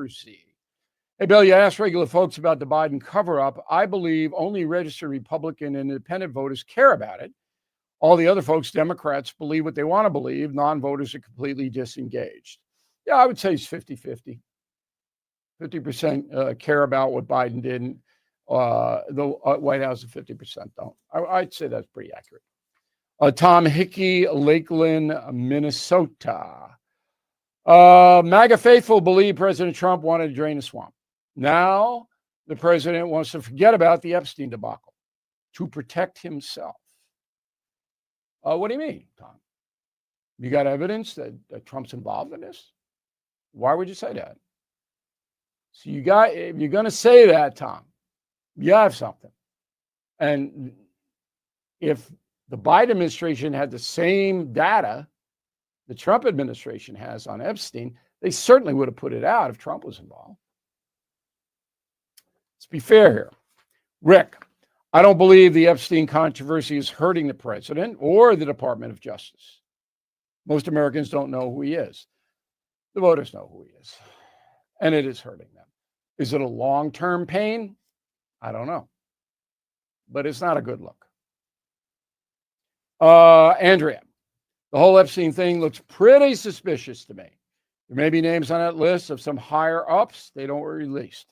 controversy. Hey, Bill, you asked regular folks about the Biden cover-up. I believe only registered Republican and independent voters care about it. All the other folks, Democrats, believe what they want to believe. Non-voters are completely disengaged. Yeah, I would say it's 50-50. 50% care about what Biden did. The White House, and 50% don't. I'd say that's pretty accurate. Tom Hickey, Lakeland, Minnesota. MAGA faithful believe President Trump wanted to drain the swamp. Now the president wants to forget about the Epstein debacle to protect himself. What do you mean, Tom? You got evidence that Trump's involved in this? Why would you say that? So if you're going to say that, Tom, you have something. And if the Biden administration had the same data the Trump administration has on Epstein, they certainly would have put it out if Trump was involved. Let's be fair here. Rick, I don't believe the Epstein controversy is hurting the president or the Department of Justice. Most Americans don't know who he is. The voters know who he is. And it is hurting them. Is it a long-term pain? I don't know. But it's not a good look. Andrea, the whole Epstein thing looks pretty suspicious to me. There may be names on that list of some higher ups they don't release.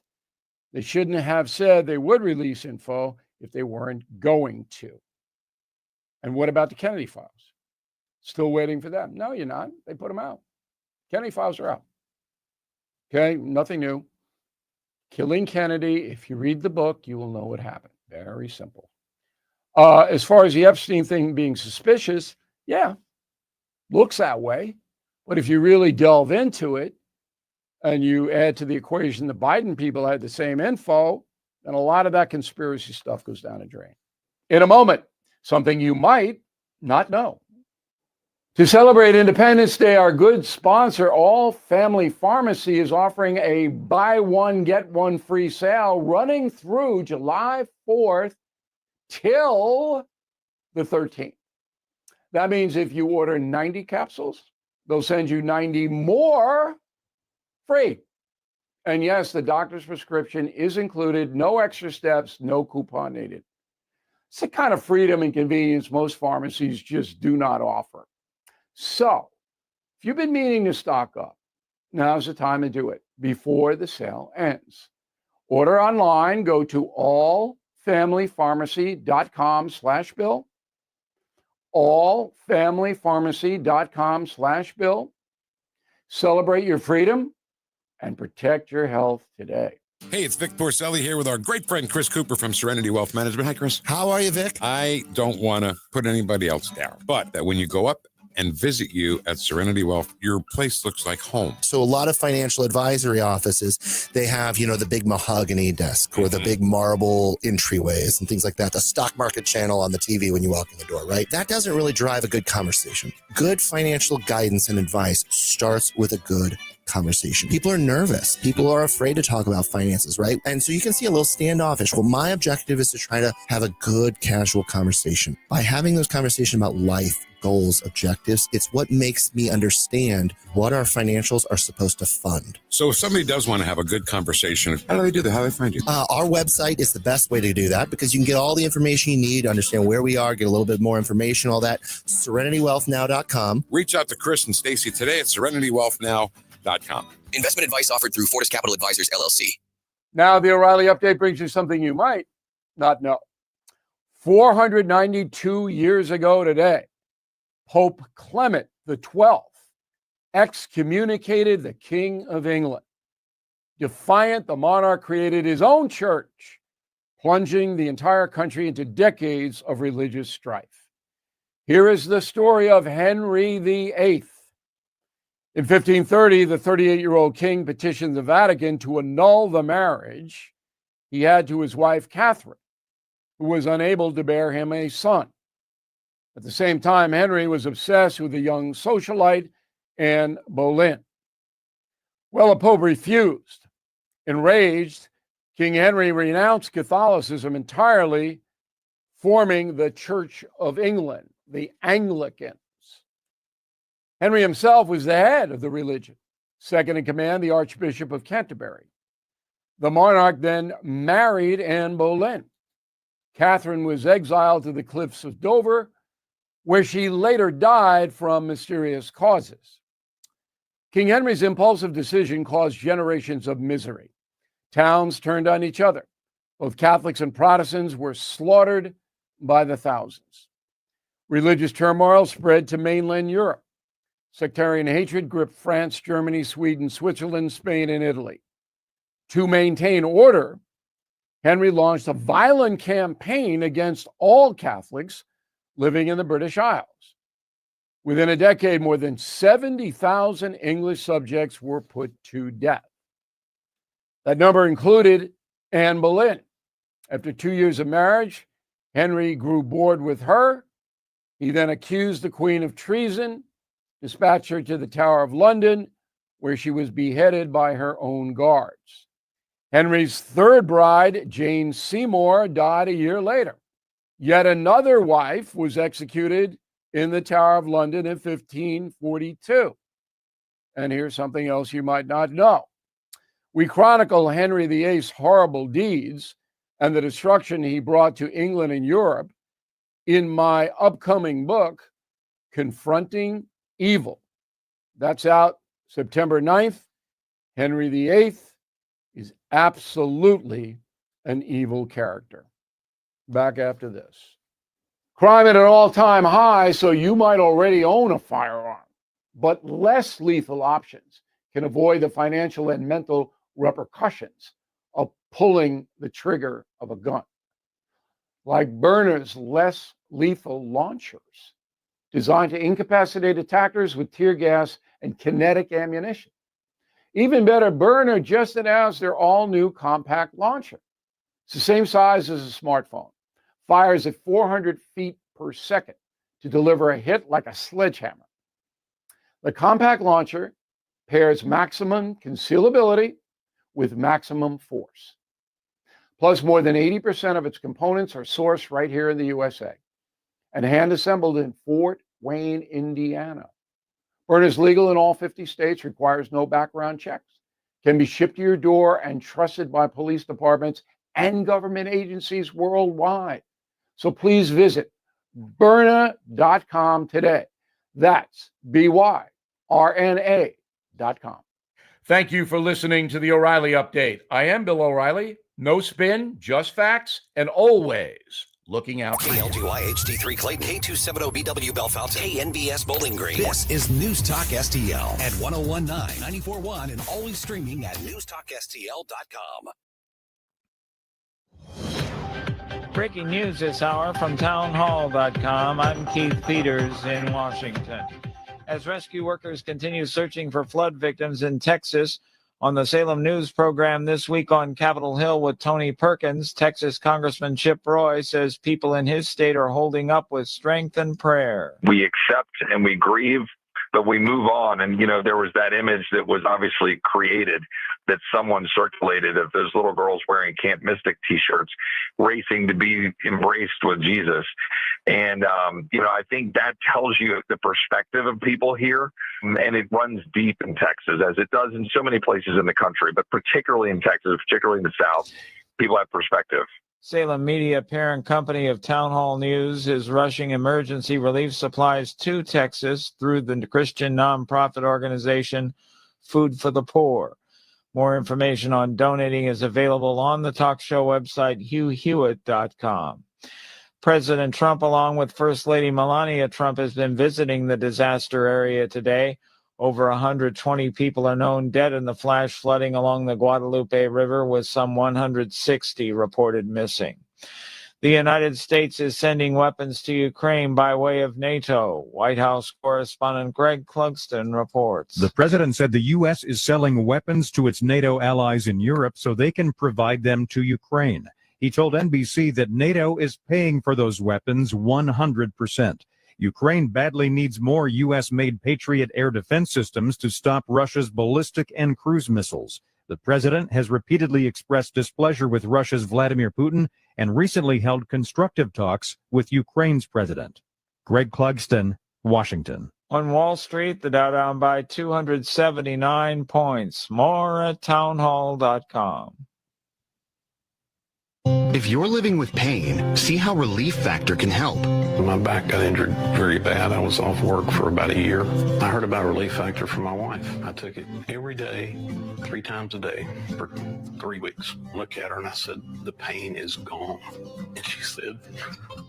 They shouldn't have said they would release info if they weren't going to. And what about the Kennedy files? Still waiting for them? No, you're not. They put them out. Kennedy files are out. Okay, nothing new. Killing Kennedy, if you read the book, you will know what happened. Very simple. As far as the Epstein thing being suspicious, yeah, looks that way. But if you really delve into it and you add to the equation the Biden people had the same info, then a lot of that conspiracy stuff goes down the drain. In a moment, something you might not know. To celebrate Independence Day, our good sponsor, All Family Pharmacy, is offering a buy one, get one free sale running through July 4th till the 13th. That means if you order 90 capsules, they'll send you 90 more free. And yes, the doctor's prescription is included, no extra steps, no coupon needed. It's the kind of freedom and convenience most pharmacies just do not offer. So, if you've been meaning to stock up, now's the time to do it before the sale ends. Order online, go to allfamilypharmacy.com/bill, allfamilypharmacy.com/bill. Celebrate your freedom and protect your health today. Hey, it's Vic Porcelli here with our great friend Chris Cooper from Serenity Wealth Management. Hi, Chris. How are you, Vic? I don't want to put anybody else down, but that when you go up and visit you at Serenity Wealth, your place looks like home. So a lot of financial advisory offices, they have, the big mahogany desk or the big marble entryways and things like that. The stock market channel on the TV when you walk in the door, right? That doesn't really drive a good conversation. Good financial guidance and advice starts with a good conversation. People are nervous. People are afraid to talk about finances, right? And so you can see a little standoffish. Well, my objective is to try to have a good casual conversation. By having those conversations about life, goals, objectives, it's what makes me understand what our financials are supposed to fund. So if somebody does want to have a good conversation, how do they do that? How do they find you? Our website is the best way to do that because you can get all the information you need to understand where we are, get a little bit more information, all that. SerenityWealthNow.com. Reach out to Chris and Stacy today at SerenityWealthNow.com. Investment advice offered through Fortis Capital Advisors, LLC. Now, the O'Reilly update brings you something you might not know. 492 years ago today, Pope Clement XII excommunicated the King of England. Defiant, the monarch created his own church, plunging the entire country into decades of religious strife. Here is the story of Henry VIII. In 1530, the 38-year-old king petitioned the Vatican to annul the marriage he had to his wife, Catherine, who was unable to bear him a son. At the same time, Henry was obsessed with a young socialite, Anne Boleyn. Well, the Pope refused. Enraged, King Henry renounced Catholicism entirely, forming the Church of England, the Anglicans. Henry himself was the head of the religion, second in command, the Archbishop of Canterbury. The monarch then married Anne Boleyn. Catherine was exiled to the cliffs of Dover, where she later died from mysterious causes. King Henry's impulsive decision caused generations of misery. Towns turned on each other. Both Catholics and Protestants were slaughtered by the thousands. Religious turmoil spread to mainland Europe. Sectarian hatred gripped France, Germany, Sweden, Switzerland, Spain, and Italy. To maintain order, Henry launched a violent campaign against all Catholics living in the British Isles. Within a decade, more than 70,000 English subjects were put to death. That number included Anne Boleyn. After 2 years of marriage, Henry grew bored with her. He then accused the Queen of treason, dispatched her to the Tower of London, where she was beheaded by her own guards. Henry's third bride, Jane Seymour, died a year later. Yet another wife was executed in the Tower of London in 1542. And here's something else you might not know. We chronicle Henry VIII's horrible deeds and the destruction he brought to England and Europe in my upcoming book, Confronting Evil. That's out September 9th. Henry VIII is absolutely an evil character. Back after this. Crime at an all-time high, so you might already own a firearm, but less lethal options can avoid the financial and mental repercussions of pulling the trigger of a gun. Like Byrna's less lethal launchers, designed to incapacitate attackers with tear gas and kinetic ammunition. Even better, Byrna just announced their all-new compact launcher. It's the same size as a smartphone, fires at 400 feet per second to deliver a hit like a sledgehammer. The compact launcher pairs maximum concealability with maximum force. Plus, more than 80% of its components are sourced right here in the USA and hand-assembled in Fort Wayne, Indiana. Byrna is legal in all 50 states, requires no background checks, can be shipped to your door and trusted by police departments and government agencies worldwide. So please visit Byrna.com today. That's BYRNA.com. Thank you for listening to the O'Reilly Update. I am Bill O'Reilly. No spin, just facts, and always looking out for you. KLGY HD3 Clayton, K270BW Bellefonte, KNBS Bowling Green. This is News Talk STL at 1019, 94.1, and always streaming at newstalkstl.com. Breaking news this hour from townhall.com. I'm Keith Peters in Washington. As rescue workers continue searching for flood victims in Texas, on the Salem News program this week on Capitol Hill with Tony Perkins, Texas Congressman Chip Roy says people in his state are holding up with strength and prayer. We accept and we grieve, but we move on. And, you know, there was that image that was obviously created that someone circulated of those little girls wearing Camp Mystic T-shirts, racing to be embraced with Jesus. And, you know, I think that tells you the perspective of people here. And it runs deep in Texas, as it does in so many places in the country, but particularly in Texas, particularly in the South, people have perspective. Salem Media, parent company of Town Hall News, is rushing emergency relief supplies to Texas through the Christian nonprofit organization Food for the Poor. More information on donating is available on the talk show website, hughhewitt.com. President Trump, along with First Lady Melania Trump, has been visiting the disaster area today. Over 120 people are known dead in the flash flooding along the Guadalupe River, with some 160 reported missing. The United States is sending weapons to Ukraine by way of NATO. White House correspondent Greg Clugston reports. The president said the U.S. is selling weapons to its NATO allies in Europe so they can provide them to Ukraine. He told NBC that NATO is paying for those weapons 100%. Ukraine badly needs more U.S.-made Patriot air defense systems to stop Russia's ballistic and cruise missiles. The president has repeatedly expressed displeasure with Russia's Vladimir Putin and recently held constructive talks with Ukraine's president. Greg Clugston, Washington. On Wall Street, the Dow down by 279 points. More at townhall.com. If you're living with pain, see how Relief Factor can help. My back got injured very bad. I was off work for about a year. I heard about Relief Factor from my wife. I took it every day, 3 times a day for 3 weeks. Look at her and I said, the pain is gone. And she said,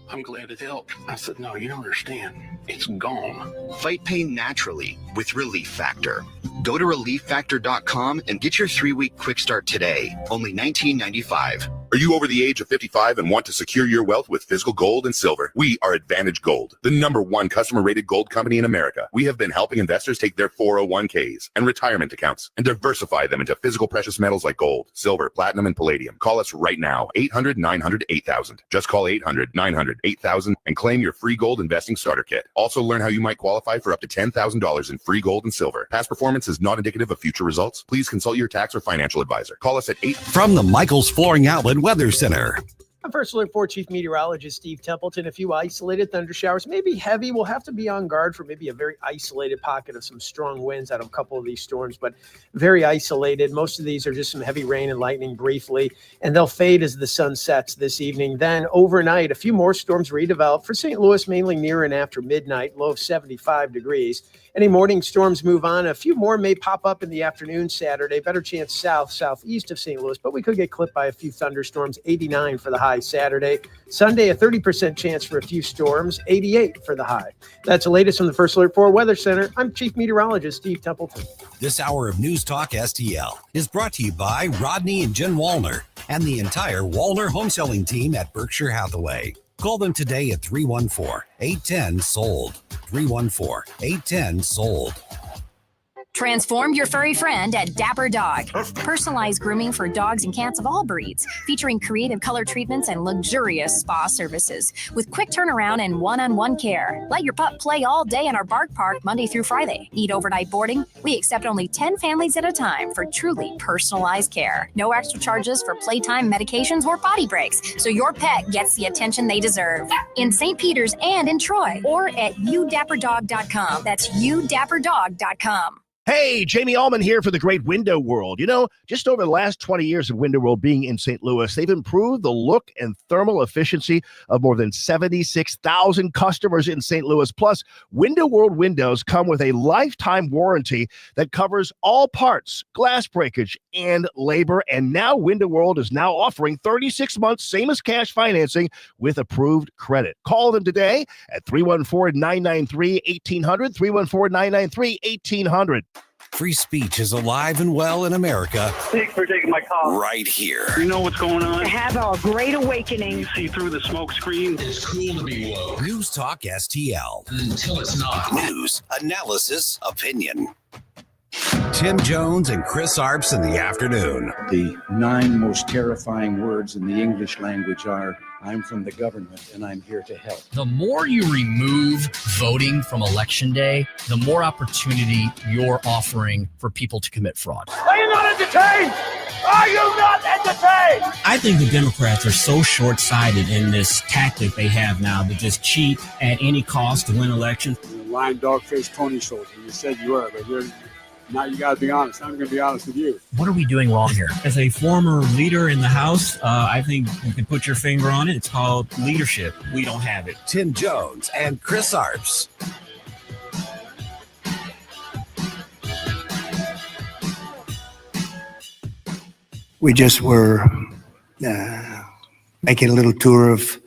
I'm glad it helped. I said, no, you don't understand. It's gone. Fight pain naturally with Relief Factor. Go to relieffactor.com and get your 3-week quick start today. Only $19.95. Are you over the age of 55 and want to secure your wealth with physical gold and silver? We are Advantage Gold, the #1 customer-rated gold company in America. We have been helping investors take their 401ks and retirement accounts and diversify them into physical precious metals like gold, silver, platinum, and palladium. Call us right now, 800-900-8000. Just call 800-900-8000 and claim your free gold investing starter kit. Also learn how you might qualify for up to $10,000 in free gold and silver. Past performance is not indicative of future results. Please consult your tax or financial advisor. Call us at 8. From the Michaels Flooring Outlet Weather Center. I'm First Alert 4 Chief Meteorologist Steve Templeton. A few isolated thunder showers, maybe heavy. We'll have to be on guard for maybe a very isolated pocket of some strong winds out of a couple of these storms, but very isolated. Most of these are just some heavy rain and lightning briefly, and they'll fade as the sun sets this evening. Then overnight, a few more storms redevelop for St. Louis, mainly near and after midnight, low of 75 degrees. Any morning storms move on. A few more may pop up in the afternoon Saturday. Better chance southeast of St. Louis, but we could get clipped by a few thunderstorms. 89 for the high Saturday. Sunday, a 30% chance for a few storms. 88 for the high. That's the latest from the First Alert 4 Weather Center. I'm Chief Meteorologist Steve Templeton. This hour of News Talk STL is brought to you by Rodney and Jen Wallner and the entire Wallner home selling team at Berkshire Hathaway. Call them today at 314-810-SOLD. 314-810-SOLD. Transform your furry friend at Dapper Dog. Personalized grooming for dogs and cats of all breeds, featuring creative color treatments and luxurious spa services with quick turnaround and one-on-one care. Let your pup play all day in our bark park Monday through Friday. Need overnight boarding? We accept only 10 families at a time for truly personalized care. No extra charges for playtime, medications, or potty breaks, so your pet gets the attention they deserve. In St. Peters and in Troy, or at youdapperdog.com. That's youdapperdog.com. Hey, Jamie Allman here for the Great Window World. You know, just over the last 20 years of Window World being in St. Louis, they've improved the look and thermal efficiency of more than 76,000 customers in St. Louis. Plus, Window World windows come with a lifetime warranty that covers all parts, glass breakage, and labor. And now Window World is now offering 36 months, same as cash financing with approved credit. Call them today at 314-993-1800, 314-993-1800. Free speech is alive and well in America. Thanks for taking my call. Right here. You know what's going on? Have a great awakening. You see through the smoke screen. It's cool to be woke. News Talk STL. Until it's not. News, analysis, opinion. Tim Jones and Chris Arps in the afternoon. The 9 most terrifying words in the English language are, I'm from the government and I'm here to help. The more you remove voting from Election Day, the more opportunity you're offering for people to commit fraud. Are you not entertained? Are you not entertained? I think the Democrats are so short-sighted in this tactic they have now to just cheat at any cost to win elections. You're a lying dog-faced pony soldier. You said you were, but now you got to be honest. I'm going to be honest with you. What are we doing wrong here? As a former leader in the House, I think you can put your finger on it. It's called leadership. We don't have it. Tim Jones and Chris Arps. We just were making a little tour of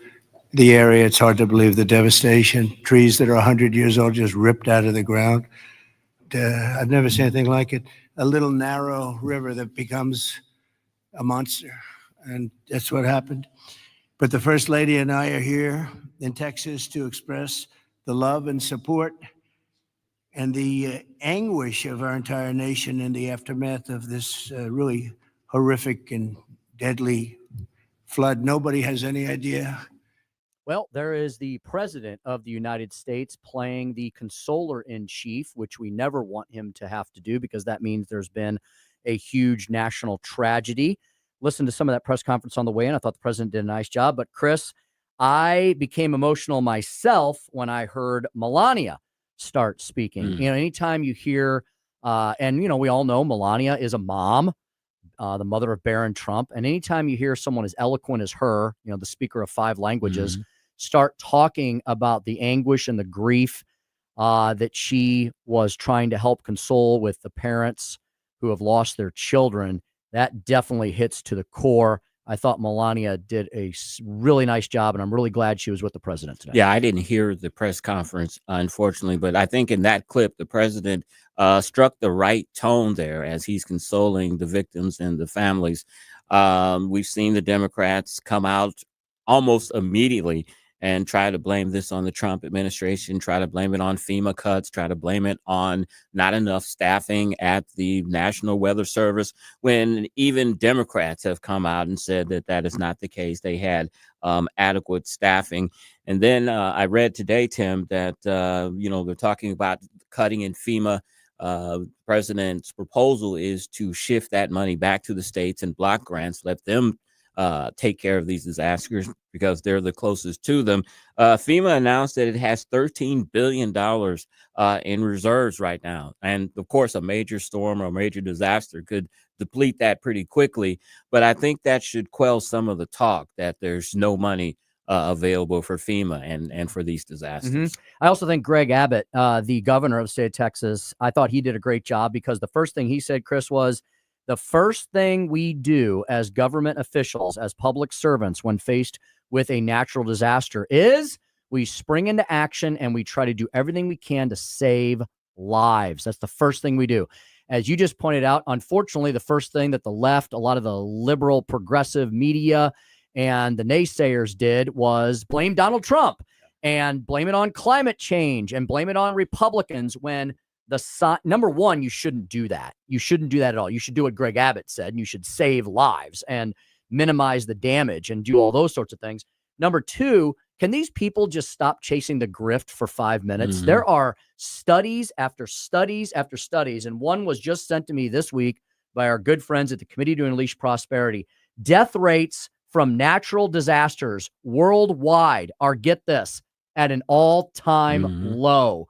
the area. It's hard to believe the devastation. Trees that are 100 years old just ripped out of the ground. I've never seen anything like it. A little narrow river that becomes a monster. And that's what happened. But the First Lady and I are here in Texas to express the love and support and the anguish of our entire nation in the aftermath of this really horrific and deadly flood. Nobody has any idea. Well, there is the president of the United States playing the consoler-in-chief, which we never want him to have to do because that means there's been a huge national tragedy. Listen to some of that press conference on the way in. I thought the president did a nice job. But, Chris, I became emotional myself when I heard Melania start speaking. Anytime you hear, and we all know Melania is a mom, the mother of Barron Trump. And anytime you hear someone as eloquent as her, the speaker of 5 languages, start talking about the anguish and the grief that she was trying to help console with the parents who have lost their children, that definitely hits to the core. I thought Melania did a really nice job, and I'm really glad she was with the president today. Yeah, I didn't hear the press conference, unfortunately, but I think in that clip, the president struck the right tone there as he's consoling the victims and the families. We've seen the Democrats come out almost immediately and try to blame this on the Trump administration, try to blame it on FEMA cuts, try to blame it on not enough staffing at the National Weather Service, when even Democrats have come out and said that that is not the case. They had adequate staffing. And then I read today, Tim, that, they're talking about cutting in FEMA. President's proposal is to shift that money back to the states and block grants, let them take care of these disasters because they're the closest to them. FEMA announced that it has $13 billion in reserves right now. And of course, a major storm or a major disaster could deplete that pretty quickly. But I think that should quell some of the talk that there's no money available for FEMA and for these disasters. I also think Greg Abbott, the governor of the state of Texas, I thought he did a great job, because the first thing he said, Chris, was the first thing we do as government officials, as public servants, when faced with a natural disaster is we spring into action and we try to do everything we can to save lives. That's the first thing we do. As you just pointed out, unfortunately, the first thing that the left, a lot of the liberal progressive media and the naysayers did was blame Donald Trump and blame it on climate change and blame it on Republicans, when number one, you shouldn't do that. You shouldn't do that at all. You should do what Greg Abbott said, and you should save lives and minimize the damage and do all those sorts of things. Number two, can these people just stop chasing the grift for 5 minutes? There are studies after studies after studies, and one was just sent to me this week by our good friends at the Committee to Unleash Prosperity. Death rates from natural disasters worldwide are, get this, at an all-time low.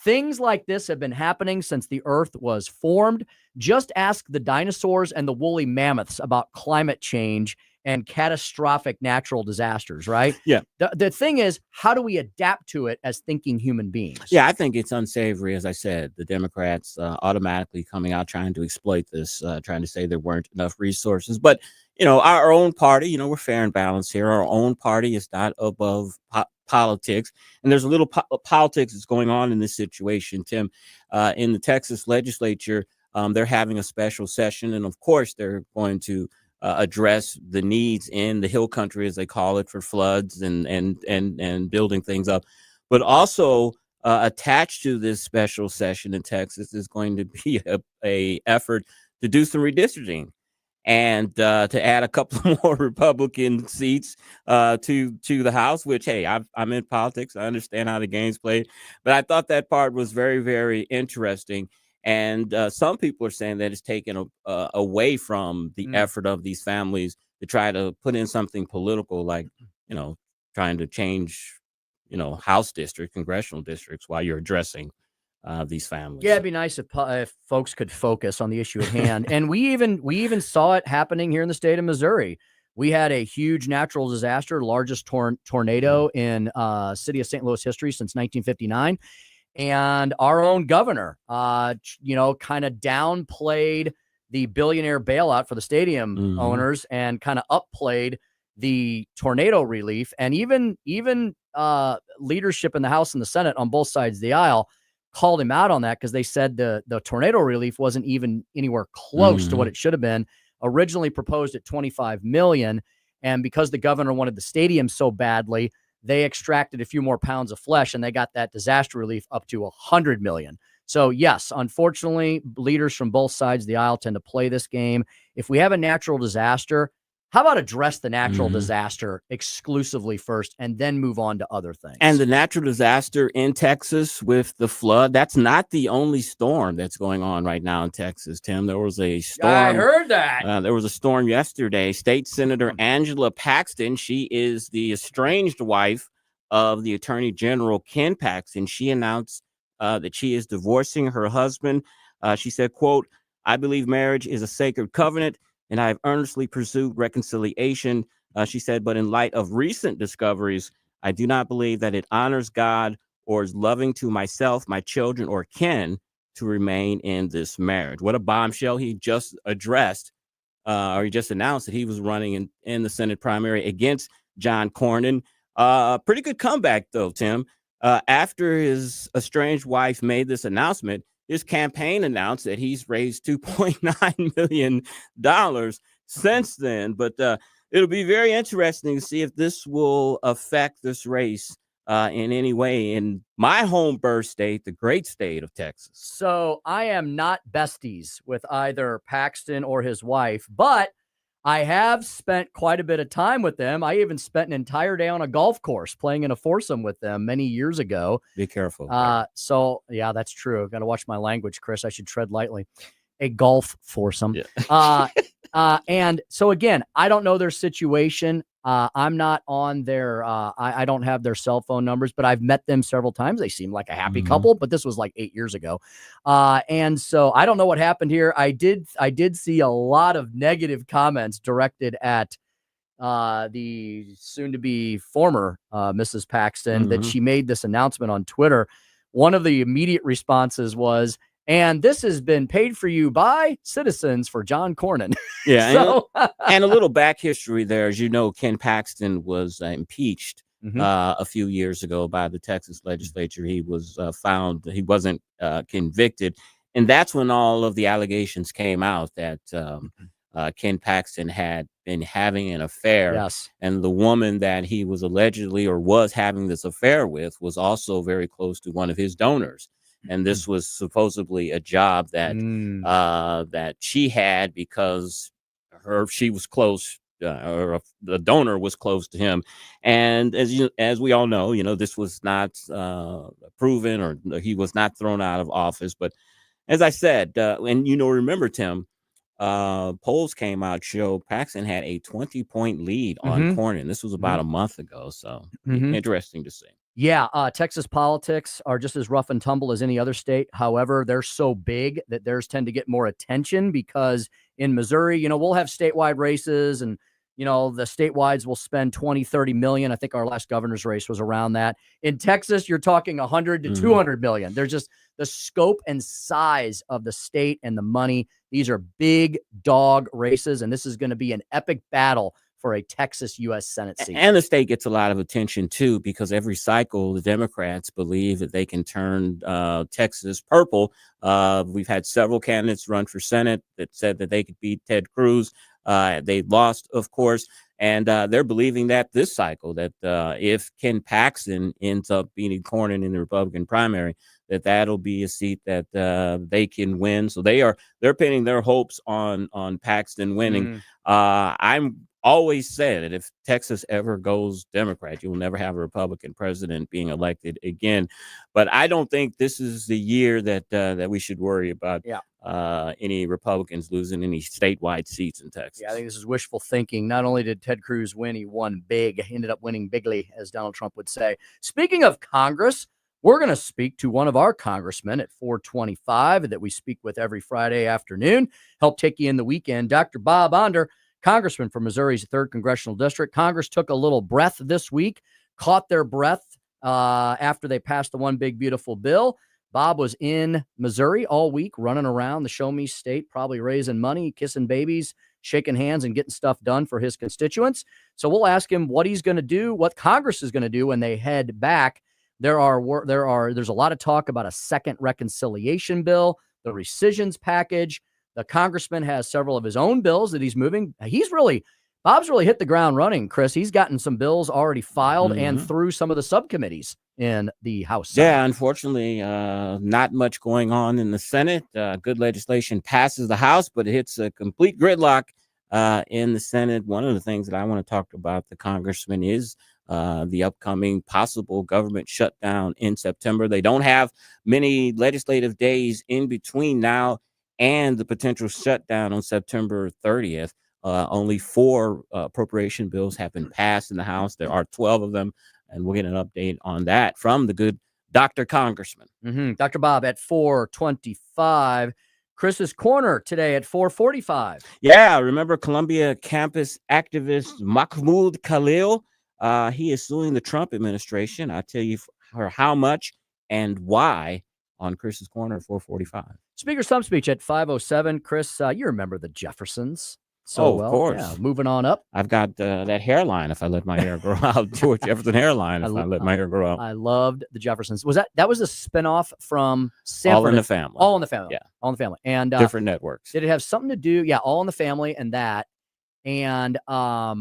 Things like this have been happening since the earth was formed. Just ask the dinosaurs and the woolly mammoths about climate change and catastrophic natural disasters, right? Yeah. The thing is, how do we adapt to it as thinking human beings? Yeah, I think it's unsavory, as I said, the Democrats automatically coming out trying to exploit this, trying to say there weren't enough resources. But, our own party, we're fair and balanced here. Our own party is not above politics. And there's a little politics that's going on in this situation, Tim. In the Texas legislature, they're having a special session. And of course, they're going to address the needs in the hill country, as they call it, for floods and building things up. But also attached to this special session in Texas is going to be a effort to do some redistricting and to add a couple more Republican seats to the House, which, hey, I'm in politics. I understand how the game's played. But I thought that part was very, very interesting. And some people are saying that it's taken away from the effort of these families to try to put in something political, like, trying to change, House districts, congressional districts, while you're addressing these families. Yeah, it'd be nice if folks could focus on the issue at hand. And we even saw it happening here in the state of Missouri. We had a huge natural disaster, largest tornado in city of St. Louis history since 1959. And our own governor, kind of downplayed the billionaire bailout for the stadium owners and kind of upplayed the tornado relief. And even leadership in the House and the Senate on both sides of the aisle called him out on that, because they said the tornado relief wasn't even anywhere close to what it should have been. Originally proposed at $25 million. And because the governor wanted the stadium so badly, they extracted a few more pounds of flesh and they got that disaster relief up to $100 million. So yes, unfortunately, leaders from both sides of the aisle tend to play this game. If we have a natural disaster, how about address the natural disaster exclusively first and then move on to other things? And the natural disaster in Texas with the flood, that's not the only storm that's going on right now in Texas, Tim. There was a storm. I heard that. There was a storm yesterday. State Senator Angela Paxton, she is the estranged wife of the Attorney General Ken Paxton. She announced that she is divorcing her husband. She said, quote, "I believe marriage is a sacred covenant, and I have earnestly pursued reconciliation." She said, "But in light of recent discoveries, I do not believe that it honors God or is loving to myself, my children, or kin to remain in this marriage." What a bombshell. He just addressed, or he just announced that he was running in the Senate primary against John Cornyn. Pretty good comeback, though, Tim. After his estranged wife made this announcement, his campaign announced that he's raised $2.9 million since then. But it'll be very interesting to see if this will affect this race in any way in my home birth state, the great state of Texas. So I am not besties with either Paxton or his wife, but I have spent quite a bit of time with them. I even spent an entire day on a golf course playing in a foursome with them many years ago. Be careful. So yeah, that's true. I've got to watch my language, Chris. I should tread lightly. A golf foursome. Yeah. And so again, I don't know their situation. I'm not on their, I don't have their cell phone numbers, but I've met them several times. They seem like a happy couple, but this was like 8 years ago. And so I don't know what happened here. I did see a lot of negative comments directed at the soon to be former Mrs. Paxton that she made this announcement on Twitter. One of the immediate responses was, "And this has been paid for you by citizens for John Cornyn." Yeah. So, and a little back history there. As you know, Ken Paxton was impeached a few years ago by the Texas legislature. He was found, he wasn't convicted. And that's when all of the allegations came out that Ken Paxton had been having an affair. Yes. And the woman that he was allegedly or was having this affair with was also very close to one of his donors. And this was supposedly a job that that she had because she was close, or the donor was close to him. And as we all know, this was not proven, or he was not thrown out of office. But as I said, and remember, Tim, polls came out show Paxton had a 20-point lead on Cornyn. This was about a month ago, so interesting to see. yeah, Texas politics are just as rough and tumble as any other state. However, they're so big that theirs tend to get more attention because in Missouri, we'll have statewide races and, the statewide will spend 20, 30 million. I think our last governor's race was around that. In Texas, you're talking 100 to 200 million. They're just the scope and size of the state and the money. These are big dog races, and this is going to be an epic battle for a Texas U.S. Senate seat. And the state gets a lot of attention, too, because every cycle, the Democrats believe that they can turn Texas purple. We've had several candidates run for Senate that said that they could beat Ted Cruz. They lost, of course, and they're believing that this cycle, that if Ken Paxton ends up beating Cornyn in the Republican primary, that'll be a seat that they can win. So they're pinning their hopes on Paxton winning. I'm always said that if Texas ever goes Democrat, you will never have a Republican president being elected again. But I don't think this is the year that we should worry about any Republicans losing any statewide seats in Texas. Yeah, I think this is wishful thinking. Not only did Ted Cruz win, he won big. He ended up winning bigly, as Donald Trump would say. Speaking of Congress, we're going to speak to one of our congressmen at 425 that we speak with every Friday afternoon. Help take you in the weekend. Dr. Bob Onder, congressman from Missouri's 3rd Congressional District. Congress took a little breath this week, caught their breath after they passed the one big, beautiful bill. Bob was in Missouri all week, running around the Show Me State, probably raising money, kissing babies, shaking hands, and getting stuff done for his constituents. So we'll ask him what he's going to do, what Congress is going to do when they head back. There's a lot of talk about a second reconciliation bill, the rescissions package. The congressman has several of his own bills that he's moving. Bob's really hit the ground running, Chris. He's gotten some bills already filed and through some of the subcommittees in the House. Yeah, unfortunately, not much going on in the Senate. Good legislation passes the House, but it hits a complete gridlock in the Senate. One of the things that I want to talk about the congressman is the upcoming possible government shutdown in September. They don't have many legislative days in between now and the potential shutdown on September 30th. Only 4 appropriation bills have been passed in the House. There are 12 of them, and we'll get an update on that from the good Dr. Congressman. Dr. Bob at 4:25. Chris's Corner today at 4:45. Yeah, remember Columbia campus activist Mahmoud Khalil? He is suing the Trump administration. I'll tell you for how much and why on Chris's Corner at 4:45. Speaker Stump Speech at 5:07. Chris, you remember the Jeffersons so well. Of course. Yeah, moving on up. I've got that hairline if I let my hair grow out. George Jefferson hairline if I let my hair grow out. I loved the Jeffersons. That was a spinoff from All in the Family. All in the Family. Yeah. All in the Family. And different networks. Did it have something to do? Yeah, All in the Family and that. And I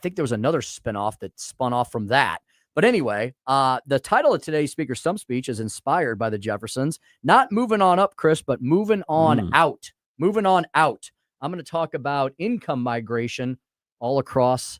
think there was another spinoff that spun off from that. But anyway, the title of today's Speaker Stump Speech is inspired by the Jeffersons. Not moving on up, Chris, but moving on out. Moving on out. I'm going to talk about income migration all across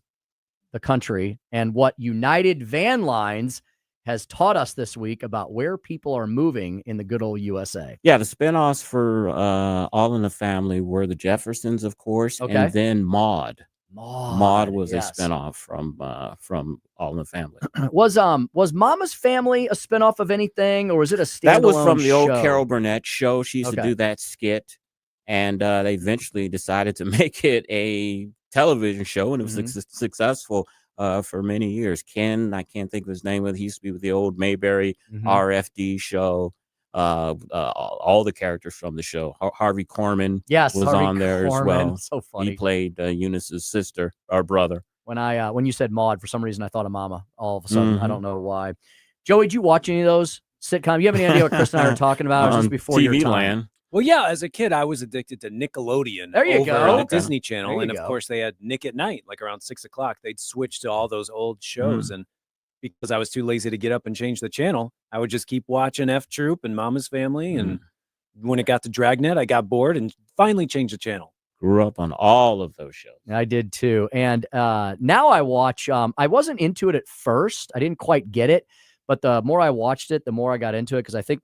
the country and what United Van Lines has taught us this week about where people are moving in the good old USA. Yeah, the spinoffs for All in the Family were the Jeffersons, of course, and then Maude. Maude was a spinoff from All in the Family. Was Mama's Family a spinoff of anything, or was it a standalone That was from the show? old Carol Burnett show. She used to do that skit, and they eventually decided to make it a television show, and it was successful for many years. Ken, I can't think of his name, but he used to be with the old Mayberry RFD show. All the characters from the show. Harvey Korman was on there as well. So funny. He played Eunice's sister, our brother. When you said Maude, for some reason I thought of Mama. All of a sudden, I don't know why. Joey, did you watch any of those sitcoms? You have any idea what Chris and I are talking about? Just before TV your time? Land. Well, yeah, as a kid, I was addicted to Nickelodeon. There you over go. the Disney Channel. There you And of go. course, they had Nick at Night, like around 6 o'clock. They'd switch to all those old shows. And because I was too lazy to get up and change the channel, I would just keep watching F Troop and Mama's Family. And when it got to Dragnet, I got bored and finally changed the channel. Grew up on all of those shows. I did too. And now I watch, I wasn't into it at first. I didn't quite get it. But the more I watched it, the more I got into it. Because I think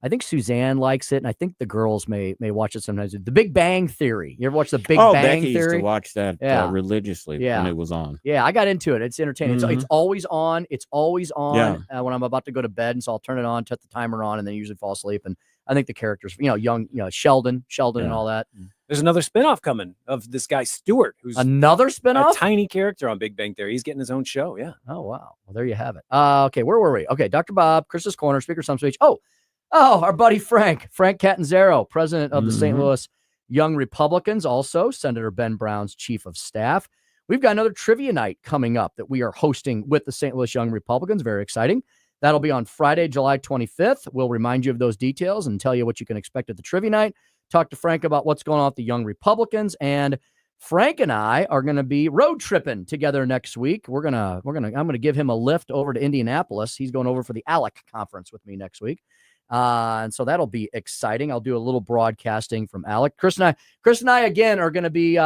I think Suzanne likes it, and I think the girls may watch it sometimes. The Big Bang Theory. You ever watch the Big Bang Becky Theory? used to watch that religiously when it was on. Yeah, I got into it. It's entertaining. It's always on. It's always on when I'm about to go to bed, and so I'll turn it on, set the timer on, and then usually fall asleep. And I think the characters, young, Sheldon and all that. There's another spinoff coming of this guy Stewart, who's another spinoff, a tiny character on Big Bang Theory. He's getting his own show. Yeah. Oh wow. Well, there you have it. Okay, where were we? Okay, Dr. Bob, Chris's Corner, Speaker Stump Speech. Oh, our buddy Frank Catanzaro, president of the St. Louis Young Republicans, also Senator Ben Brown's chief of staff. We've got another trivia night coming up that we are hosting with the St. Louis Young Republicans. Very exciting. That'll be on Friday, July 25th. We'll remind you of those details and tell you what you can expect at the trivia night. Talk to Frank about what's going on with the Young Republicans, and Frank and I are going to be road tripping together next week. I'm going to give him a lift over to Indianapolis. He's going over for the ALEC conference with me next week. And so that'll be exciting. I'll do a little broadcasting from ALEC. Chris and I again are going to be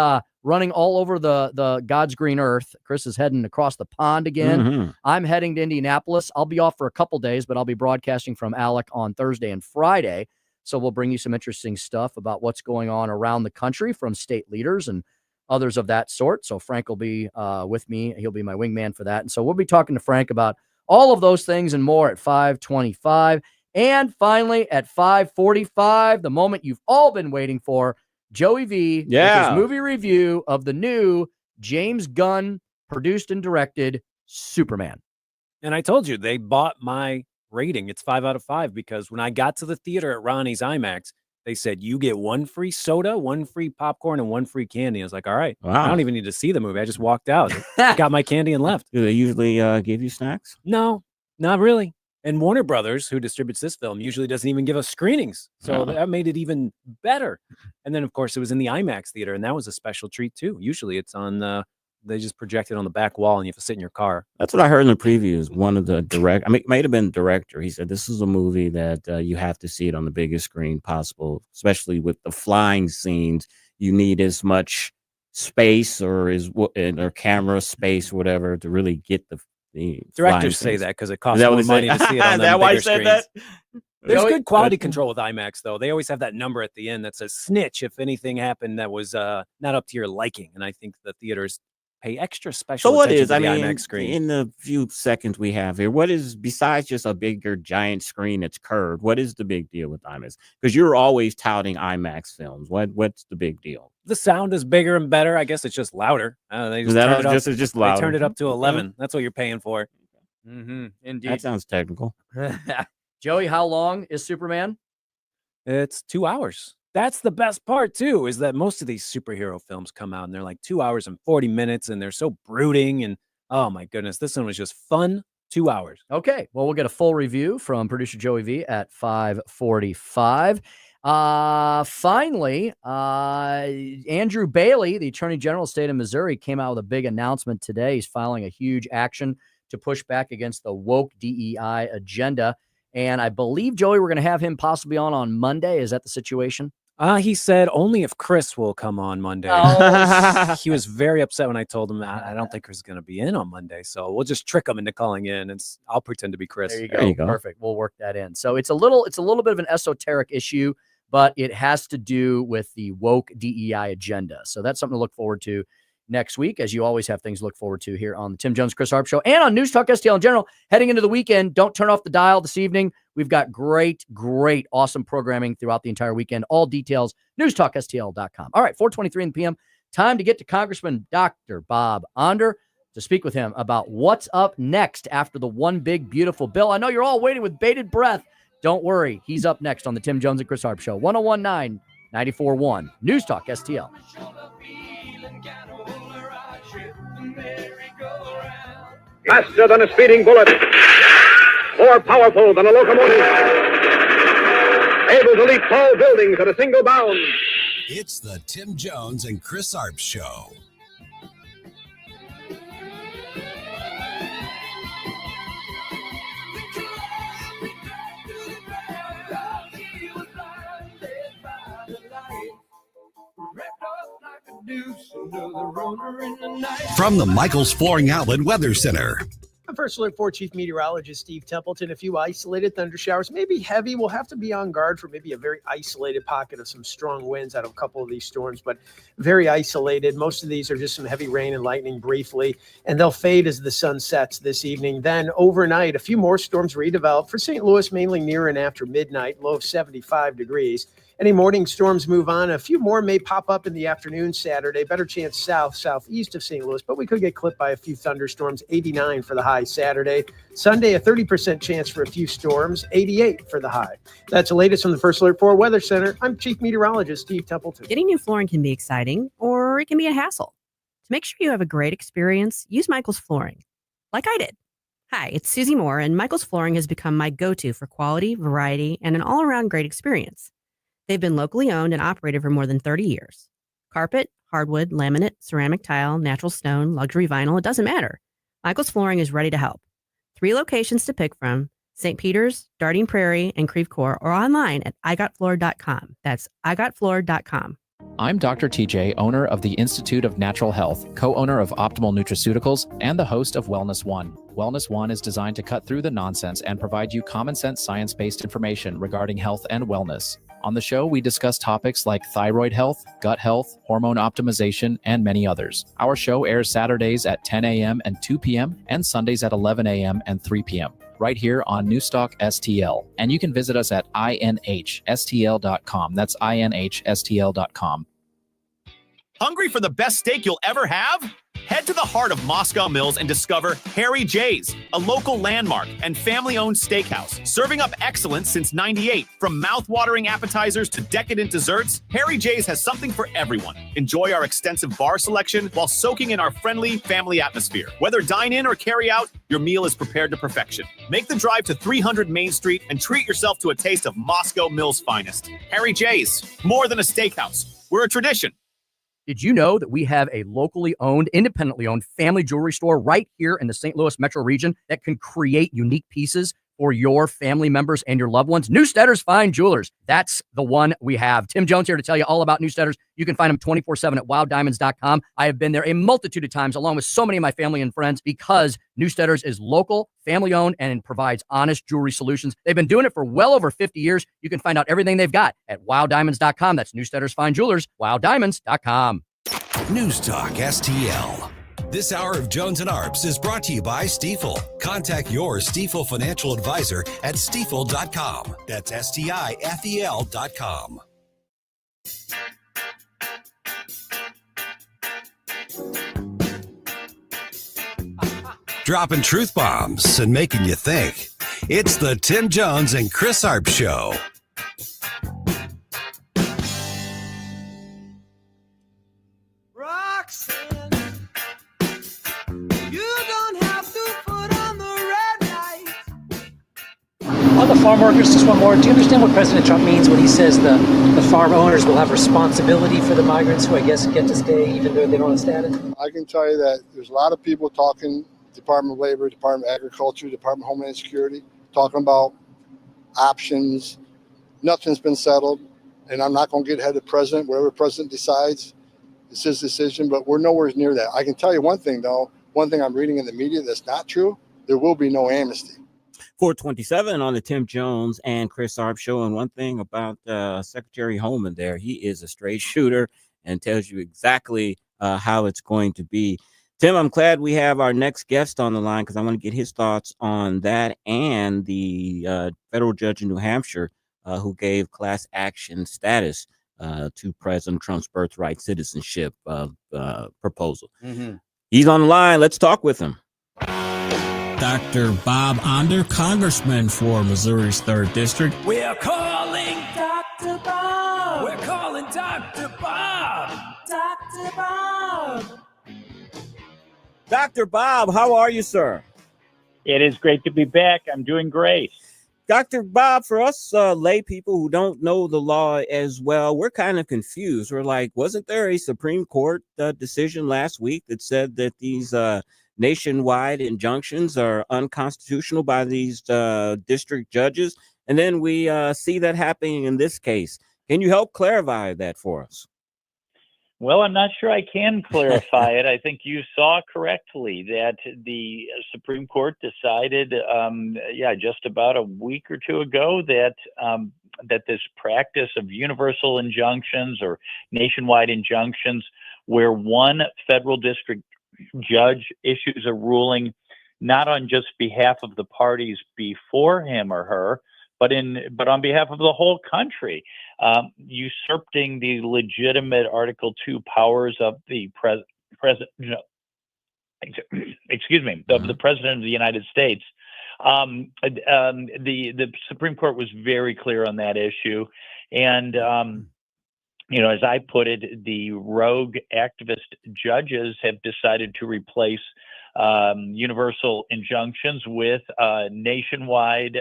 running all over the God's green earth. Chris is heading across the pond again. I'm heading to Indianapolis. I'll be off for a couple days, but I'll be broadcasting from ALEC on Thursday and Friday. So we'll bring you some interesting stuff about what's going on around the country from state leaders and others of that sort. So Frank will be with me. He'll be my wingman for that. And so we'll be talking to Frank about all of those things and more at 5:25. And finally, at 5:45, the moment you've all been waiting for, Joey V with his movie review of the new James Gunn produced and directed Superman. And I told you, they bought my rating. It's 5 out of 5 because when I got to the theater at Ronnie's IMAX, they said, you get 1 free soda, 1 free popcorn, and 1 free candy. I was like, all right, I don't even need to see the movie. I just walked out, got my candy and left. Do they usually give you snacks? No, not really. And Warner Brothers, who distributes this film, usually doesn't even give us screenings. So that made it even better. And then, of course, it was in the IMAX theater, and that was a special treat, too. Usually it's on they just project it on the back wall, and you have to sit in your car. That's what I heard in the previews. One of the it might have been the director. He said, this is a movie that you have to see it on the biggest screen possible, especially with the flying scenes. You need as much space or camera space or whatever to really get the directors say that because it costs more money to see it on the bigger screens. There's good quality control with IMAX, though. They always have that number at the end that says snitch if anything happened that was not up to your liking. And I think the theaters pay extra special So what attention is, to I the mean, IMAX screen. in the few seconds we have here, what is, besides just a bigger giant screen that's curved, what is the big deal with IMAX? Because you're always touting IMAX films. What's the big deal? The sound is bigger and better. I guess it's just louder. They Is just that turned it up. just, it's just louder? They turned it up to Okay. 11. That's what you're paying for. Indeed. That sounds technical. Joey, how long is Superman? It's 2 hours. That's the best part, too, is that most of these superhero films come out and they're like 2 hours and 40 minutes and they're so brooding. And oh my goodness, this one was just fun. 2 hours. Okay. Well, we'll get a full review from producer Joey V at 5:45. Finally, Andrew Bailey, the Attorney General of the state of Missouri, came out with a big announcement today. He's filing a huge action to push back against the woke DEI agenda. And I believe, Joey, we're going to have him possibly on Monday. Is that the situation? He said only if Chris will come on Monday. Oh. He was very upset when I told him I don't think Chris is going to be in on Monday. So we'll just trick him into calling in, and I'll pretend to be Chris. There you go. Perfect. We'll work that in. So it's a little bit of an esoteric issue, but it has to do with the woke DEI agenda. So that's something to look forward to next week, as you always have things to look forward to here on the Tim Jones, Chris Arps Show and on News Talk STL in general. Heading into the weekend, don't turn off the dial this evening. We've got great, awesome programming throughout the entire weekend. All details, newstalkstl.com. All right, 4:23 in the p.m. Time to get to Congressman Dr. Bob Onder to speak with him about what's up next after the one big, beautiful bill. I know you're all waiting with bated breath. Don't worry. He's up next on the Tim Jones and Chris Arps Show. 101.9, 94.1, News Talk STL. Faster than a speeding bullet, more powerful than a locomotive, able to leap tall buildings at a single bound. It's the Tim Jones and Chris Arps Show. From the Michaels Flooring Outlet Weather Center. I'm First Alert 4 Chief Meteorologist Steve Templeton. A few isolated thunder showers, maybe heavy. We'll have to be on guard for maybe a very isolated pocket of some strong winds out of a couple of these storms, but very isolated. Most of these are just some heavy rain and lightning briefly, and they'll fade as the sun sets this evening. Then overnight, a few more storms redevelop for St. Louis, mainly near and after midnight, low of 75 degrees. Any morning storms move on. A few more may pop up in the afternoon Saturday. Better chance southeast of St. Louis, but we could get clipped by a few thunderstorms. 89 for the high Saturday. Sunday, a 30% chance for a few storms. 88 for the high. That's the latest from the First Alert 4 Weather Center. I'm Chief Meteorologist Steve Templeton. Getting new flooring can be exciting, or it can be a hassle. To make sure you have a great experience, use Michaels Flooring, like I did. Hi, it's Susie Moore, and Michaels Flooring has become my go-to for quality, variety, and an all-around great experience. They've been locally owned and operated for more than 30 years. Carpet, hardwood, laminate, ceramic tile, natural stone, luxury vinyl, it doesn't matter. Michaels Flooring is ready to help. 3 locations to pick from: St. Peter's, Darting Prairie, and Creve Coeur, or online at igotfloor.com. That's igotfloor.com. I'm Dr. TJ, owner of the Institute of Natural Health, co-owner of Optimal Nutraceuticals, and the host of Wellness One. Wellness One is designed to cut through the nonsense and provide you common sense, science-based information regarding health and wellness. On the show, we discuss topics like thyroid health, gut health, hormone optimization, and many others. Our show airs Saturdays at 10 a.m. and 2 p.m. and Sundays at 11 a.m. and 3 p.m. right here on Newstalk STL. And you can visit us at inhstl.com. That's inhstl.com. Hungry for the best steak you'll ever have? Head to the heart of Moscow Mills and discover Harry J's, a local landmark and family-owned steakhouse, serving up excellence since '98. From mouth-watering appetizers to decadent desserts, Harry J's has something for everyone. Enjoy our extensive bar selection while soaking in our friendly family atmosphere. Whether dine-in or carry-out, your meal is prepared to perfection. Make the drive to 300 Main Street and treat yourself to a taste of Moscow Mills' finest. Harry J's, more than a steakhouse. We're a tradition. Did you know that we have a locally owned, independently owned family jewelry store right here in the St. Louis metro region that can create unique pieces for your family members and your loved ones? Newstetter's Fine Jewelers. That's the one we have. Tim Jones here to tell you all about Newstetter's. You can find them 24/7 at wilddiamonds.com. I have been there a multitude of times along with so many of my family and friends because Newstetter's is local, family-owned, and provides honest jewelry solutions. They've been doing it for well over 50 years. You can find out everything they've got at wilddiamonds.com. That's Newstetter's Fine Jewelers, wilddiamonds.com. News Talk STL. This hour of Jones and Arps is brought to you by Stifel. Contact your Stifel financial advisor at stifel.com. That's STIFEL.com. Dropping truth bombs and making you think. It's the Tim Jones and Chris Arps Show. Roxanne, you don't have to put on the red light. On the farm workers, just one more. Do you understand what President Trump means when he says the farm owners will have responsibility for the migrants who I guess get to stay even though they don't have status? I can tell you that there's a lot of people talking, Department of Labor, Department of Agriculture, Department of Homeland Security, talking about options. Nothing's been settled, and I'm not going to get ahead of the president. Whatever the president decides, it's his decision, but we're nowhere near that. I can tell you one thing, though. One thing I'm reading in the media that's not true, there will be no amnesty. 427 on the Tim Jones and Chris Arps Show. And one thing about Secretary Holman there, he is a straight shooter and tells you exactly how it's going to be. Tim, I'm glad we have our next guest on the line because I want to get his thoughts on that and the federal judge in New Hampshire who gave class action status to President Trump's birthright citizenship proposal. He's on the line. Let's talk with him. Dr. Bob Onder, Congressman for Missouri's 3rd District. We're calling Dr. Bob. We're calling Dr. Bob. Dr. Bob. Dr. Bob, how are you, sir? It is great to be back. I'm doing great. Dr. Bob, for us lay people who don't know the law as well, we're kind of confused. We're like, wasn't there a Supreme Court decision last week that said that these nationwide injunctions are unconstitutional by these district judges? And then we see that happening in this case. Can you help clarify that for us? Well, I'm not sure I can clarify it. I think you saw correctly that the Supreme Court decided, just about a week or two ago that that this practice of universal injunctions or nationwide injunctions, where one federal district judge issues a ruling not on just behalf of the parties before him or her, but on behalf of the whole country, usurping the legitimate Article 2 powers of the president. Excuse me, of the President of the United States. The Supreme Court was very clear on that issue, and as I put it, the rogue activist judges have decided to replace universal injunctions with nationwide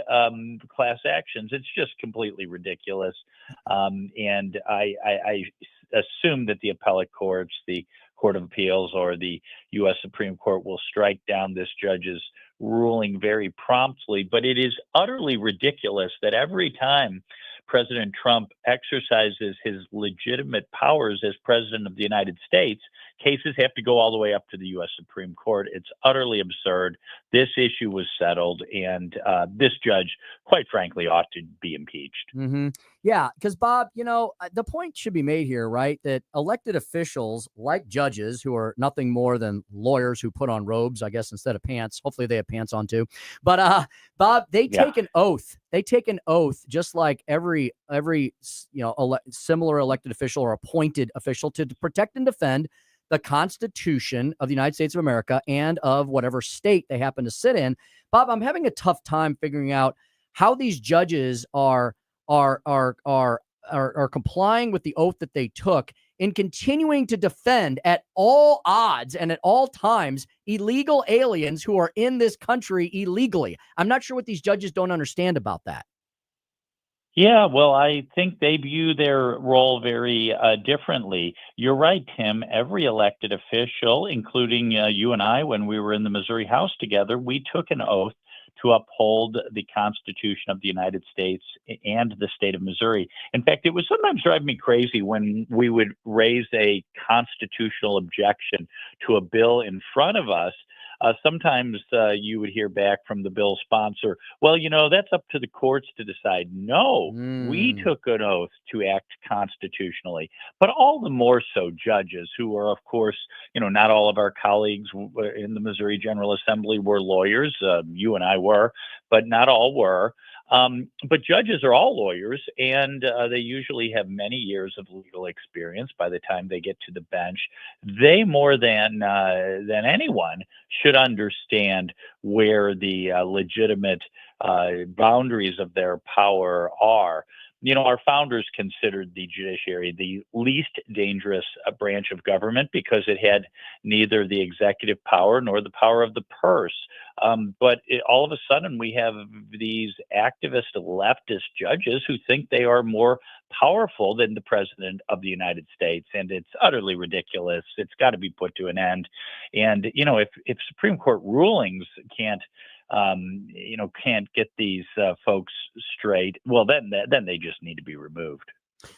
class actions. It's just completely ridiculous. And I assume that the appellate courts, the Court of Appeals, or the U.S. Supreme Court will strike down this judge's ruling very promptly. But it is utterly ridiculous that every time President Trump exercises his legitimate powers as president of the United States, cases have to go all the way up to the U.S. Supreme Court. It's utterly absurd. This issue was settled, and this judge, quite frankly, ought to be impeached. Yeah, because Bob, the point should be made here, right? That elected officials, like judges, who are nothing more than lawyers who put on robes, I guess, instead of pants. Hopefully they have pants on too. But Bob, they take an oath. They take an oath, just like every similar elected official or appointed official, to protect and defend the Constitution of the United States of America and of whatever state they happen to sit in. Bob, I'm having a tough time figuring out how these judges are complying with the oath that they took in continuing to defend at all odds and at all times illegal aliens who are in this country illegally. I'm not sure what these judges don't understand about that. Yeah, well, I think they view their role very differently. You're right, Tim. Every elected official, including you and I, when we were in the Missouri House together, we took an oath to uphold the Constitution of the United States and the state of Missouri. In fact, it was sometimes driving me crazy when we would raise a constitutional objection to a bill in front of us. sometimes you would hear back from the bill sponsor, well, that's up to the courts to decide. No, we took an oath to act constitutionally, but all the more so judges who are, of course, not all of our colleagues in the Missouri General Assembly were lawyers. You and I were, but not all were. But judges are all lawyers, and they usually have many years of legal experience by the time they get to the bench. They, more than anyone, should understand where the legitimate boundaries of their power are. Our founders considered the judiciary the least dangerous branch of government because it had neither the executive power nor the power of the purse. But all of a sudden, we have these activist leftist judges who think they are more powerful than the president of the United States. And it's utterly ridiculous. It's got to be put to an end. And, if Supreme Court rulings can't get these folks straight, well, then they just need to be removed.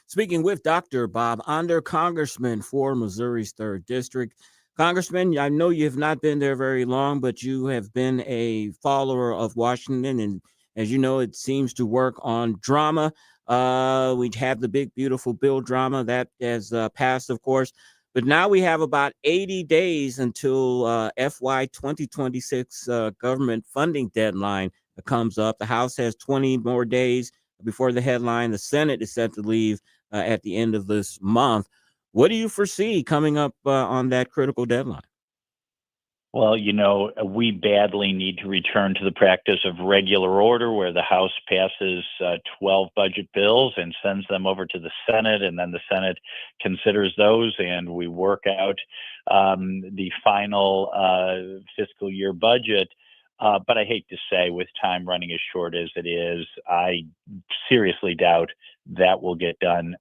Speaking with Dr. Bob Onder, Congressman for Missouri's 3rd District. Congressman, I know you have not been there very long, but you have been a follower of Washington. And as you know, it seems to work on drama. We have the big, beautiful bill drama that has passed, of course. But now we have about 80 days until FY 2026 government funding deadline comes up. The House has 20 more days before the headline. The Senate is set to leave at the end of this month. What do you foresee coming up on that critical deadline? Well, we badly need to return to the practice of regular order where the House passes 12 budget bills and sends them over to the Senate, and then the Senate considers those, and we work out the final fiscal year budget. But I hate to say, with time running as short as it is, I seriously doubt that will get done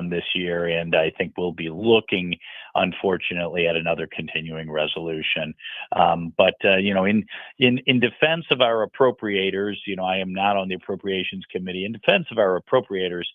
this year, and I think we'll be looking, unfortunately, at another continuing resolution. But in defense of our appropriators, I am not on the Appropriations Committee. In defense of our appropriators,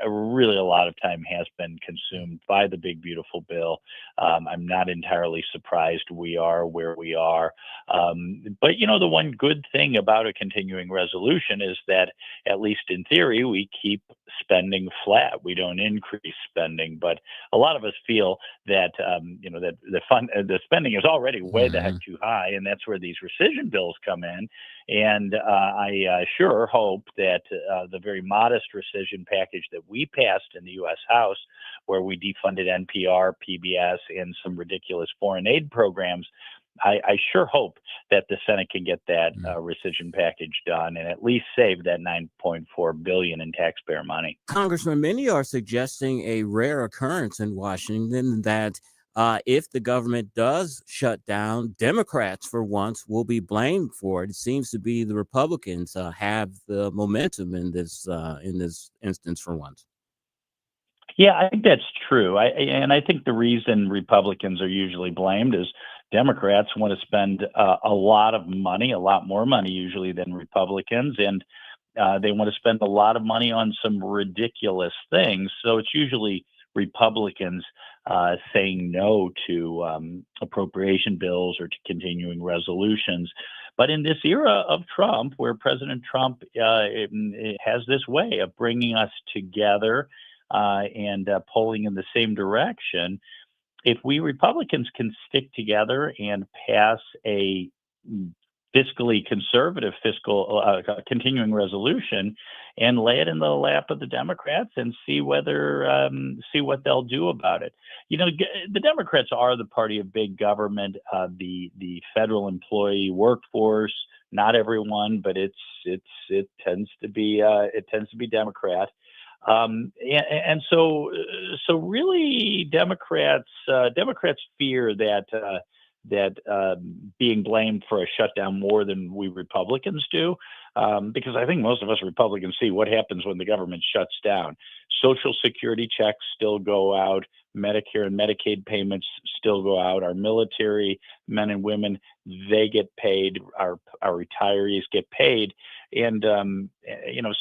really a lot of time has been consumed by the big, beautiful bill. I'm not entirely surprised we are where we are. But, the one good thing about a continuing resolution is that, at least in theory, we keep spending flat. We don't increase spending. But a lot of us feel that, that the spending is already way the heck too high. And that's where these rescission bills come in. And I sure hope that the very modest rescission package that we passed in the U.S. House, where we defunded NPR, PBS, and some ridiculous foreign aid programs, I sure hope that the Senate can get that rescission package done and at least save that $9.4 billion in taxpayer money. Congressman, many are suggesting a rare occurrence in Washington that if the government does shut down, Democrats for once will be blamed for it. It seems to be the Republicans have the momentum in this instance for once. Yeah, I think that's true. I think the reason Republicans are usually blamed is Democrats want to spend a lot of money, a lot more money usually than Republicans, and they want to spend a lot of money on some ridiculous things. So it's usually Republicans saying no to appropriation bills or to continuing resolutions. But in this era of Trump, where President Trump has this way of bringing us together and pulling in the same direction, if we Republicans can stick together and pass a fiscally conservative continuing resolution and lay it in the lap of the Democrats and see what they'll do about it. The Democrats are the party of big government, the federal employee workforce. Not everyone, but it tends to be Democrat. And so really Democrats fear that being blamed for a shutdown more than we Republicans do, because I think most of us Republicans see what happens when the government shuts down. Social Security checks still go out. Medicare and Medicaid payments still go out. Our military men and women, they get paid. Our retirees get paid. And,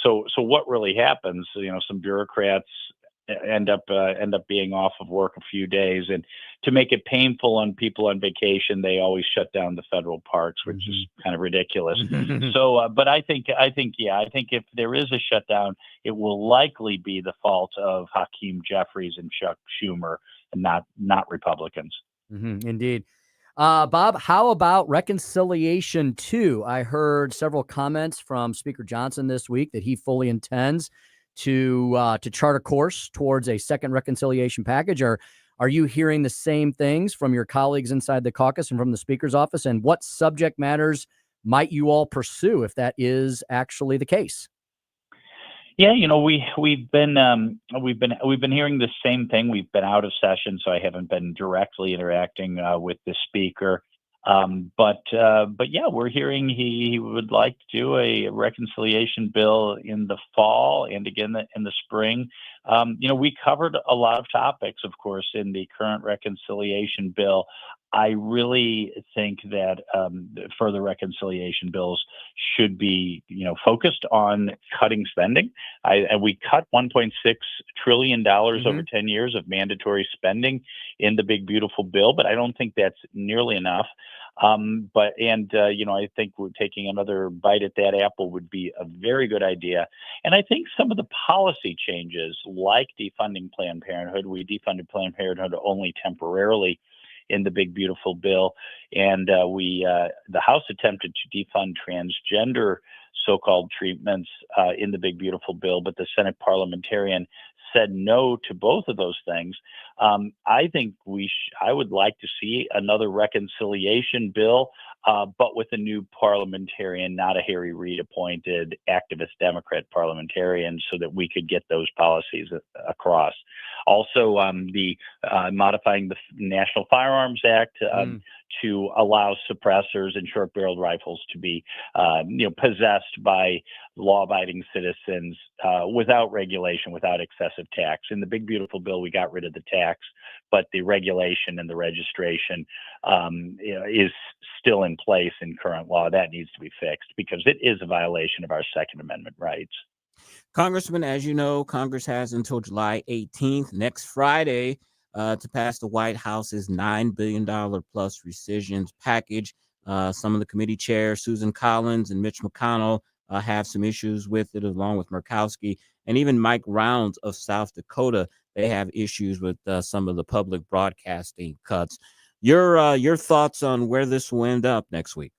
so what really happens, some bureaucrats end up being off of work a few days, and to make it painful on people on vacation, they always shut down the federal parks, which is kind of ridiculous. So, but I think if there is a shutdown, it will likely be the fault of Hakeem Jeffries and Chuck Schumer, and not Republicans. Indeed. Bob, how about Reconciliation 2? I heard several comments from Speaker Johnson this week that he fully intends to chart a course towards a second reconciliation package. Are you hearing the same things from your colleagues inside the caucus and from the Speaker's office? And what subject matters might you all pursue if that is actually the case? Yeah, we've been hearing the same thing. We've been out of session, so I haven't been directly interacting with the speaker. But yeah, we're hearing he would like to do a reconciliation bill in the fall and again in the spring. We covered a lot of topics, of course, in the current reconciliation bill. I really think that further reconciliation bills should be, focused on cutting spending. And we cut $1.6 trillion over 10 years of mandatory spending in the big beautiful bill, but I don't think that's nearly enough. I think we're taking another bite at that apple would be a very good idea. And I think some of the policy changes, like defunding Planned Parenthood, we defunded Planned Parenthood only temporarily in the big beautiful bill, and the House attempted to defund transgender so-called treatments in the big beautiful bill, but the Senate parliamentarian said no to both of those things. I think I would like to see another reconciliation bill, but with a new parliamentarian, not a Harry Reid appointed activist Democrat parliamentarian, so that we could get those policies across. Also, modifying the National Firearms Act to allow suppressors and short-barreled rifles to be, possessed by law-abiding citizens without regulation, without excessive tax. In the big beautiful bill, we got rid of the tax, but the regulation and the registration is still in place in current law. That needs to be fixed because it is a violation of our Second Amendment rights. Congressman, as you know, Congress has until July 18th, next Friday, to pass the White House's $9 billion plus rescissions package. Some of the committee chairs, Susan Collins and Mitch McConnell, have some issues with it, along with Murkowski, and even Mike Rounds of South Dakota. They have issues with some of the public broadcasting cuts. Your thoughts on where this will end up next week?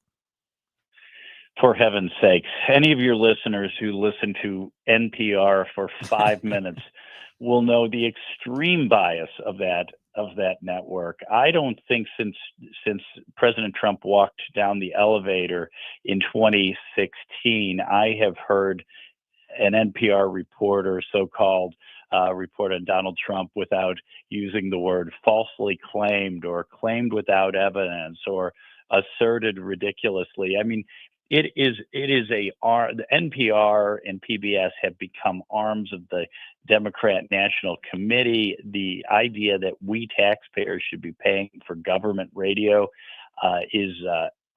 For heaven's sakes, any of your listeners who listen to NPR for 5 minutes will know the extreme bias of that network. I don't think since President Trump walked down the elevator in 2016, I have heard an NPR reporter, so-called report on Donald Trump without using the word falsely claimed or claimed without evidence or asserted ridiculously. I mean, the NPR and PBS have become arms of the Democrat National Committee. The idea that we taxpayers should be paying for government radio is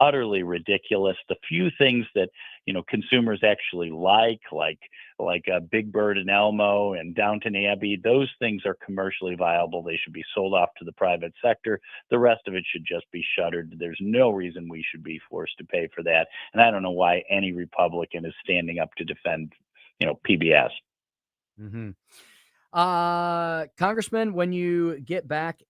utterly ridiculous. The few things that consumers actually like Big Bird and Elmo and Downton Abbey, those things are commercially viable. They should be sold off to the private sector. The rest of it should just be shuttered. There's no reason we should be forced to pay for that. And I don't know why any Republican is standing up to defend, PBS. Congressman, when you get back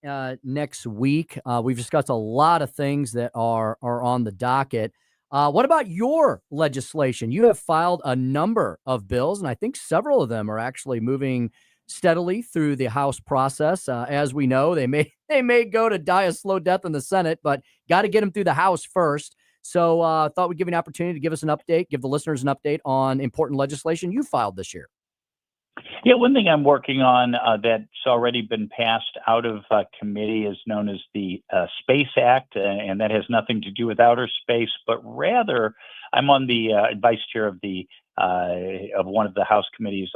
next week, we've discussed a lot of things that are on the docket. What about your legislation? You have filed a number of bills, and I think several of them are actually moving steadily through the House process. As we know, they may go to die a slow death in the Senate, but got to get them through the House first. So thought we'd give you an opportunity to give us an update, give the listeners an update on important legislation you filed this year. Yeah, one thing I'm working on that's already been passed out of committee is known as the Space Act, and that has nothing to do with outer space, but rather I'm on the vice chair of one of the House committees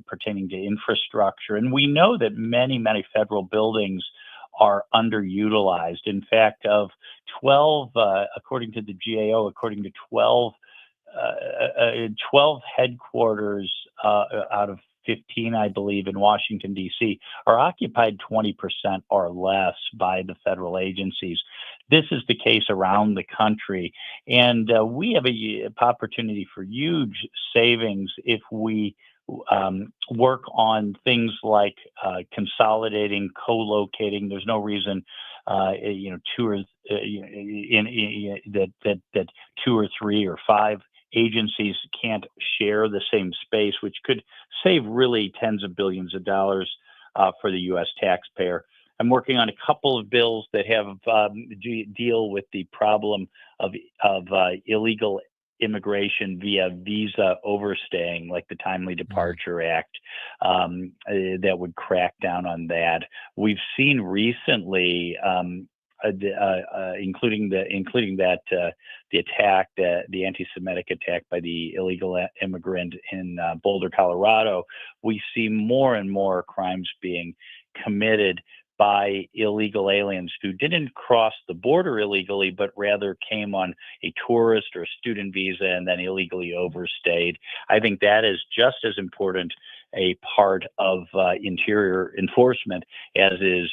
pertaining to infrastructure, and we know that many federal buildings are underutilized. In fact, of 12, according to the GAO, 12 headquarters out of 15, I believe, in Washington, D.C., are occupied 20% or less by the federal agencies. This is the case around the country. And we have a opportunity for huge savings if we work on things like consolidating, co-locating. There's no reason, two or that 2 or 3 or 5 agencies can't share the same space, which could save really tens of billions of dollars for the U.S. taxpayer. I'm working on a couple of bills that have deal with the problem of illegal immigration via visa overstaying, like the Timely Departure Act, that would crack down on that. We've seen recently, including the attack, the anti-Semitic attack by the illegal immigrant in Boulder, Colorado. We see more and more crimes being committed by illegal aliens who didn't cross the border illegally, but rather came on a tourist or student visa and then illegally overstayed. I think that is just as important a part of interior enforcement as is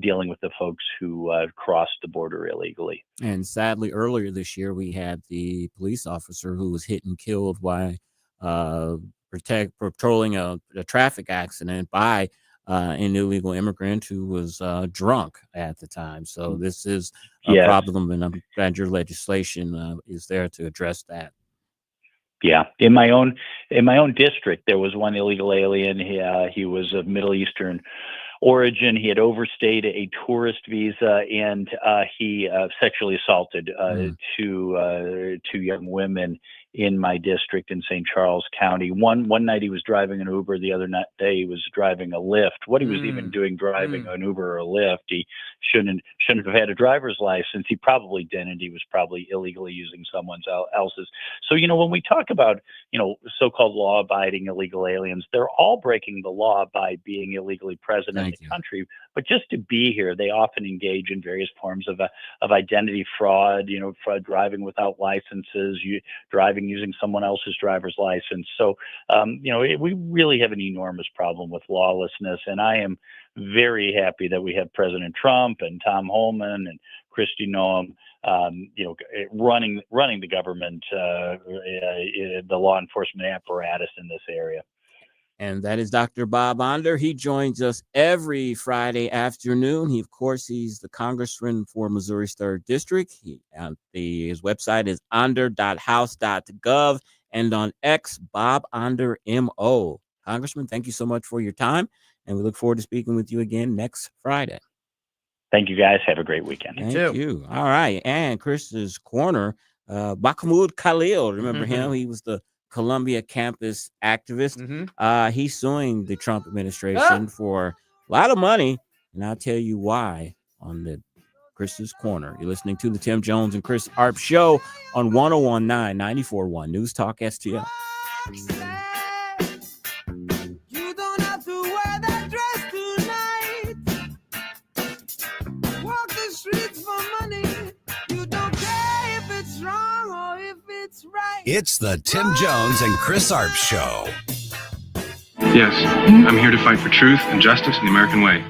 dealing with the folks who crossed the border illegally. And sadly, earlier this year, we had the police officer who was hit and killed by patrolling a traffic accident by an illegal immigrant who was drunk at the time. So this is a problem, and I'm glad your legislation is there to address that. Yeah, in my own district, there was one illegal alien. He was of Middle Eastern origin. He had overstayed a tourist visa, and he sexually assaulted two young women in my district in St. Charles County. One night he was driving an Uber. The other day he was driving a Lyft. What he was even doing driving an Uber or a Lyft, he shouldn't have had a driver's license. He probably didn't. He was probably illegally using someone else's. So, when we talk about, so-called law-abiding illegal aliens, they're all breaking the law by being illegally present in the country. But just to be here, they often engage in various forms of identity fraud, fraud, driving without licenses, driving using someone else's driver's license. So, we really have an enormous problem with lawlessness. And I am very happy that we have President Trump and Tom Homan and Kristi Noem, running the government, the law enforcement apparatus in this area. And that is Dr. Bob Onder. He joins us every Friday afternoon. He's the congressman for Missouri's 3rd District. His website is onder.house.gov, and on X, Bob Onder MO. Congressman, thank you so much for your time, and we look forward to speaking with you again next Friday. Thank you, guys. Have a great weekend. Thank you. All right. And Chris's Corner, Mahmoud Khalil. Remember him? He was the Columbia campus activist. He's suing the Trump administration for a lot of money, and I'll tell you why on the Chris's Corner. You're listening to the Tim Jones and Chris Arps Show on 101.9 94.1 News Talk STL. You don't have to wear that dress tonight. Walk the streets for money. You don't care if it's wrong or if it's right. It's the Tim Jones and Chris Arps Show. Yes, I'm here to fight for truth and justice in the American way.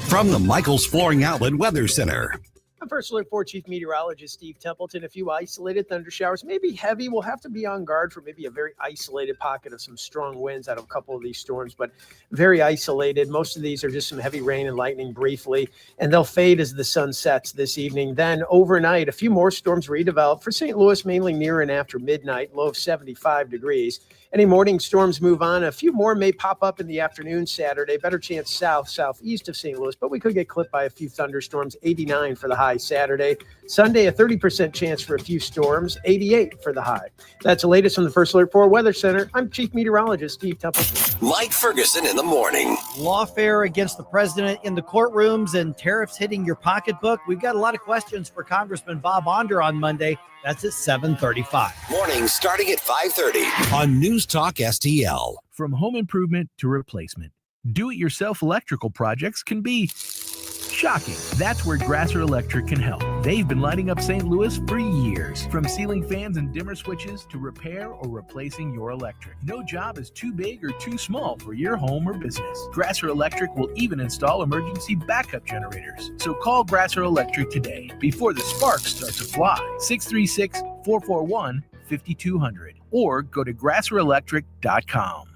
From the Michaels Flooring Outlet Weather Center. I'm First Alert 4 Chief Meteorologist Steve Templeton. A few isolated thunder showers, maybe heavy. We'll have to be on guard for maybe a very isolated pocket of some strong winds out of a couple of these storms, but very isolated. Most of these are just some heavy rain and lightning briefly, and they'll fade as the sun sets this evening. Then overnight, a few more storms redevelop for St. Louis, mainly near and after midnight, low of 75 degrees. Any morning storms move on. A few more may pop up in the afternoon Saturday. Better chance southeast of St. Louis, but we could get clipped by a few thunderstorms. 89 for the high Saturday. Sunday, a 30% chance for a few storms. 88 for the high. That's the latest from the First Alert 4 Weather Center. I'm Chief Meteorologist Steve Templeton. Mike Ferguson in the morning. Lawfare against the president in the courtrooms and tariffs hitting your pocketbook. We've got a lot of questions for Congressman Bob Onder on Monday. That's at 7:35. Morning starting at 5:30 on News Talk STL. From home improvement to replacement, do-it-yourself electrical projects can be shocking. That's where Grasser Electric can help. They've been lighting up St. Louis for years. From ceiling fans and dimmer switches to repair or replacing your electric. No job is too big or too small for your home or business. Grasser Electric will even install emergency backup generators. So call Grasser Electric today before the sparks start to fly. 636-441-5200 or go to grasserelectric.com.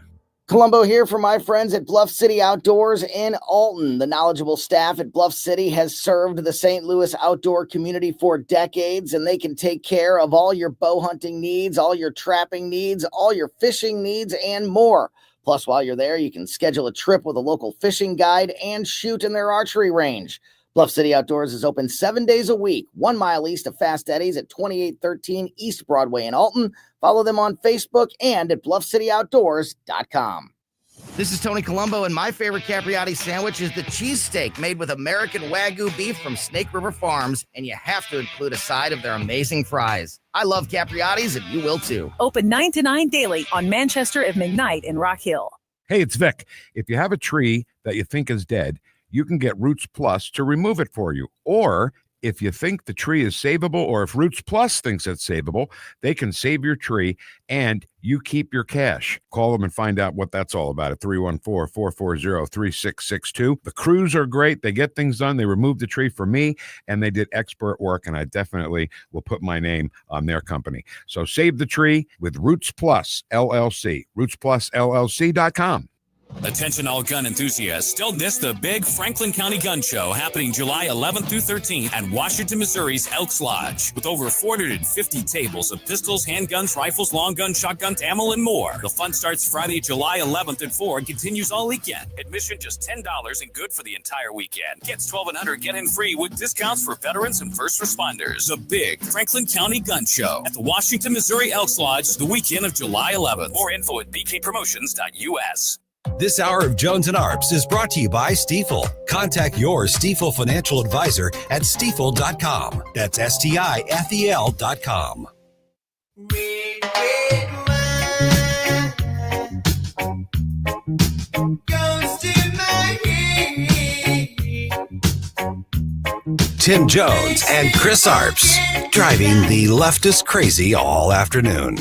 Columbo here for my friends at Bluff City Outdoors in Alton. The knowledgeable staff at Bluff City has served the St. Louis outdoor community for decades, and they can take care of all your bow hunting needs, all your trapping needs, all your fishing needs, and more. Plus, while you're there, you can schedule a trip with a local fishing guide and shoot in their archery range. Bluff City Outdoors is open 7 days a week, 1 mile east of Fast Eddie's at 2813 East Broadway in Alton. Follow them on Facebook and at bluffcityoutdoors.com. This is Tony Colombo, and my favorite Capriati sandwich is the cheesesteak made with American Wagyu beef from Snake River Farms, and you have to include a side of their amazing fries. I love Capriati's, and you will too. Open 9 to 9 daily on Manchester and McKnight in Rock Hill. Hey, it's Vic. If you have a tree that you think is dead, you can get Roots Plus to remove it for you. Or if you think the tree is savable, or if Roots Plus thinks it's savable, they can save your tree and you keep your cash. Call them and find out what that's all about at 314-440-3662. The crews are great. They get things done. They removed the tree for me, and they did expert work, and I definitely will put my name on their company. So save the tree with Roots Plus LLC. RootsPlusLLC.com. Attention all gun enthusiasts. Don't miss the big Franklin County Gun Show happening July 11th through 13th at Washington, Missouri's Elks Lodge. With over 450 tables of pistols, handguns, rifles, long guns, shotguns, ammo, and more. The fun starts Friday, July 11th at 4 and continues all weekend. Admission just $10 and good for the entire weekend. Gets 1,200 get in free with discounts for veterans and first responders. The big Franklin County Gun Show at the Washington, Missouri Elks Lodge the weekend of July 11th. More info at bkpromotions.us. This hour of Jones and Arps is brought to you by Stifel. Contact your Stifel financial advisor at stifel.com. That's STIFEL.com. Tim Jones and Chris Arps, driving the leftist crazy all afternoon.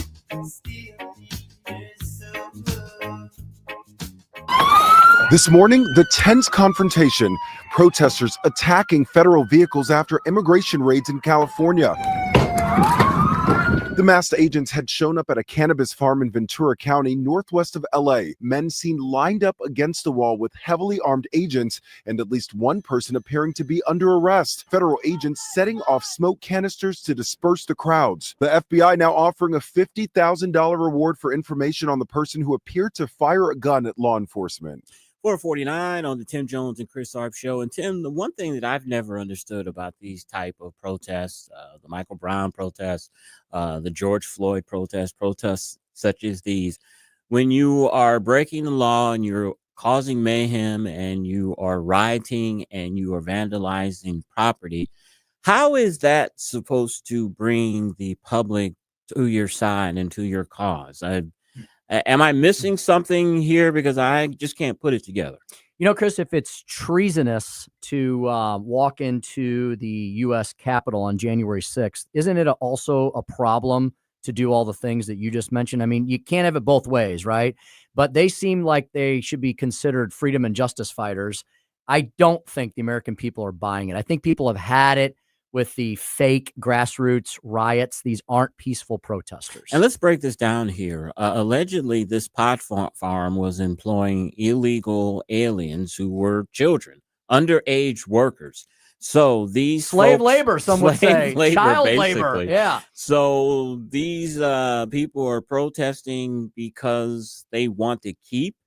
This morning, the tense confrontation, protesters attacking federal vehicles after immigration raids in California. The masked agents had shown up at a cannabis farm in Ventura County, northwest of LA. Men seen lined up against the wall with heavily armed agents and at least one person appearing to be under arrest. Federal agents setting off smoke canisters to disperse the crowds. The FBI now offering a $50,000 reward for information on the person who appeared to fire a gun at law enforcement. 449 on the Tim Jones and Chris Arps show. And Tim, the one thing that I've never understood about these type of protests, the Michael Brown protests, the George Floyd protests such as these, when you are breaking the law and you're causing mayhem and you are rioting and you are vandalizing property, how is that supposed to bring the public to your side and to your cause? Am I missing something here? Because I just can't put it together. You know, Chris, if it's treasonous to walk into the U.S. Capitol on January 6th, isn't it also a problem to do all the things that you just mentioned? I mean, you can't have it both ways, right? But they seem like they should be considered freedom and justice fighters. I don't think the American people are buying it. I think people have had it with the fake grassroots riots. These aren't peaceful protesters. And let's break this down here. Allegedly, this pot farm was employing illegal aliens who were children, underage workers. So these slave labor, some would say, child labor. Yeah. So these people are protesting because they want to keep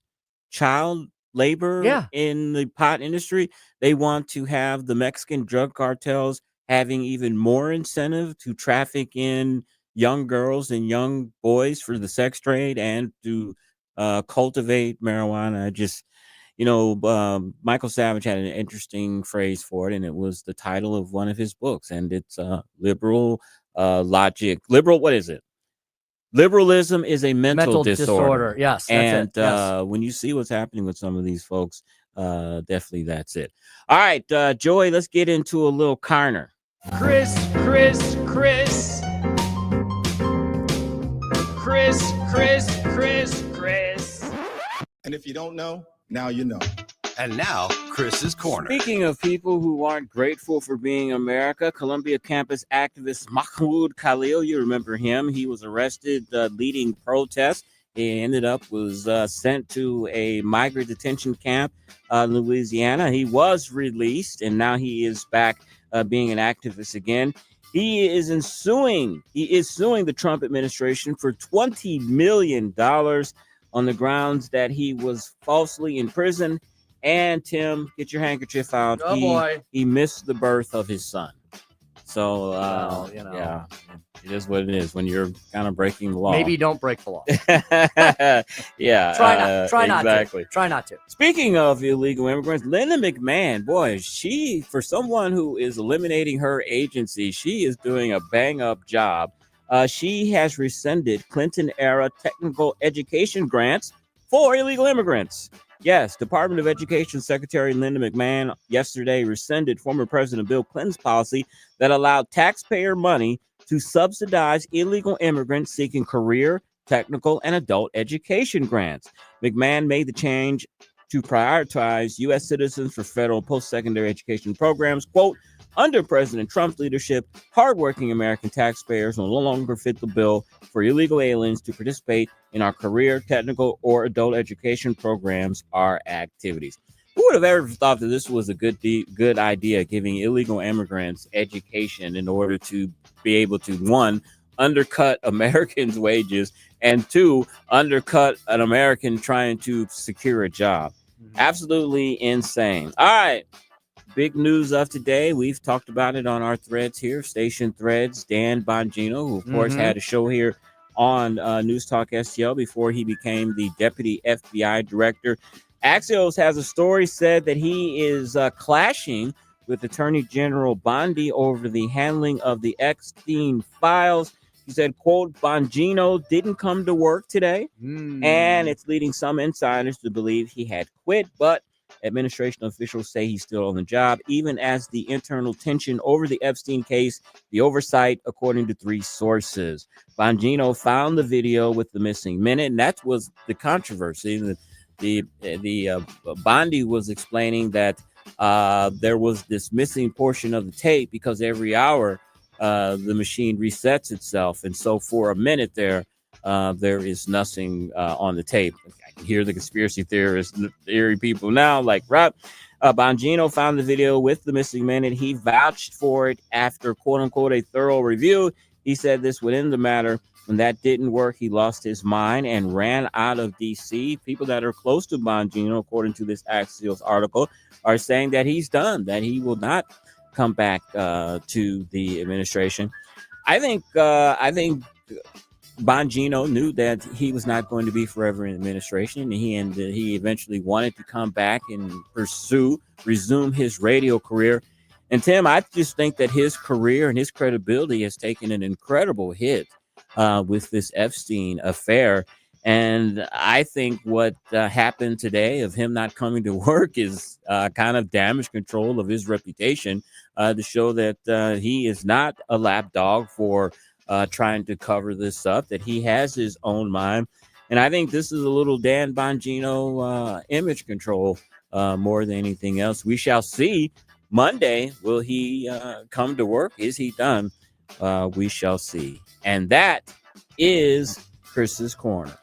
child labor in the pot industry. They want to have the Mexican drug cartels having even more incentive to traffic in young girls and young boys for the sex trade and to cultivate marijuana. Michael Savage had an interesting phrase for it, and it was the title of one of his books, and it's liberal logic. What is it? Liberalism is a mental disorder. Yes. And when you see what's happening with some of these folks, definitely that's it. All right, Joey, let's get into a little Carner. Chris. And if you don't know, now you know. And now, Chris's Corner. Speaking of people who aren't grateful for being America, Columbia campus activist Mahmoud Khalil, you remember him. He was arrested leading protests. He was sent to a migrant detention camp in Louisiana. He was released, and now he is back being an activist again. He is suing the Trump administration for $20 million on the grounds that he was falsely imprisoned. And Tim, get your handkerchief out. Oh, boy. He missed the birth of his son. So, yeah, it is what it is when you're kind of breaking the law. Maybe don't break the law. Yeah. Try not exactly. to. Try not to. Speaking of illegal immigrants, Linda McMahon, boy, for someone who is eliminating her agency, she is doing a bang-up job. She has rescinded Clinton-era technical education grants for illegal immigrants. Yes, Department of Education Secretary Linda McMahon yesterday rescinded former President Bill Clinton's policy that allowed taxpayer money to subsidize illegal immigrants seeking career, technical, and adult education grants. McMahon made the change to prioritize U.S. citizens for federal post-secondary education programs. Quote, under President Trump's leadership, hardworking American taxpayers no longer fit the bill for illegal aliens to participate in our career, technical, or adult education programs or activities. Who would have ever thought that this was a good idea, giving illegal immigrants education in order to be able to, one, undercut Americans' wages, and two, undercut an American trying to secure a job? Absolutely insane. All right. Big news of today. We've talked about it on our threads here, station threads. Dan Bongino, who of course had a show here on News Talk STL before he became the deputy FBI director. Axios has a story said that he is clashing with Attorney General Bondi over the handling of the Epstein files. He said, quote, Bongino didn't come to work today, and it's leading some insiders to believe he had quit, but administration officials say he's still on the job, even as the internal tension over the Epstein case, the oversight, according to three sources. Bongino found the video with the missing minute, and that was the controversy. The Bondi was explaining that there was this missing portion of the tape because every hour the machine resets itself, and so for a minute there is nothing on the tape. I can hear the conspiracy theory people now, like, Rob. Bongino found the video with the missing minute. He vouched for it after, quote unquote, a thorough review. He said this would end the matter. When that didn't work, he lost his mind and ran out of D.C. People that are close to Bongino, according to this Axios article, are saying that he's done, that he will not come back to the administration. I think Bongino knew that he was not going to be forever in administration, and he eventually wanted to come back and resume his radio career. And Tim, I just think that his career and his credibility has taken an incredible hit with this Epstein affair. And I think what happened today of him not coming to work is kind of damage control of his reputation to show that he is not a lapdog for trying to cover this up, that he has his own mind. And I think this is a little Dan Bongino image control more than anything else. We shall see. Monday, will he come to work? Is he done? We shall see. And that is Chris's Corner.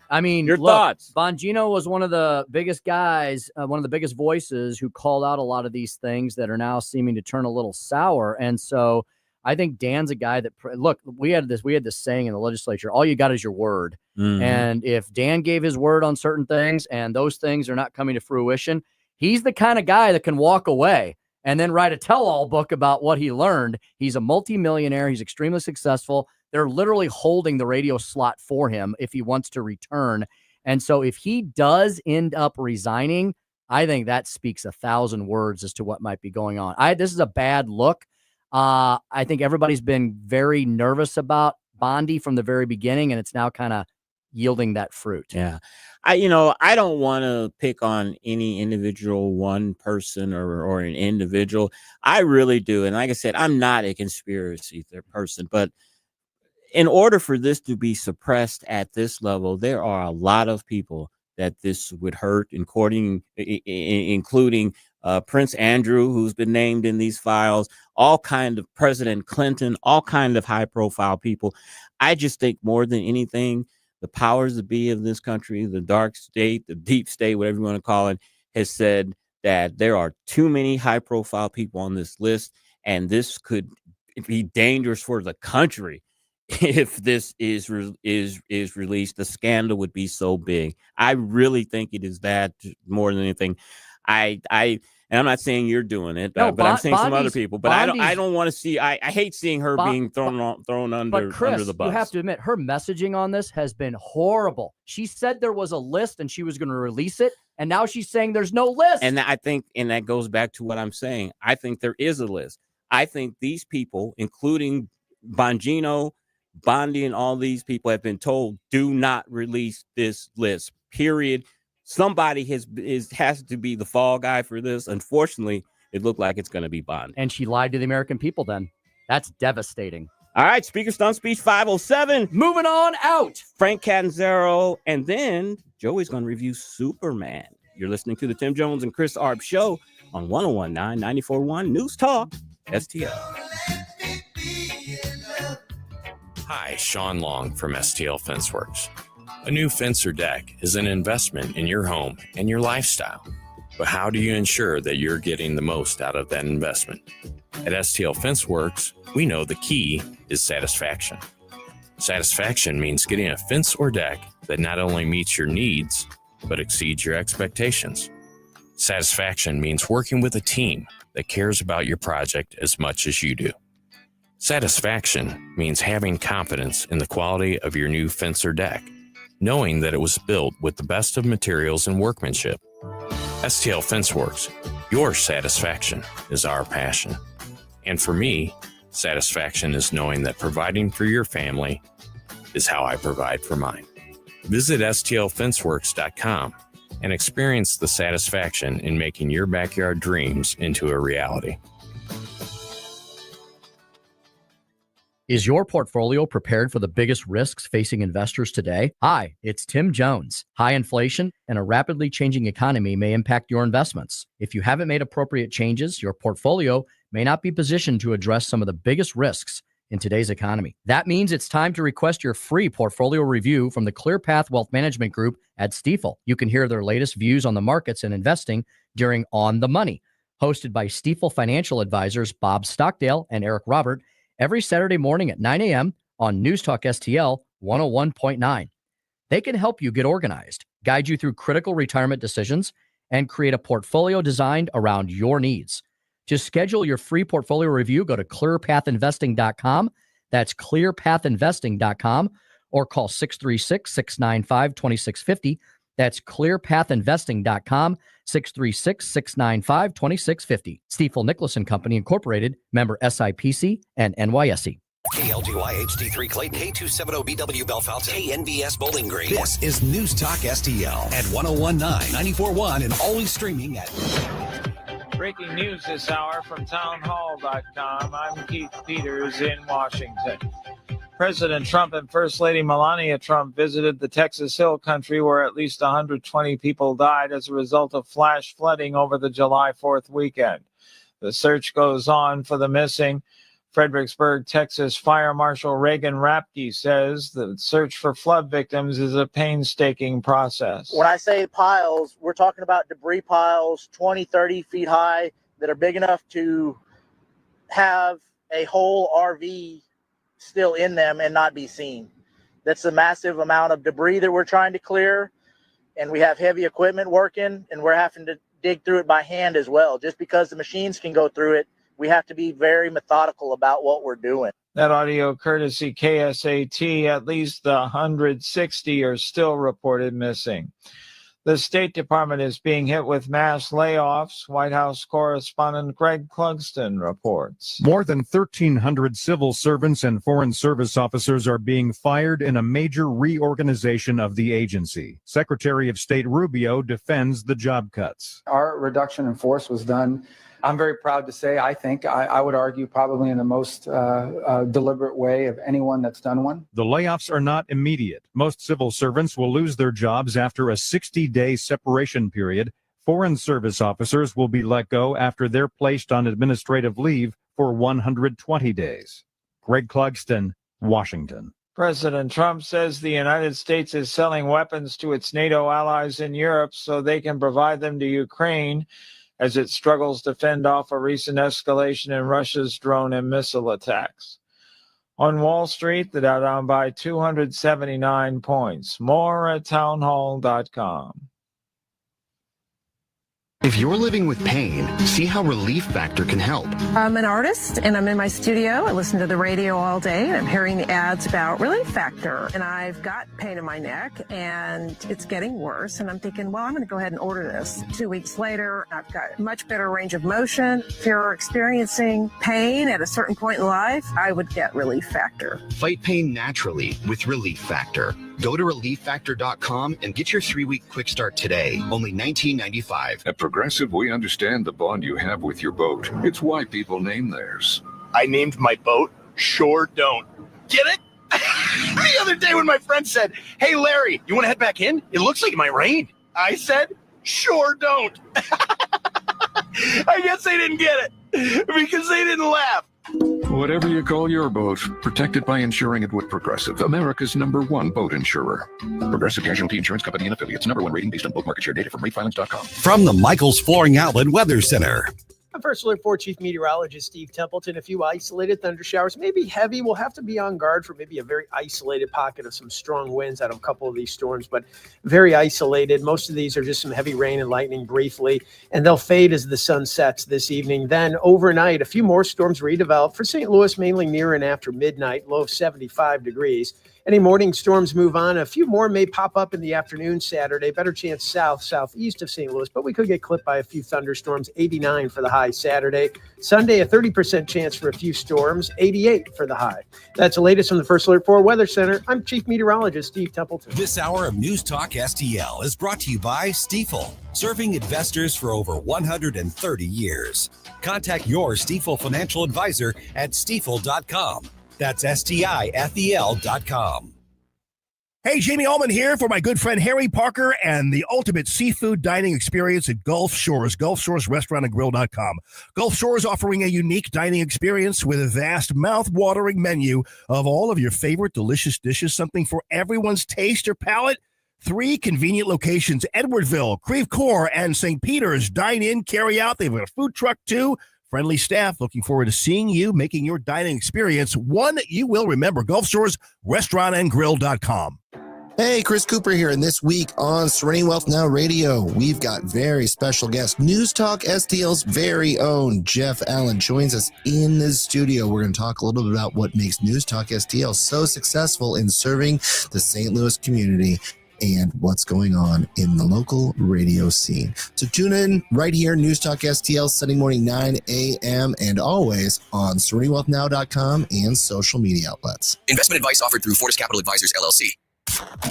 I mean, your thoughts? Bongino was one of the biggest guys, one of the biggest voices who called out a lot of these things that are now seeming to turn a little sour. And so I think Dan's a guy that, look, we had this saying in the legislature, all you got is your word. Mm-hmm. And if Dan gave his word on certain things and those things are not coming to fruition, he's the kind of guy that can walk away and then write a tell-all book about what he learned. He's a multimillionaire. He's extremely successful. They're literally holding the radio slot for him if he wants to return. And so if he does end up resigning, I think that speaks 1,000 words as to what might be going on. This is a bad look. I think everybody's been very nervous about Bondi from the very beginning, and it's now kind of yielding that fruit. Yeah. I don't want to pick on any individual, one person or an individual. I really do. And like I said, I'm not a conspiracy person, but in order for this to be suppressed at this level, there are a lot of people that this would hurt, including Prince Andrew, who's been named in these files, all kind of President Clinton, all kind of high profile people. I just think more than anything, the powers that be of this country, the dark state, the deep state, whatever you want to call it, has said that there are too many high profile people on this list, and this could be dangerous for the country. If this is released, the scandal would be so big. I really think it is that more than anything. And I'm not saying you're doing it, but I'm saying some other people. But I don't want to see. I hate seeing her being thrown under Chris, under the bus. You have to admit, her messaging on this has been horrible. She said there was a list and she was going to release it, and now she's saying there's no list. And I think, and that goes back to what I'm saying. I think there is a list. I think these people, including Bongino, Bondi, and all these people, have been told, do not release this list, period. Somebody has to be the fall guy for this. Unfortunately, it looked like it's going to be Bondi. And she lied to the American people then. That's devastating. All right, Speaker Stump Speech 507. Moving on out. Frank Catanzaro, and then Joey's going to review Superman. You're listening to the Tim Jones and Chris Arps Show on 101.9 94.1 News Talk STL. Hi, Sean Long from STL Fenceworks. A new fence or deck is an investment in your home and your lifestyle. But how do you ensure that you're getting the most out of that investment? At STL Fenceworks, we know the key is satisfaction. Satisfaction means getting a fence or deck that not only meets your needs, but exceeds your expectations. Satisfaction means working with a team that cares about your project as much as you do. Satisfaction means having confidence in the quality of your new fence or deck, knowing that it was built with the best of materials and workmanship. STL Fenceworks, your satisfaction is our passion. And for me, satisfaction is knowing that providing for your family is how I provide for mine. Visit STLFenceworks.com and experience the satisfaction in making your backyard dreams into a reality. Is your portfolio prepared for the biggest risks facing investors today? Hi, it's Tim Jones. High inflation and a rapidly changing economy may impact your investments. If you haven't made appropriate changes, your portfolio may not be positioned to address some of the biggest risks in today's economy. That means it's time to request your free portfolio review from the ClearPath Wealth Management Group at Stifel. You can hear their latest views on the markets and investing during On the Money, hosted by Stifel financial advisors Bob Stockdale and Eric Robert, every Saturday morning at 9 a.m. on News Talk STL 101.9. They can help you get organized, guide you through critical retirement decisions, and create a portfolio designed around your needs. To schedule your free portfolio review, go to clearpathinvesting.com. That's clearpathinvesting.com, or call 636-695-2650. That's clearpathinvesting.com, 636-695-2650. Stifel Nicholas & Company Incorporated, member SIPC and NYSE. KLGY HD3 Clayton, K270BW Bellefonte, KNBS Bowling Green. This is News Talk STL at 101.9, 94.1, and always streaming at... Breaking news this hour from townhall.com. I'm Keith Peters in Washington. President Trump and First Lady Melania Trump visited the Texas Hill Country, where at least 120 people died as a result of flash flooding over the July 4th weekend. The search goes on for the missing. Fredericksburg, Texas Fire Marshal Reagan Rapke says the search for flood victims is a painstaking process. When I say piles, we're talking about debris piles 20, 30 feet high that are big enough to have a whole RV still in them and not be seen. That's a massive amount of debris that we're trying to clear, and we have heavy equipment working, and we're having to dig through it by hand as well. Just because the machines can go through it, we have to be very methodical about what we're doing. That audio courtesy KSAT. At least 160 are still reported missing. The State Department is being hit with mass layoffs. White House correspondent Greg Clugston reports. More than 1,300 civil servants and foreign service officers are being fired in a major reorganization of the agency. Secretary of State Rubio defends the job cuts. Our reduction in force was done, I'm very proud to say, I would argue probably in the most deliberate way of anyone that's done one. The layoffs are not immediate. Most civil servants will lose their jobs after a 60-day separation period. Foreign service officers will be let go after they're placed on administrative leave for 120 days. Greg Clugston, Washington. President Trump says the United States is selling weapons to its NATO allies in Europe so they can provide them to Ukraine as it struggles to fend off a recent escalation in Russia's drone and missile attacks. On Wall Street, the Dow down by 279 points. More at townhall.com. If you're living with pain, see how Relief Factor can help. I'm an artist and I'm in my studio. I listen to the radio all day and I'm hearing the ads about Relief Factor. And I've got pain in my neck and it's getting worse. And I'm thinking, well, I'm going to go ahead and order this. 2 weeks later, I've got much better range of motion. If you're experiencing pain at a certain point in life, I would get Relief Factor. Fight pain naturally with Relief Factor. Go to ReliefFactor.com and get your 3-week quick start today. Only $19.95. At Progressive, we understand the bond you have with your boat. It's why people name theirs. I named my boat Sure Don't. Get it? The other day when my friend said, "Hey, Larry, you want to head back in? It looks like it might rain." I said, "Sure don't." I guess they didn't get it because they didn't laugh. Whatever you call your boat, protect it by insuring it with Progressive, America's #1 boat insurer. Progressive Casualty Insurance Company and Affiliates. #1 rating based on boat market share data from ratefilings.com. From the Michaels Flooring Outlet Weather Center. I'm First Alert 4 Chief Meteorologist Steve Templeton. A few isolated thunder showers, maybe heavy. We'll have to be on guard for maybe a very isolated pocket of some strong winds out of a couple of these storms, but very isolated. Most of these are just some heavy rain and lightning briefly, and they'll fade as the sun sets this evening. Then overnight, a few more storms redevelop for St. Louis, mainly near and after midnight, low of 75 degrees. Any morning storms move on. A few more may pop up in the afternoon Saturday. Better chance southeast of St. Louis, but we could get clipped by a few thunderstorms. 89 for the high Saturday. Sunday, a 30% chance for a few storms. 88 for the high. That's the latest from the First Alert 4 Weather Center. I'm Chief Meteorologist Steve Templeton. This hour of News Talk STL is brought to you by Stifel, serving investors for over 130 years. Contact your Stifel financial advisor at stifel.com. That's STIFEL.com. Hey, Jamie Allman here for my good friend Harry Parker and the ultimate seafood dining experience at Gulf Shores, GulfShoresRestaurantandGrill.com. Gulf Shores offering a unique dining experience with a vast, mouth-watering menu of all of your favorite delicious dishes, something for everyone's taste or palate. 3 convenient locations, Edwardville, Creve Coeur, and St. Peter's. Dine in, carry out. They've got a food truck, too. Friendly staff looking forward to seeing you, making your dining experience one you will remember. Gulf Shores Restaurantandgrill.com. Hey, Chris Cooper here, and this week on Serenity Wealth Now Radio, we've got very special guest, News Talk STL's very own Jeff Allen joins us in the studio. We're going to talk a little bit about what makes News Talk STL so successful in serving the St. Louis community and what's going on in the local radio scene. So tune in right here, News Talk STL, Sunday morning, 9 a.m., and always on SerenityWealthNow.com and social media outlets. Investment advice offered through Fortis Capital Advisors, LLC.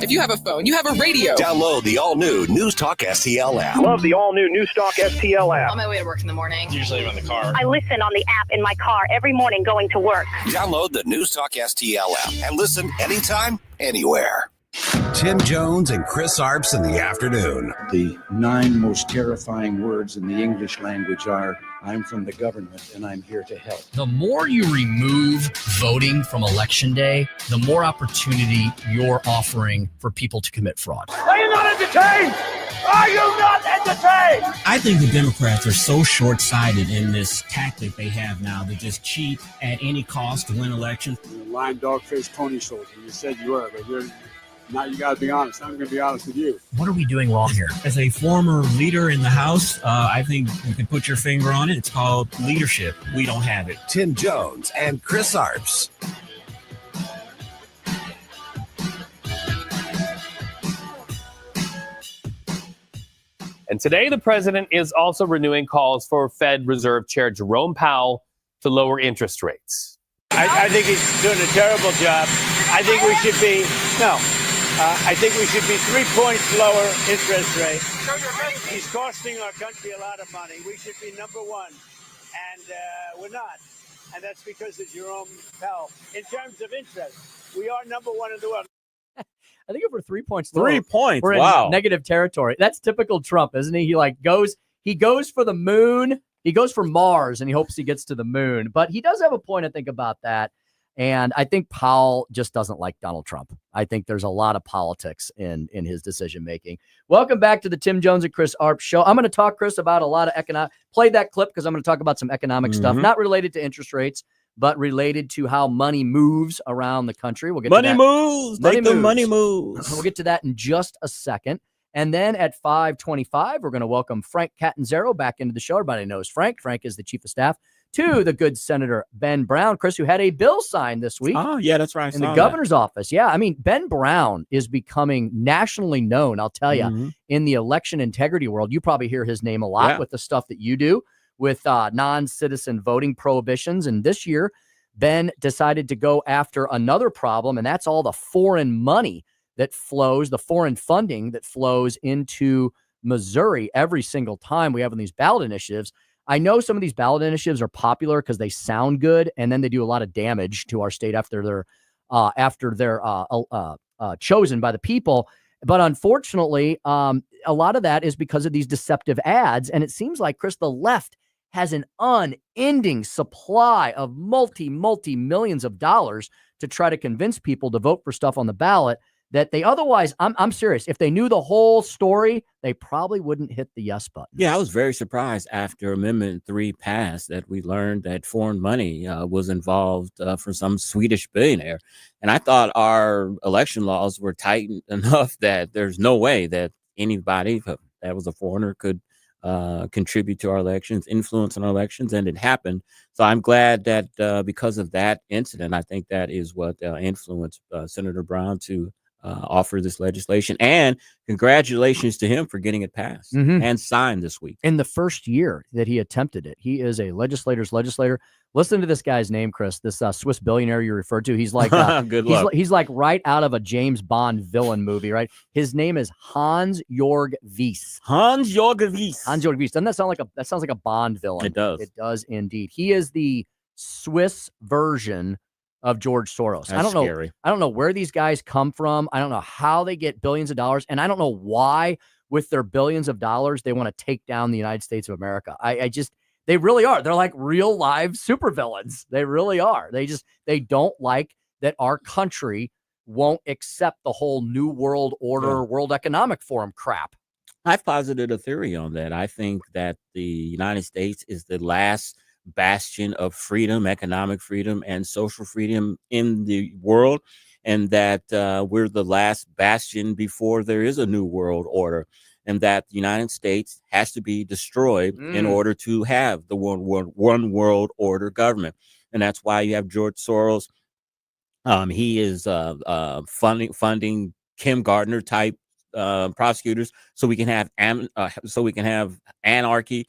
If you have a phone, you have a radio. Download the all-new News Talk STL app. Love the all-new News Talk STL app. On my way to work in the morning. Usually I'm in the car. I listen on the app in my car every morning going to work. Download the News Talk STL app and listen anytime, anywhere. Tim Jones and Chris Arps in the afternoon. The 9 most terrifying words in the English language are, I'm from the government and I'm here to help. The more you remove voting from Election Day, the more opportunity you're offering for people to commit fraud. Are you not entertained? Are you not entertained? I think the Democrats are so short-sighted in this tactic they have now to just cheat at any cost to win elections. You're a lying dog-faced pony soldier. You said you were, but now you got to be honest. I'm going to be honest with you. What are we doing wrong here? As a former leader in the House, I think you can put your finger on it. It's called leadership. We don't have it. Tim Jones and Chris Arps. And today, the president is also renewing calls for Fed Reserve Chair Jerome Powell to lower interest rates. I think he's doing a terrible job. I think we should be, I think we should be 3 points lower interest rate. He's costing our country a lot of money. We should be number one, and we're not. And that's because of Jerome Powell. In terms of interest, we are number one in the world. I think over 3 points. 3 points. We're Wow. in negative territory. That's typical Trump, isn't he? He goes for the moon. He goes for Mars and he hopes he gets to the moon. But he does have a point, I think, about that. And I think Powell just doesn't like Donald Trump. I think there's a lot of politics in his decision making. Welcome back to the Tim Jones and Chris Arps show. I'm going to talk, Chris, about a lot of economic. Play that clip because I'm going to talk about some economic stuff, not related to interest rates, but related to how money moves around the country. We'll get Money to that. moves. Make the money moves. We'll get to that in just a second. And then at 5:25, we're going to welcome Frank Catanzaro back into the show. Everybody knows Frank. Frank is the chief of staff to the good Senator Ben Brown, Chris, who had a bill signed this week. Oh, yeah, that's right. In the governor's office. Yeah, I mean, Ben Brown is becoming nationally known, I'll tell you, in the election integrity world. You probably hear his name a lot with the stuff that you do with non-citizen voting prohibitions. And this year, Ben decided to go after another problem, and that's all the foreign money that flows, the foreign funding that flows into Missouri every single time we have on these ballot initiatives. I know some of these ballot initiatives are popular because they sound good, and then they do a lot of damage to our state after they're chosen by the people. But unfortunately, a lot of that is because of these deceptive ads. And it seems like, Chris, the left has an unending supply of multi-millions of dollars to try to convince people to vote for stuff on the ballot that they otherwise, I'm serious, if they knew the whole story, they probably wouldn't hit the yes button. Yeah, I was very surprised after Amendment 3 passed that we learned that foreign money was involved for some Swedish billionaire. And I thought our election laws were tightened enough that there's no way that anybody that was a foreigner could contribute to our elections, influence on our elections, and it happened. So I'm glad that because of that incident, I think that is what influenced Senator Brown to offer this legislation. And congratulations to him for getting it passed and signed this week. In the first year that he attempted it, he is a legislator's legislator. Listen to this guy's name, Chris, this Swiss billionaire you referred to. He's like, Good luck. He's like right out of a James Bond villain movie, right? His name is Hans-Jörg Wyss. Hans-Jörg Wyss. Hans-Jörg Wyss. Doesn't that sounds like a Bond villain? It does. It does indeed. He is the Swiss version of George Soros. That's scary. I don't know where these guys come from. I don't know how they get billions of dollars. And I don't know why with their billions of dollars, they want to take down the United States of America. They really are. They're like real live supervillains. They really are. They don't like that our country won't accept the whole New World Order, World Economic Forum crap. I've posited a theory on that. I think that the United States is the last bastion of freedom, economic freedom, and social freedom in the world, and that we're the last bastion before there is a new world order, and that the United States has to be destroyed in order to have the one world order government. And that's why you have George Soros. He is funding Kim Gardner type prosecutors so we can have anarchy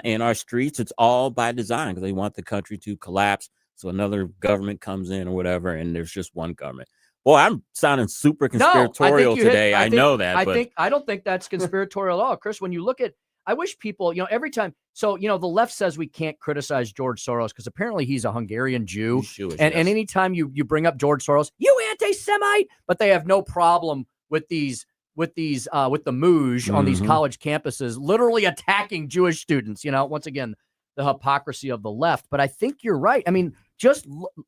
in our streets. It's all by design because they want the country to collapse. So another government comes in or whatever, and there's just one government. Boy, I'm sounding super conspiratorial today. I know that. I don't think that's conspiratorial at all, Chris. When you look at, I wish people, every time. So, the left says we can't criticize George Soros because apparently he's a Hungarian Jew. And anytime you bring up George Soros, you anti-Semite, but they have no problem with the Mooj on these college campuses, literally attacking Jewish students. Once again, the hypocrisy of the left. But I think you're right. I mean,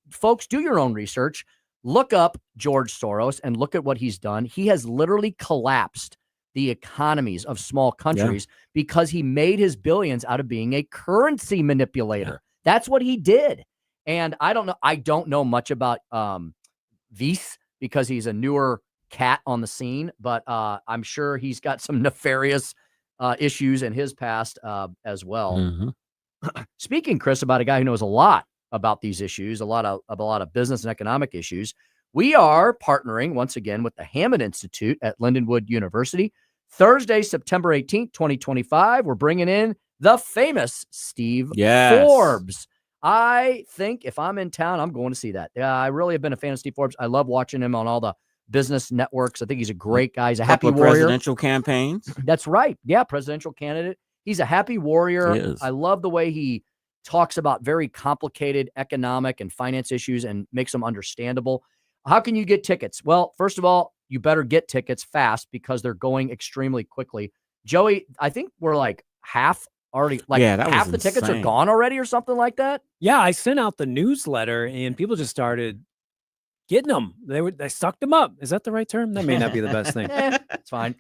folks, do your own research. Look up George Soros and look at what he's done. He has literally collapsed the economies of small countries because he made his billions out of being a currency manipulator. That's what he did. And I don't know much about Wyss because he's a newer cat on the scene, but I'm sure he's got some nefarious issues in his past as well. Speaking, Chris, about a guy who knows a lot about these issues, a lot of business and economic issues, we are partnering once again with the Hammond Institute at Lindenwood University Thursday, September 18th, 2025, we're bringing in the famous Steve Yes. Forbes. I think if I'm in town, I'm going to see that. I really have been a fan of Steve Forbes. I love watching him on all the business networks. I think he's a great guy. He's a happy warrior. Presidential campaigns. That's right. Yeah, presidential candidate. He's a happy warrior. He is. I love the way he talks about very complicated economic and finance issues and makes them understandable. How can you get tickets? Well, first of all, you better get tickets fast because they're going extremely quickly. Joey, I think we're like half already, like half the tickets are gone already or something like that. Yeah, I sent out the newsletter and people just started getting them. They sucked them up. Is that the right term? That may not be the best thing. It's fine.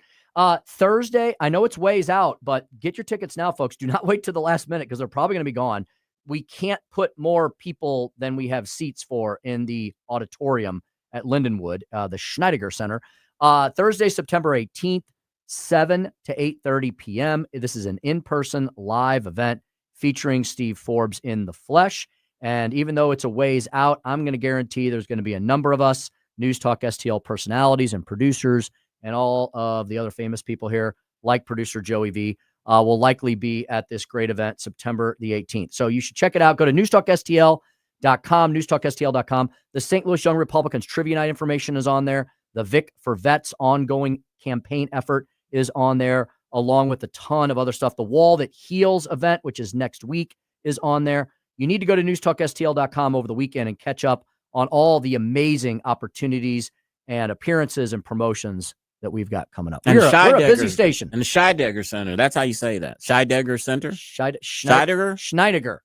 Thursday, I know it's ways out, but get your tickets now, folks. Do not wait till the last minute because they're probably going to be gone. We can't put more people than we have seats for in the auditorium at Lindenwood, the Schneidiger Center. Thursday, September 18th, 7 to 8:30 p.m. This is an in-person live event featuring Steve Forbes in the flesh. And even though it's a ways out, I'm going to guarantee there's going to be a number of us, News Talk STL personalities and producers, and all of the other famous people here, like producer Joey V, will likely be at this great event September the 18th. So you should check it out. Go to newstalkstl.com, newstalkstl.com. The St. Louis Young Republicans Trivia Night information is on there. The Vic for Vets ongoing campaign effort is on there, along with a ton of other stuff. The Wall That Heals event, which is next week, is on there. You need to go to newstalkstl.com over the weekend and catch up on all the amazing opportunities and appearances and promotions that we've got coming up. And We're a busy station. And the Scheidegger Center. That's how you say that. Scheidegger Center? Schneidiger? Schneidiger.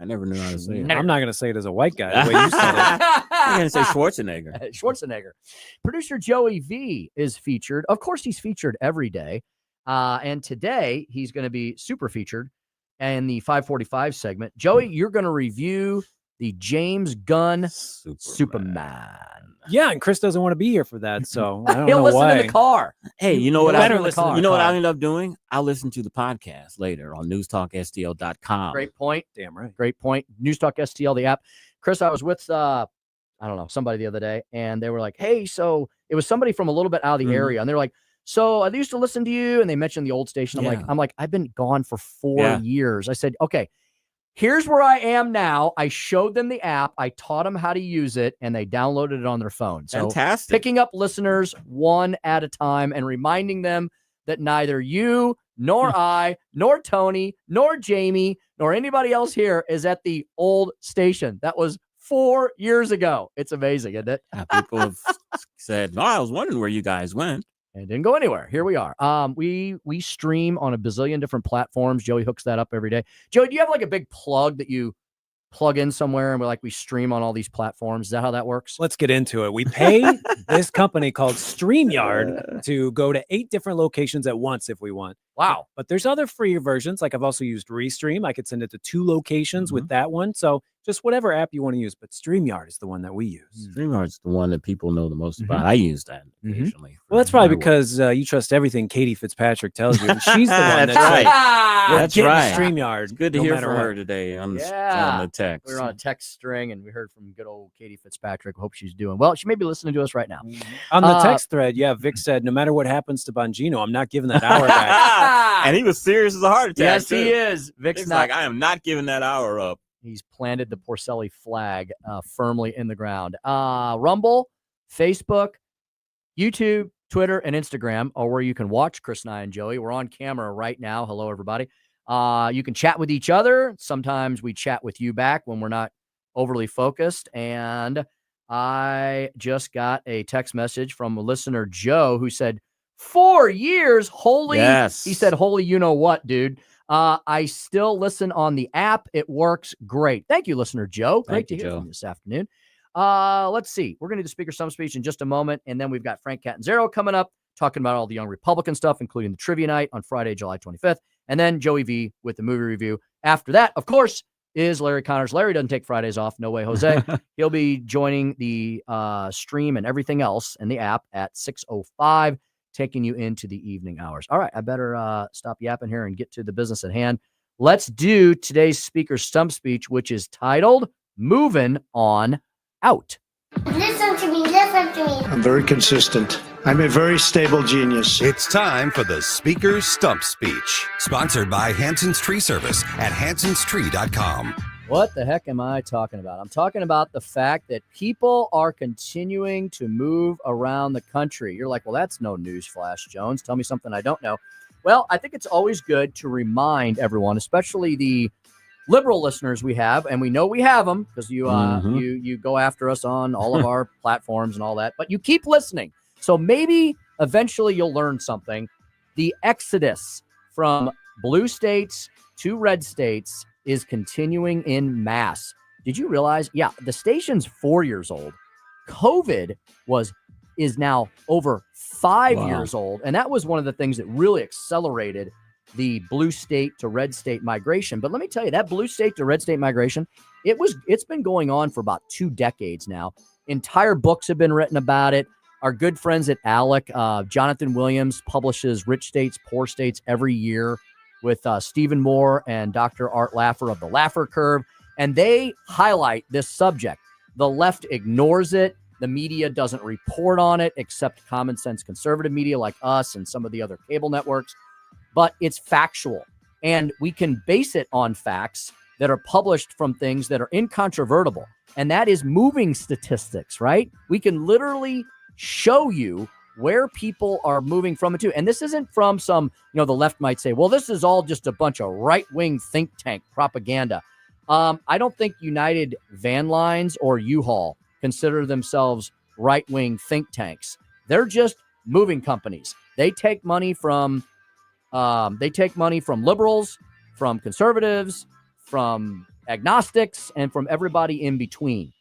I never knew how to say it. I'm not going to say it as a white guy. The way you said it. I'm going to say Schwarzenegger. Schwarzenegger. Producer Joey V is featured. Of course, he's featured every day. And today, he's going to be super featured in the 545 segment. Joey, you're going to review the James Gunn Superman. Yeah, and Chris doesn't want to be here for that, so I don't He'll know listen why. in the car. Hey, you know what? What I end up doing? I'll listen to the podcast later on newstalkstl.com. Great point. Damn right. Great point. News Talk STL, the app. Chris, I was with I don't know, somebody the other day, and they were like, hey, so it was somebody from a little bit out of the area, and they're like, so I used to listen to you, and they mentioned the old station. I'm like, I've been gone for 4 years. I said, okay, here's where I am now. I showed them the app. I taught them how to use it, and they downloaded it on their phone. So fantastic. Picking up listeners one at a time and reminding them that neither you, nor I, nor Tony, nor Jamie, nor anybody else here is at the old station. That was 4 years ago. It's amazing, isn't it? People have said, no, I was wondering where you guys went. And didn't go anywhere. Here we are. We stream on a bazillion different platforms. Joey hooks that up every day. Joey, do you have like a big plug that you plug in somewhere and we stream on all these platforms? Is that how that works? Let's get into it. We pay this company called StreamYard to go to 8 different locations at once if we want. Wow. But there's other free versions. Like I've also used Restream. I could send it to 2 locations with that one. So just whatever app you want to use. But StreamYard is the one that we use. StreamYard's the one that people know the most about. I use that occasionally. Well, that's probably because you trust everything Katie Fitzpatrick tells you. And she's the one that's right. That's right. StreamYard. It's good to hear from her today on the text. We were on a text string and we heard from good old Katie Fitzpatrick. Hope she's doing well. She may be listening to us right now. On the text thread, Vic said, no matter what happens to Bongino, I'm not giving that hour back. And he was serious as a heart attack. Yes, too. he is. Vic's not. like, I am not giving that hour up. He's planted the Porcelli flag firmly in the ground. Rumble, Facebook, YouTube, Twitter, and Instagram are where you can watch Chris and I and Joey. We're on camera right now. Hello, everybody. You can chat with each other. Sometimes we chat with you back when we're not overly focused. And I just got a text message from a listener, Joe, who said, 4 years. Holy. Yes. He said, holy, you know what, dude. I still listen on the app. It works great. Thank you, listener Joe. Great to hear from you this afternoon. Let's see. We're going to do the Speaker Stump Speech in just a moment. And then we've got Frank Catanzaro coming up, talking about all the Young Republican stuff, including the trivia night on Friday, July 25th. And then Joey V with the movie review. After that, of course, is Larry Connors. Larry doesn't take Fridays off. No way, Jose. He'll be joining the stream and everything else in the app at 6:05. Taking you into the evening hours. All right, I better stop yapping here and get to the business at hand. Let's do today's Speaker Stump Speech, which is titled Moving On Out. Listen to me, listen to me. I'm very consistent. I'm a very stable genius. It's time for the Speaker's Stump Speech, sponsored by Hanson's Tree Service at hansonstree.com. What the heck am I talking about? I'm talking about the fact that people are continuing to move around the country. You're like, well, that's no news flash, Jones. Tell me something I don't know. Well, I think it's always good to remind everyone, especially the liberal listeners we have, and we know we have them because you go after us on all of our platforms and all that, but you keep listening. So maybe eventually you'll learn something. The exodus from blue states to red states is continuing in mass. Did you realize? Yeah, the station's 4 years old. COVID is now over 5 years old. And that was one of the things that really accelerated the blue state to red state migration. But let me tell you, that blue state to red state migration, it's been going on for about 2 decades now. Entire books have been written about it. Our good friends at ALEC, Jonathan Williams, publishes Rich States, Poor States every year with Stephen Moore and Dr. Art Laffer of the Laffer Curve. And they highlight this subject. The left ignores it. The media doesn't report on it, except common sense conservative media like us and some of the other cable networks. But it's factual. And we can base it on facts that are published from things that are incontrovertible. And that is moving statistics, right? We can literally show you where people are moving from it to. And this isn't from some, the left might say, well, this is all just a bunch of right-wing think tank propaganda. I don't think United Van Lines or U-Haul consider themselves right-wing think tanks. They're just moving companies. They take money from liberals, from conservatives, from agnostics, and from everybody in between.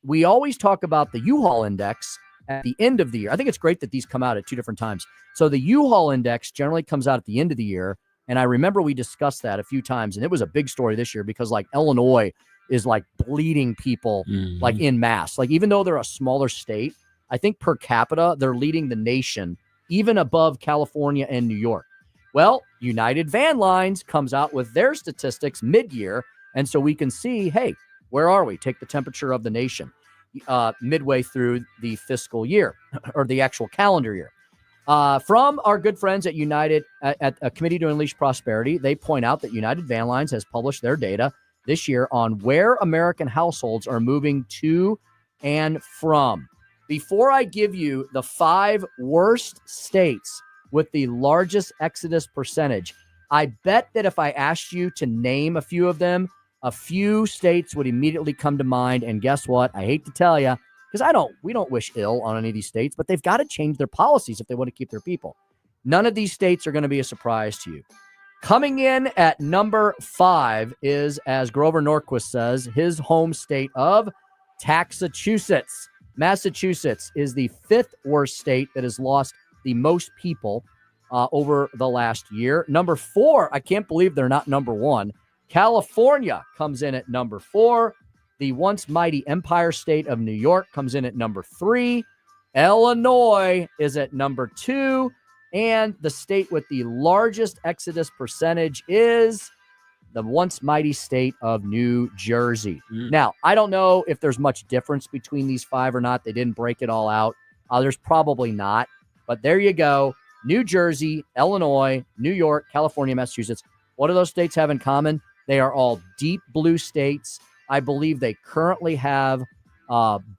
We always talk about the U-Haul index at the end of the year. I think it's great that these come out at 2 different times. So the U-Haul index generally comes out at the end of the year. And I remember we discussed that a few times, and it was a big story this year because Illinois is bleeding people in mass. Even though they're a smaller state, I think per capita, they're leading the nation, even above California and New York. Well, United Van Lines comes out with their statistics mid-year. And so we can see, hey, where are we? Take the temperature of the nation. Midway through the fiscal year or the actual calendar year. From our good friends at United, at a Committee to Unleash Prosperity, they point out that United Van Lines has published their data this year on where American households are moving to and from. Before I give you the 5 worst states with the largest exodus percentage, I bet that if I asked you to name a few of them, a few states would immediately come to mind. And guess what? I hate to tell you, because we don't wish ill on any of these states, but they've got to change their policies if they want to keep their people. None of these states are going to be a surprise to you. Coming in at number 5 is, as Grover Norquist says, his home state of Massachusetts. Massachusetts is the 5th worst state that has lost the most people over the last year. Number 4, I can't believe they're not number 1. California comes in at number 4. The once mighty Empire State of New York comes in at number 3. Illinois is at number 2. And the state with the largest exodus percentage is the once mighty state of New Jersey. Now, I don't know if there's much difference between these 5 or not. They didn't break it all out. There's probably not. But there you go. New Jersey, Illinois, New York, California, Massachusetts. What do those states have in common? They are all deep blue states. I believe they currently have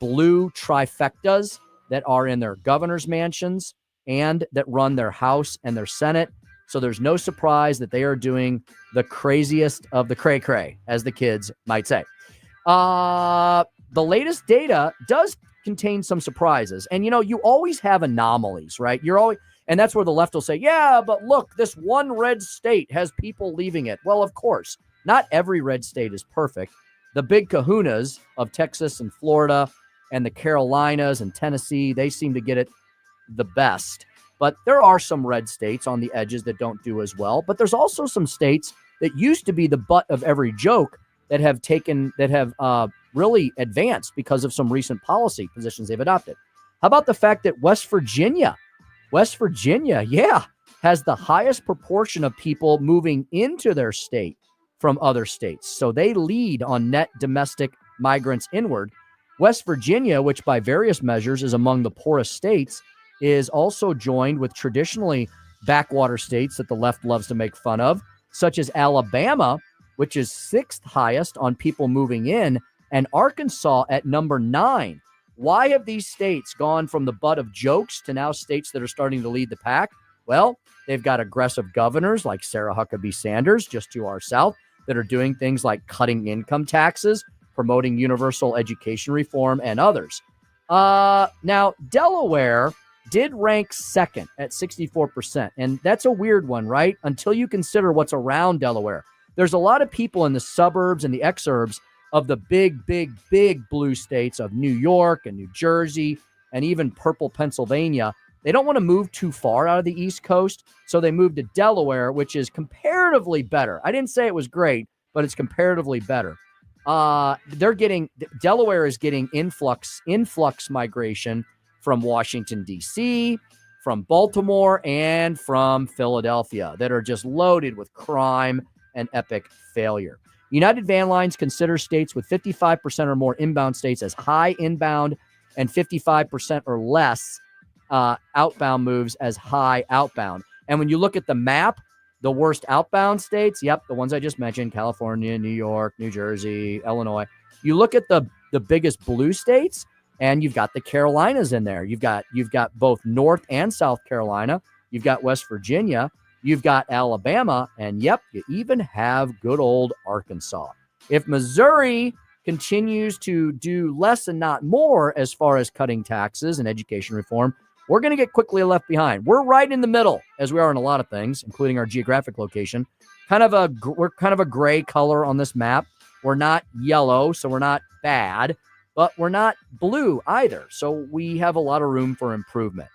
blue trifectas that are in their governor's mansions and that run their House and their Senate. So there's no surprise that they are doing the craziest of the cray-cray, as the kids might say. The latest data does contain some surprises. And, you always have anomalies, right? And that's where the left will say, yeah, but look, this one red state has people leaving it. Well, of course, not every red state is perfect. The big kahunas of Texas and Florida and the Carolinas and Tennessee, they seem to get it the best. But there are some red states on the edges that don't do as well. But there's also some states that used to be the butt of every joke that have really advanced because of some recent policy positions they've adopted. How about the fact that West Virginia, has the highest proportion of people moving into their state from other states. So they lead on net domestic migrants inward. West Virginia, which by various measures is among the poorest states, is also joined with traditionally backwater states that the left loves to make fun of, such as Alabama, which is 6th highest on people moving in, and Arkansas at number 9. Why have these states gone from the butt of jokes to now states that are starting to lead the pack? Well, they've got aggressive governors like Sarah Huckabee Sanders, just to our south, that are doing things like cutting income taxes, promoting universal education reform, and others. Now, Delaware did rank 2nd at 64%, and that's a weird one, right? Until you consider what's around Delaware. There's a lot of people in the suburbs and the exurbs of the big blue states of New York and New Jersey and even purple Pennsylvania. They don't want to move too far out of the East Coast, so they moved to Delaware, which is comparatively better. I didn't say it was great, but it's comparatively better. Delaware is getting influx migration from Washington, D.C., from Baltimore, and from Philadelphia that are just loaded with crime and epic failure. United Van Lines considers states with 55% or more inbound states as high inbound and 55% or less outbound moves as high outbound. And when you look at the map, the worst outbound states, the ones I just mentioned, California, New York, New Jersey, Illinois. You look at the biggest blue states, and you've got the Carolinas in there. You've got both North and South Carolina. You've got West Virginia. You've got Alabama, and you even have good old Arkansas. If Missouri continues to do less and not more as far as cutting taxes and education reform, we're going to get quickly left behind. We're right in the middle, as we are in a lot of things, including our geographic location. We're kind of a gray color on this map. We're not yellow, so we're not bad, but we're not blue either. So we have a lot of room for improvement.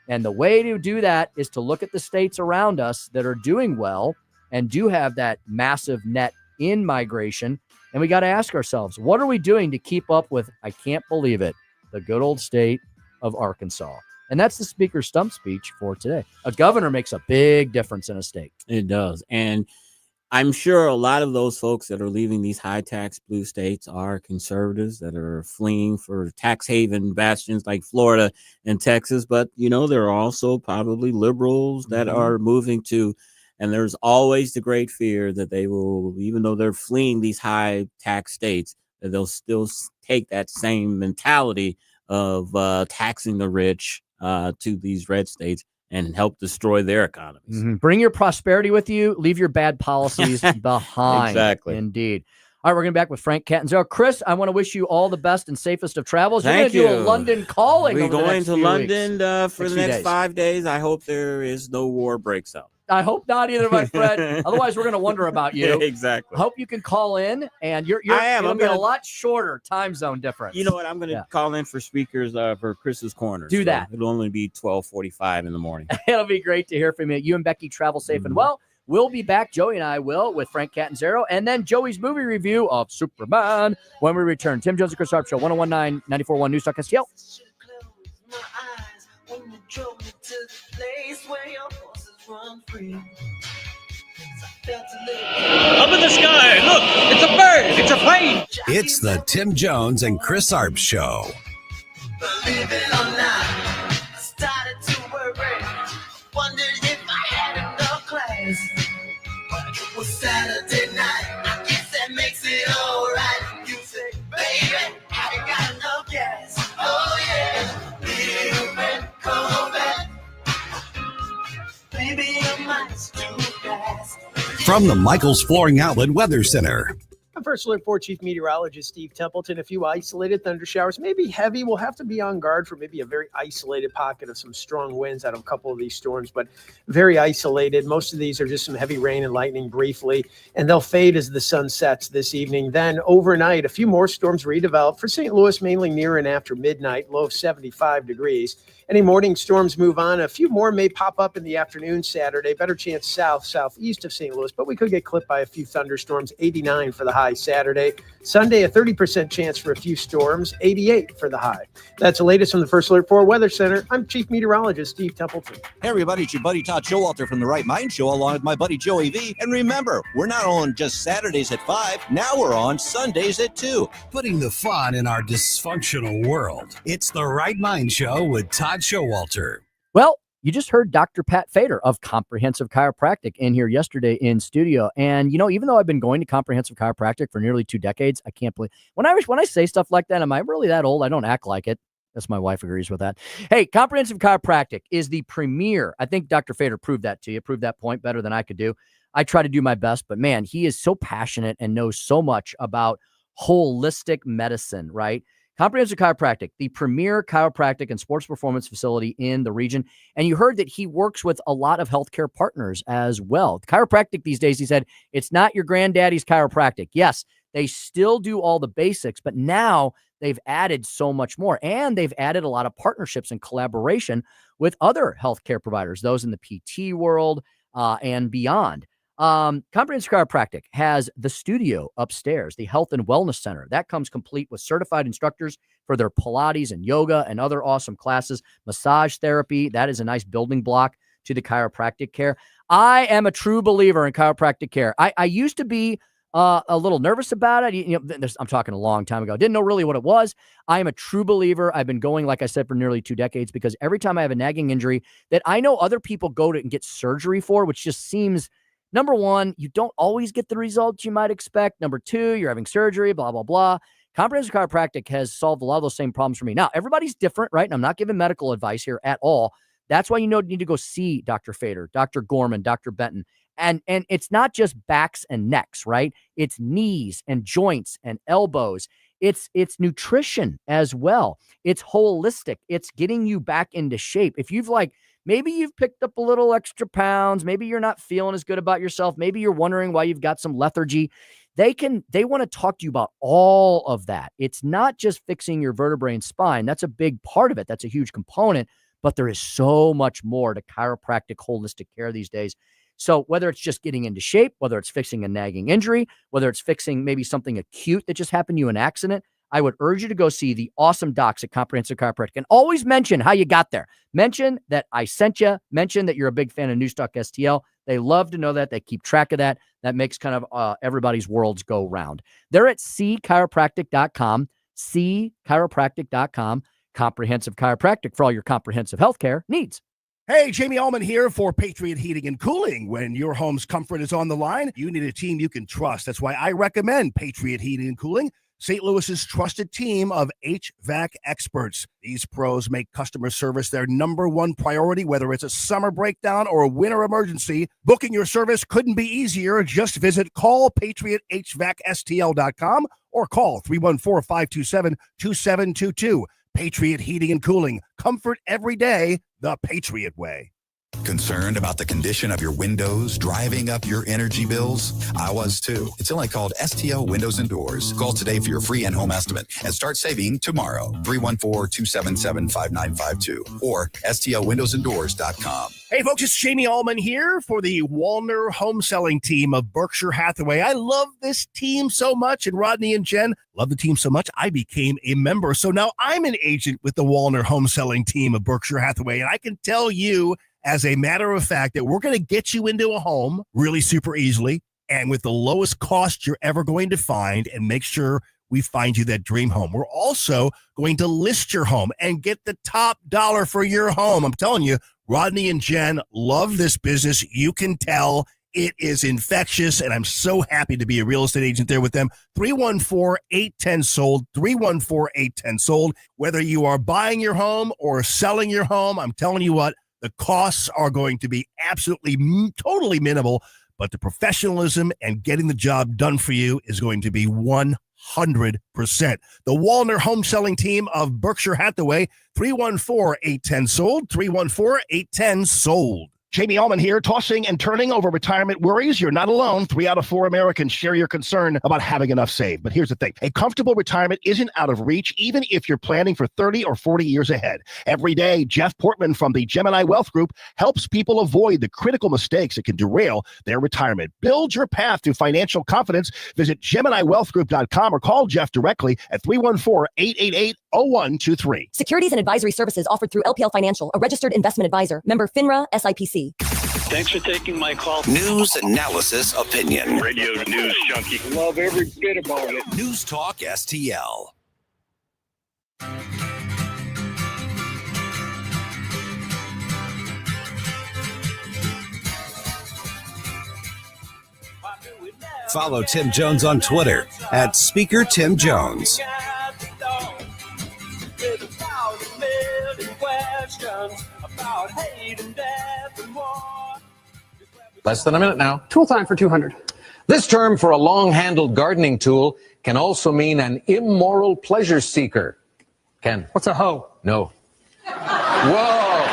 And the way to do that is to look at the states around us that are doing well and do have that massive net in migration. And we got to ask ourselves, what are we doing to keep up with, I can't believe it, the good old state of Arkansas? And that's the speaker's stump speech for today. A governor makes a big difference in a state. It does. And I'm sure a lot of those folks that are leaving these high tax blue states are conservatives that are fleeing for tax haven bastions like Florida and Texas. But, there are also probably liberals that are moving to, and there's always the great fear that they will, even though they're fleeing these high tax states, that they'll still take that same mentality of taxing the rich to these red states and help destroy their economies. Bring your prosperity with you. Leave your bad policies behind. Exactly. Indeed. All right, we're going to be back with Frank Catanzaro. Chris, I want to wish you all the best and safest of travels. You're going to do a London calling. We're going to London for the next 5 days. I hope there is no war breaks out. I hope not either, my friend. Otherwise, we're going to wonder about you. Exactly. I hope you can call in, and you're going to be a lot shorter time zone difference. You know what? I'm going to call in for speakers for Chris's Corner. Do that. It'll only be 12:45 in the morning. It'll be great to hear from you. You and Becky travel safe and well. We'll be back, Joey and I will, with Frank Catanzaro, and then Joey's movie review of Superman when we return. Tim Jones and Chris Arps Show, 101.9, 94.1 News Talk STL. Up in the sky, look, it's a bird, it's a plane. It's the Tim Jones and Chris Arps Show. Believe it or not, I started to worry. Wondered if I had enough class. But it was Saturday night. I guess that makes it all right. You say, baby, I ain't got enough gas. Oh yeah, leaving, come back. Baby, your mind's too fast. From the Michaels Flooring Outlet Weather Center. I'm First Alert 4 Chief Meteorologist Steve Templeton. A few isolated thunder showers, maybe heavy. We'll have to be on guard for maybe a very isolated pocket of some strong winds out of a couple of these storms, but very isolated. Most of these are just some heavy rain and lightning briefly, and they'll fade as the sun sets this evening. Then overnight, a few more storms redevelop for St. Louis, mainly near and after midnight, low of 75 degrees. Any morning storms move on. A few more may pop up in the afternoon Saturday. Better chance southeast of St. Louis, but we could get clipped by a few thunderstorms. 89 for the high Saturday. Sunday, a 30% chance for a few storms. 88 for the high. That's the latest from the First Alert 4 Weather Center. I'm Chief Meteorologist Steve Templeton. Hey everybody, it's your buddy Todd Showalter from the Right Mind Show, along with my buddy Joey V. And remember, we're not on just Saturdays at 5. Now we're on Sundays at 2. Putting the fun in our dysfunctional world. It's the Right Mind Show with Todd Showalter. Well, you just heard Dr. Pat Fader of Comprehensive Chiropractic in here yesterday in studio. And, even though I've been going to Comprehensive Chiropractic for nearly 2 decades, I can't believe when I say stuff like that, am I really that old? I don't act like it. That's my wife agrees with that. Hey, Comprehensive Chiropractic is the premier. I think Dr. Fader proved that to you, proved that point better than I could do. I try to do my best, but man, he is so passionate and knows so much about holistic medicine, right? Comprehensive Chiropractic, the premier chiropractic and sports performance facility in the region. And you heard that he works with a lot of healthcare partners as well. Chiropractic these days, he said, it's not your granddaddy's chiropractic. Yes, they still do all the basics, but now they've added so much more. And they've added a lot of partnerships and collaboration with other healthcare providers, those in the PT world and beyond. Comprehensive Chiropractic has the studio upstairs, the health and wellness center that comes complete with certified instructors for their Pilates and yoga and other awesome classes, massage therapy. That is a nice building block to the chiropractic care. I am a true believer in chiropractic care. I used to be a little nervous about it. I'm talking a long time ago. Didn't know really what it was. I am a true believer. I've been going, like I said, for nearly 2 decades because every time I have a nagging injury that I know other people go to and get surgery for, which just seems, number one, you don't always get the results you might expect. Number two, you're having surgery, blah, blah, blah. Comprehensive Chiropractic has solved a lot of those same problems for me. Now, everybody's different, right? And I'm not giving medical advice here at all. That's why you need to go see Dr. Fader, Dr. Gorman, Dr. Benton. And it's not just backs and necks, right? It's knees and joints and elbows. It's nutrition as well. It's holistic. It's getting you back into shape. If maybe you've picked up a little extra pounds, maybe you're not feeling as good about yourself, maybe you're wondering why you've got some lethargy, they want to talk to you about all of that. It's not just fixing your vertebrae and spine. That's a big part of it. That's a huge component, but there is so much more to chiropractic holistic care these days. So whether it's just getting into shape, whether it's fixing a nagging injury, whether it's fixing maybe something acute that just happened to you in an accident, I would urge you to go see the awesome docs at Comprehensive Chiropractic and always mention how you got there. Mention that I sent you. Mention that you're a big fan of Newstalk STL. They love to know that. They keep track of that. That makes kind of everybody's worlds go round. They're at cchiropractic.com, cchiropractic.com, Comprehensive Chiropractic for all your comprehensive healthcare needs. Hey, Jamie Allman here for Patriot Heating and Cooling. When your home's comfort is on the line, you need a team you can trust. That's why I recommend Patriot Heating and Cooling, St. Louis's trusted team of HVAC experts. These pros make customer service their number one priority, whether it's a summer breakdown or a winter emergency. Booking your service couldn't be easier. Just visit callpatriothvacstl.com or call 314-527-2722. Patriot Heating and Cooling. Comfort every day, the Patriot way. Concerned about the condition of your windows driving up your energy bills? I was too. It's only called STL Windows and Doors. Call today for your free in-home estimate and start saving tomorrow. 314-277-5952 or stlwindowsanddoors.com. Hey folks, it's Jamie Allman here for the Walner home selling team of Berkshire Hathaway. I love this team so much, and Rodney and Jen love the team so much, I became a member. So now I'm an agent with the Walner home selling team of Berkshire Hathaway, and I can tell you, as a matter of fact, that we're going to get you into a home really super easily and with the lowest cost you're ever going to find, and make sure we find you that dream home. We're also going to list your home and get the top dollar for your home. I'm telling you, Rodney and Jen love this business. You can tell it is infectious, and I'm so happy to be a real estate agent there with them. 314-810-SOLD, 314-810-SOLD. Whether you are buying your home or selling your home, I'm telling you what, the costs are going to be absolutely totally minimal, but the professionalism and getting the job done for you is going to be 100%. The Walner home selling team of Berkshire Hathaway, 314-810-SOLD, 314-810-SOLD. Jamie Allman here, tossing and turning over retirement worries. You're not alone. 3 out of 4 Americans share your concern about having enough saved. But here's the thing. A comfortable retirement isn't out of reach, even if you're planning for 30 or 40 years ahead. Every day, Jeff Portman from the Gemini Wealth Group helps people avoid the critical mistakes that can derail their retirement. Build your path to financial confidence. Visit GeminiWealthGroup.com or call Jeff directly at 314-888-0123. Securities and advisory services offered through LPL Financial, a registered investment advisor. Member FINRA, SIPC. Thanks for taking my call. News, analysis, opinion. Radio news junkie. Love every bit about it. News Talk STL. Follow Tim Jones on Twitter at Speaker Tim Jones. Less than a minute now. Tool time for 200. This term for a long-handled gardening tool can also mean an immoral pleasure seeker. Ken. What's a hoe? No. Whoa.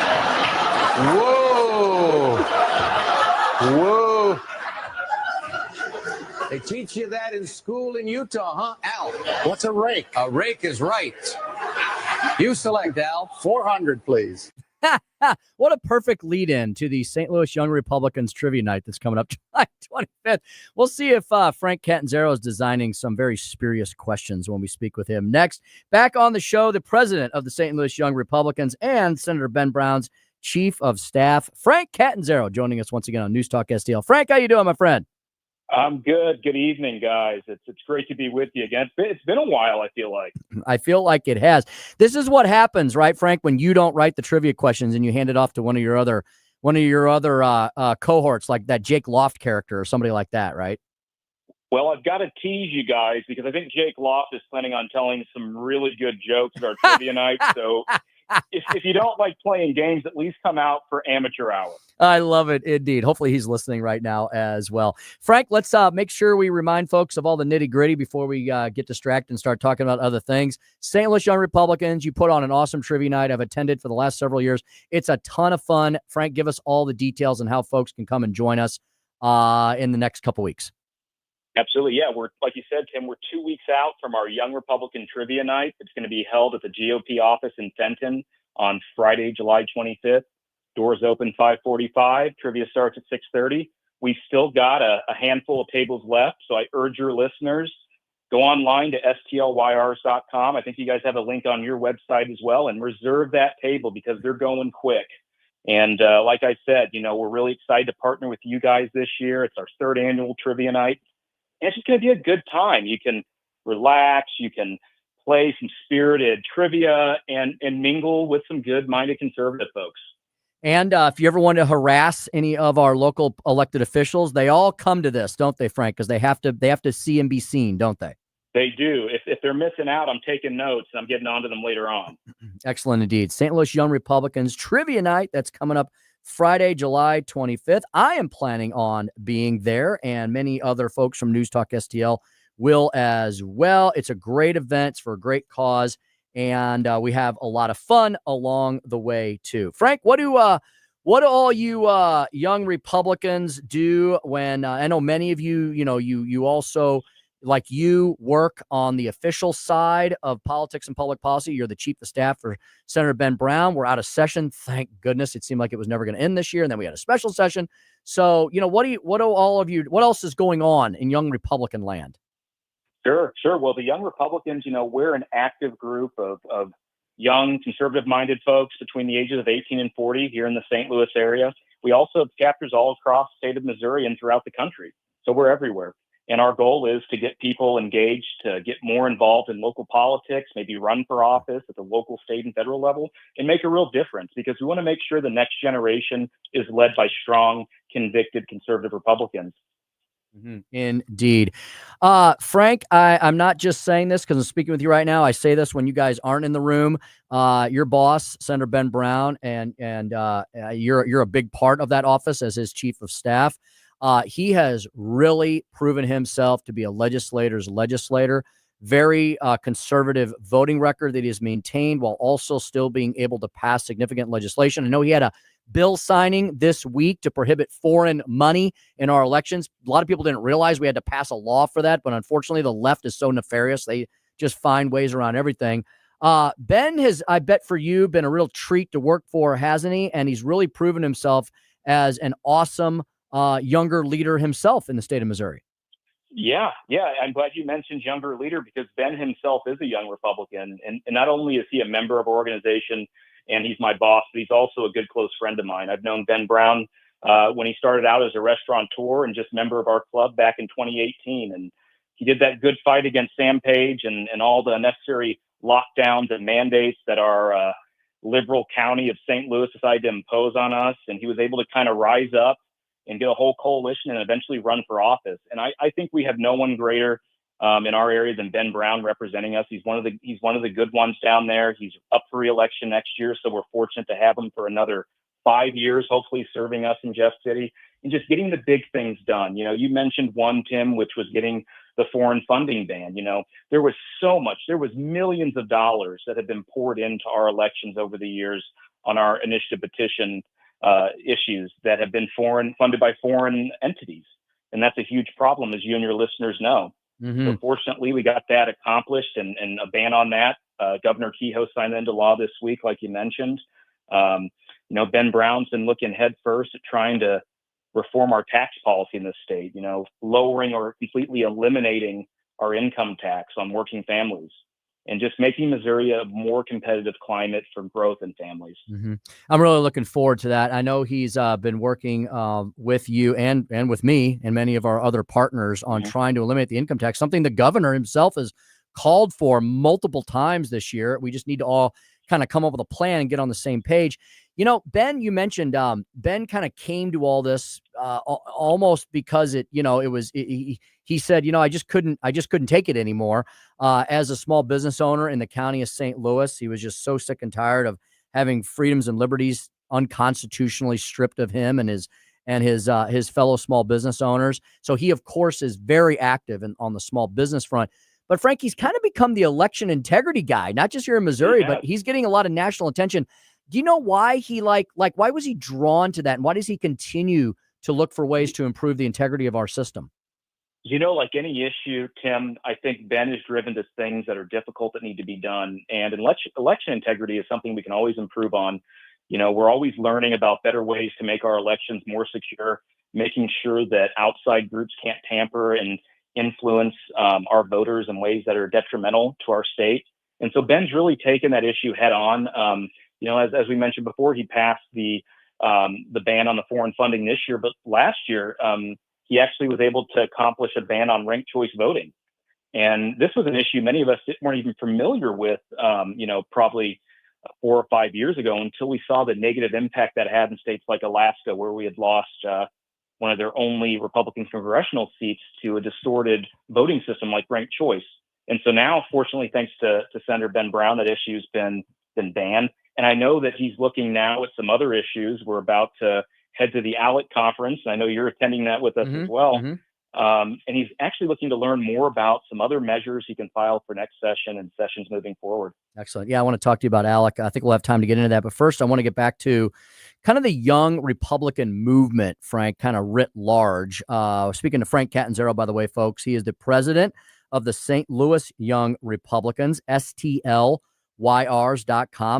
Whoa. Whoa. They teach you that in school in Utah, huh, Al? What's a rake? A rake is right. You select, Al. 400, please. What a perfect lead in to the St. Louis Young Republicans Trivia Night that's coming up July 25th. We'll see if Frank Catanzaro is designing some very spurious questions when we speak with him. Next, back on the show, the president of the St. Louis Young Republicans and Senator Ben Brown's chief of staff, Frank Catanzaro, joining us once again on News Talk STL. Frank, how you doing, my friend? I'm good. Good evening, guys. It's great to be with you again. It's been a while, I feel like. I feel like it has. This is what happens, right, Frank, when you don't write the trivia questions and you hand it off to one of your other cohorts, like that Jake Loft character or somebody like that, right? Well, I've got to tease you guys because I think Jake Loft is planning on telling some really good jokes at our trivia night. So if you don't like playing games, at least come out for amateur hour. I love it, indeed. Hopefully he's listening right now as well. Frank, let's make sure we remind folks of all the nitty-gritty before we get distracted and start talking about other things. St. Louis Young Republicans, you put on an awesome trivia night. I've attended for the last several years. It's a ton of fun. Frank, give us all the details on how folks can come and join us in the next couple weeks. Absolutely. Yeah, we're, like you said, Tim, we're 2 weeks out from our Young Republican Trivia Night. It's going to be held at the GOP office in Fenton on Friday, July 25th. Doors open 5:45. Trivia starts at 6:30. We've still got a handful of tables left, so I urge your listeners, go online to stlyrs.com. I think you guys have a link on your website as well, and reserve that table because they're going quick. And like I said, we're really excited to partner with you guys this year. It's our third annual Trivia Night. And it's just going to be a good time. You can relax, you can play some spirited trivia and mingle with some good-minded conservative folks. And if you ever want to harass any of our local elected officials, they all come to this, don't they, Frank? Because they have to see and be seen, don't they? They do. If they're missing out, I'm taking notes and I'm getting onto them later on. Excellent indeed. St. Louis Young Republicans Trivia Night, that's coming up Friday, July 25th. I am planning on being there, and many other folks from News Talk STL will as well. It's a great event. It's for a great cause, and we have a lot of fun along the way, too. Frank, what do all you young Republicans do when I know many of you, you also, like you, work on the official side of politics and public policy. You're the chief of staff for Senator Ben Brown. We're out of session. Thank goodness. It seemed like it was never going to end this year. And then we had a special session. So, what else is going on in young Republican land? Sure. Well, the Young Republicans, we're an active group of young conservative-minded folks between the ages of 18 and 40 here in the St. Louis area. We also have chapters all across the state of Missouri and throughout the country. So we're everywhere. And our goal is to get people engaged, to get more involved in local politics, maybe run for office at the local, state, and federal level, and make a real difference because we want to make sure the next generation is led by strong, convicted conservative Republicans. Mm-hmm. Indeed. Frank, I'm not just saying this because I'm speaking with you right now. I say this when you guys aren't in the room. Your boss, Senator Ben Brown, and you're a big part of that office as his chief of staff. He has really proven himself to be a legislator's legislator. Very conservative voting record that he has maintained while also still being able to pass significant legislation. I know he had a bill signing this week to prohibit foreign money in our elections. A lot of people didn't realize we had to pass a law for that, but unfortunately the left is so nefarious. They just find ways around everything. Ben has, I bet for you, been a real treat to work for, hasn't he? And he's really proven himself as an awesome younger leader himself in the state of Missouri. Yeah. I'm glad you mentioned younger leader because Ben himself is a young Republican. And not only is he a member of our organization and he's my boss, but he's also a good close friend of mine. I've known Ben Brown when he started out as a restaurateur and just member of our club back in 2018. And he did that good fight against Sam Page and all the necessary lockdowns and mandates that our liberal county of St. Louis decided to impose on us. And he was able to kind of rise up and get a whole coalition and eventually run for office. And I think we have no one greater in our area than Ben Brown representing us. He's one of the good ones down there. He's up for re-election next year, so we're fortunate to have him for another 5 years, hopefully serving us in Jeff City and just getting the big things done. You know, you mentioned one, Tim, which was getting the foreign funding ban. You know, there was millions of dollars that have been poured into our elections over the years on our initiative petition issues that have been funded by foreign entities. And that's a huge problem, as you and your listeners know. So fortunately, we got that accomplished and a ban on that. Governor Kehoe signed into law this week, like you mentioned. You know, Ben Brown's been looking head first at trying to reform our tax policy in the state, you know, lowering or completely eliminating our income tax on working families and just making Missouri a more competitive climate for growth in families. I'm really looking forward to that. I know he's been working with you and with me and many of our other partners on trying to eliminate the income tax, something the governor himself has called for multiple times this year. We just need to all kind of come up with a plan and get on the same page. You know, Ben, you mentioned Ben kind of came to all this almost because he said, you know, I just couldn't take it anymore. As a small business owner in the county of St. Louis, he was just so sick and tired of having freedoms and liberties unconstitutionally stripped of him and his fellow small business owners. So he, of course, is very active on the small business front. But Frank, he's kind of become the election integrity guy, not just here in Missouri, but he's getting a lot of national attention. Do you know why he why was he drawn to that? And why does he continue to look for ways to improve the integrity of our system? You know, like any issue, Tim, I think Ben is driven to things that are difficult that need to be done. And election integrity is something we can always improve on. You know, we're always learning about better ways to make our elections more secure, making sure that outside groups can't tamper and influence our voters in ways that are detrimental to our state. And so Ben's really taken that issue head on. You know, as we mentioned before, he passed the ban on the foreign funding this year, but last year he actually was able to accomplish a ban on ranked choice voting. And this was an issue many of us weren't even familiar with, you know, probably 4 or 5 years ago until we saw the negative impact that had in states like Alaska, where we had lost one of their only Republican congressional seats to a distorted voting system like ranked choice. And so now, fortunately, thanks to Senator Ben Brown, that issue's been banned. And I know that he's looking now at some other issues. We're about to head to the ALEC conference. I know you're attending that with us as well. And he's actually looking to learn more about some other measures he can file for next session and sessions moving forward. Excellent. Yeah, I want to talk to you about ALEC. I think we'll have time to get into that. But first, I want to get back to kind of the young Republican movement, Frank, kind of writ large. Speaking to Frank Catanzaro, by the way, folks, he is the president of the St. Louis Young Republicans, STLYRs.com.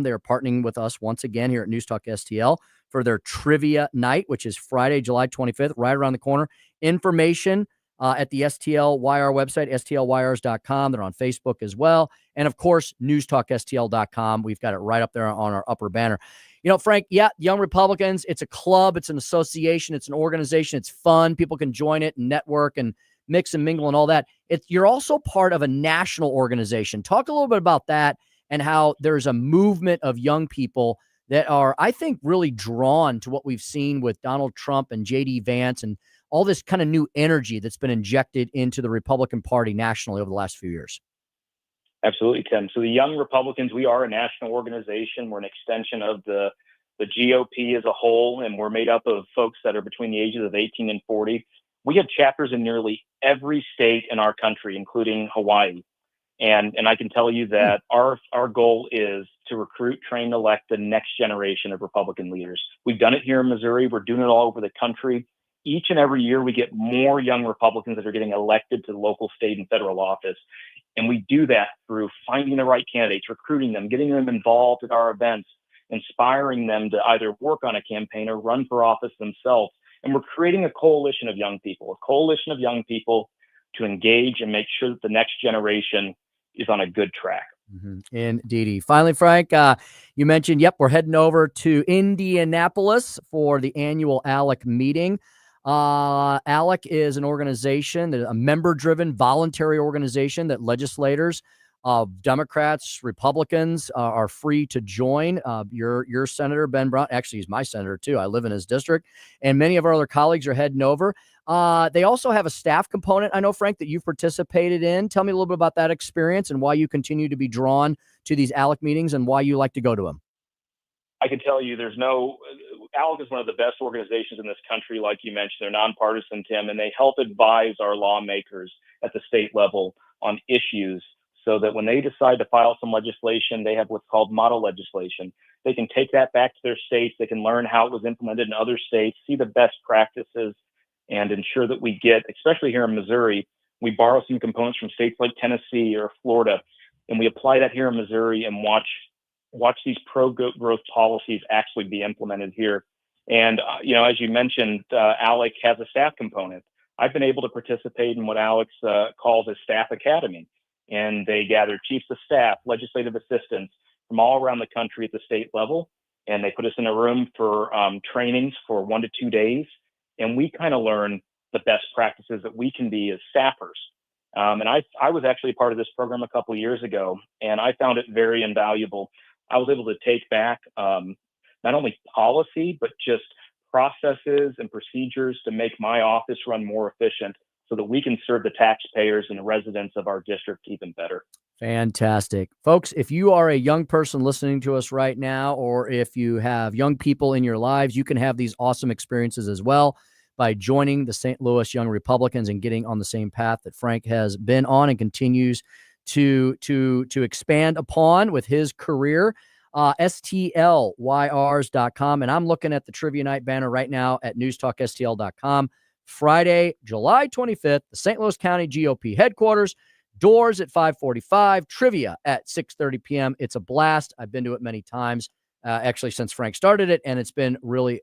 They are partnering with us once again here at News Talk STL for their trivia night, which is Friday, July 25th, right around the corner. Information at the STLYR website, STLYRs.com. They're on Facebook as well. And of course, newstalkstl.com. We've got it right up there on our upper banner. You know, Frank, yeah, Young Republicans, it's a club, it's an association, it's an organization, it's fun. People can join it and network and mix and mingle and all that. You're also part of a national organization. Talk a little bit about that and how there's a movement of young people that are, I think, really drawn to what we've seen with Donald Trump and J.D. Vance and all this kind of new energy that's been injected into the Republican Party nationally over the last few years. Absolutely, Tim. So the Young Republicans, we are a national organization. We're an extension of the GOP as a whole, and we're made up of folks that are between the ages of 18 and 40. We have chapters in nearly every state in our country, including Hawaii. And I can tell you that our goal is to recruit, train, and elect the next generation of Republican leaders. We've done it here in Missouri. We're doing it all over the country. Each and every year, we get more young Republicans that are getting elected to local, state, and federal office. And we do that through finding the right candidates, recruiting them, getting them involved at our events, inspiring them to either work on a campaign or run for office themselves. And we're creating a coalition of young people to engage and make sure that the next generation is on a good track. Indeed. Finally, Frank, you mentioned, we're heading over to Indianapolis for the annual ALEC meeting. ALEC is an organization, a member-driven voluntary organization that legislators Democrats, Republicans are free to join. Your Senator Ben Brown, actually, he's my senator too. I live in his district, and many of our other colleagues are heading over. They also have a staff component, I know, Frank, that you've participated in. Tell me a little bit about that experience and why you continue to be drawn to these ALEC meetings and why you like to go to them. I can tell you ALEC is one of the best organizations in this country, like you mentioned. They're nonpartisan, Tim, and they help advise our lawmakers at the state level on issues so that when they decide to file some legislation, they have what's called model legislation. They can take that back to their states. They can learn how it was implemented in other states, see the best practices, and ensure that we get, especially here in Missouri, we borrow some components from states like Tennessee or Florida, and we apply that here in Missouri and watch these pro-growth policies actually be implemented here. And, as you mentioned, ALEC has a staff component. I've been able to participate in what ALEC calls a staff academy. And they gather chiefs of staff, legislative assistants from all around the country at the state level. And they put us in a room for trainings for 1 to 2 days. And we kind of learn the best practices that we can be as staffers. And I was actually a part of this program a couple of years ago, and I found it very invaluable. I was able to take back not only policy, but just processes and procedures to make my office run more efficient so that we can serve the taxpayers and the residents of our district even better. Fantastic. Folks, if you are a young person listening to us right now, or if you have young people in your lives, you can have these awesome experiences as well by joining the St. Louis Young Republicans and getting on the same path that Frank has been on and continues to expand upon with his career. STLYRs.com. And I'm looking at the Trivia Night banner right now at newstalkstl.com. Friday, July 25th, the St. Louis County GOP headquarters. Doors at 5:45, trivia at 6:30 p.m. It's a blast. I've been to it many times, actually since Frank started it, and it's really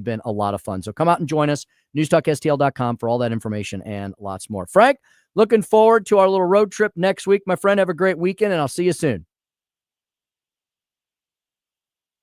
been a lot of fun. So come out and join us, newstalkstl.com for all that information and lots more. Frank, looking forward to our little road trip next week. My friend, have a great weekend, and I'll see you soon.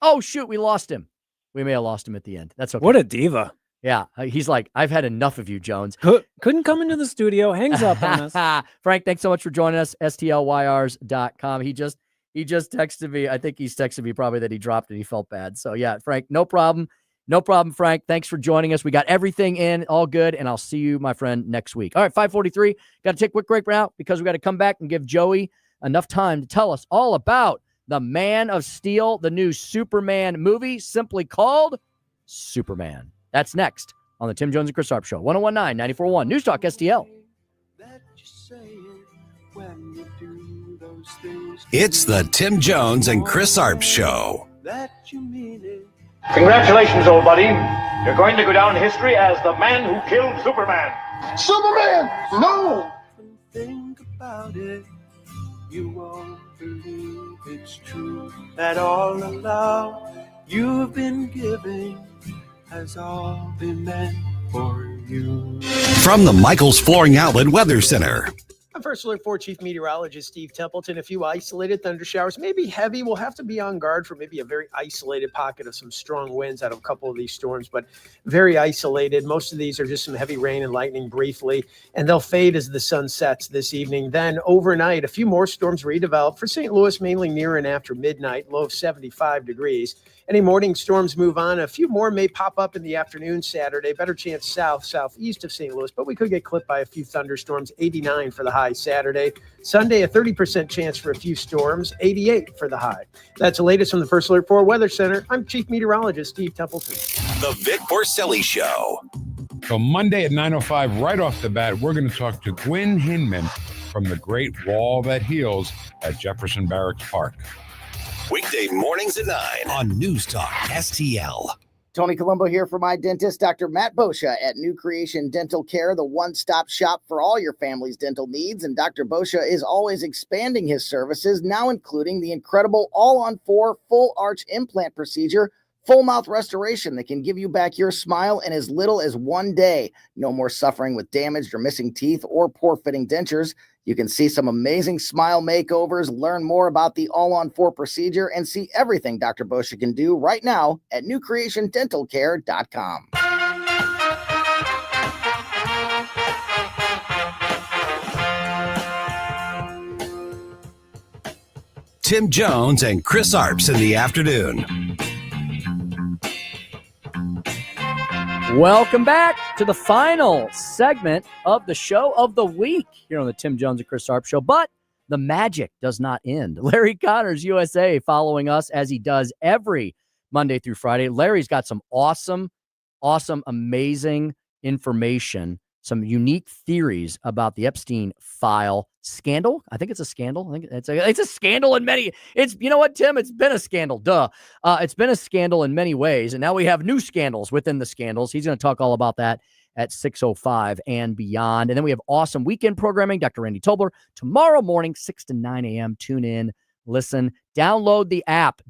Oh, shoot, we lost him. We may have lost him at the end. That's okay. What a diva. Yeah, he's like, I've had enough of you, Jones. Couldn't come into the studio, hangs up on us. Frank, thanks so much for joining us, stlyrs.com. He just texted me. I think he's texted me probably that he dropped it. He felt bad. So, yeah, Frank, no problem. No problem, Frank. Thanks for joining us. We got everything in, all good, and I'll see you, my friend, next week. All right, 5:43. Got to take a quick break now because we got to come back and give Joey enough time to tell us all about the Man of Steel, the new Superman movie, simply called Superman. That's next on the Tim Jones and Chris Arps Show, 101.9, 94.1, News Talk STL. It's the Tim Jones and Chris Arps Show. Congratulations, old buddy. You're going to go down in history as the man who killed Superman. Superman! No! Think about it. You won't believe it's true that all the love you've been giving has all been meant for you. From the Michaels Flooring Outlet Weather Center. I'm First Alert 4 Chief Meteorologist Steve Templeton. A few isolated thunder showers, maybe heavy. We'll have to be on guard for maybe a very isolated pocket of some strong winds out of a couple of these storms, but very isolated. Most of these are just some heavy rain and lightning briefly, and they'll fade as the sun sets this evening. Then overnight, a few more storms redevelop for St. Louis, mainly near and after midnight, low of 75 degrees. Any morning storms move on. A few more may pop up in the afternoon Saturday. Better chance southeast of St. Louis, but we could get clipped by a few thunderstorms. 89 for the high Saturday. Sunday, a 30% chance for a few storms. 88 for the high. That's the latest from the First Alert 4 Weather Center. I'm Chief Meteorologist Steve Templeton. The Vic Porcelli Show. So Monday at 9:05, right off the bat, we're going to talk to Gwen Hinman from the Great Wall That Heals at Jefferson Barracks Park. Weekday mornings at 9 on News Talk STL. Tony Colombo here for my dentist, Dr. Matt Boscia at New Creation Dental Care, the one-stop shop for all your family's dental needs. And Dr. Boscia is always expanding his services, now including the incredible all-on-4 full arch implant procedure, full mouth restoration that can give you back your smile in as little as 1 day. No more suffering with damaged or missing teeth or poor fitting dentures. You can see some amazing smile makeovers, learn more about the all-on-4 procedure, and see everything Dr. Boscia can do right now at newcreationdentalcare.com. Tim Jones and Chris Arps in the afternoon. Welcome back to the final segment of the show of the week here on the Tim Jones and Chris Arps Show. But the magic does not end. Larry Connors, USA, following us as he does every Monday through Friday. Larry's got some awesome, amazing information, some unique theories about the Epstein file scandal. I think it's a scandal. I think it's a scandal in many. You know what, Tim? It's been a scandal. Duh. It's been a scandal in many ways, and now we have new scandals within the scandals. He's going to talk all about that at 6:05 and beyond. And then we have awesome weekend programming. Dr. Randy Tobler tomorrow morning, 6 to 9 a.m. Tune in, listen, download the app.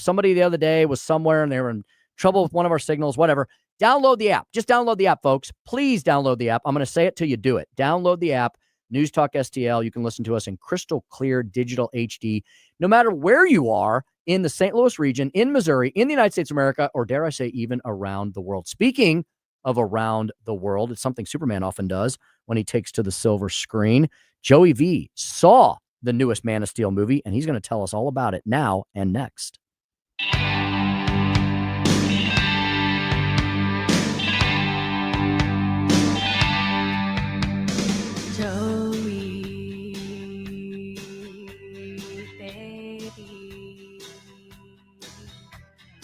Somebody the other day was somewhere and they were in trouble with one of our signals, whatever. Download the app. Just download the app, folks. Please download the app. I'm going to say it till you do it. Download the app, News Talk STL. You can listen to us in crystal clear digital HD, no matter where you are in the St. Louis region, in Missouri, in the United States of America, or dare I say even around the world. Speaking of around the world, it's something Superman often does when he takes to the silver screen. Joey V saw the newest Man of Steel movie, and he's going to tell us all about it now and next.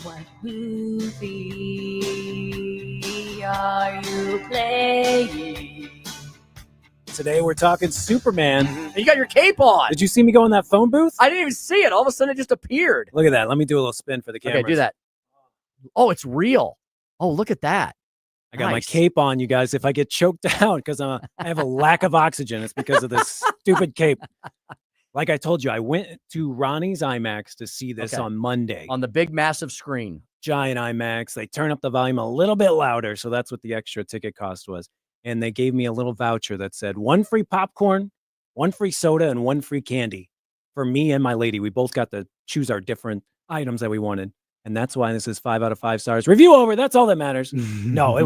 What movie are you playing? Today we're talking Superman. And you got your cape on. Did you see me go in that phone booth? I didn't even see it. All of a sudden it just appeared. Look at that. Let me do a little spin for the camera. Okay, do that. Oh, it's real. Oh, look at that. I got my cape on, you guys. If I get choked out because I have a lack of oxygen, it's because of this stupid cape. Like I told you, I went to Ronnie's IMAX to see this on Monday. On the big, massive screen. Giant IMAX. They turn up the volume a little bit louder, so that's what the extra ticket cost was. And they gave me a little voucher that said 1 free popcorn, 1 free soda, and 1 free candy for me and my lady. We both got to choose our different items that we wanted. And that's why this is 5 out of 5 stars. Review over. That's all that matters. No,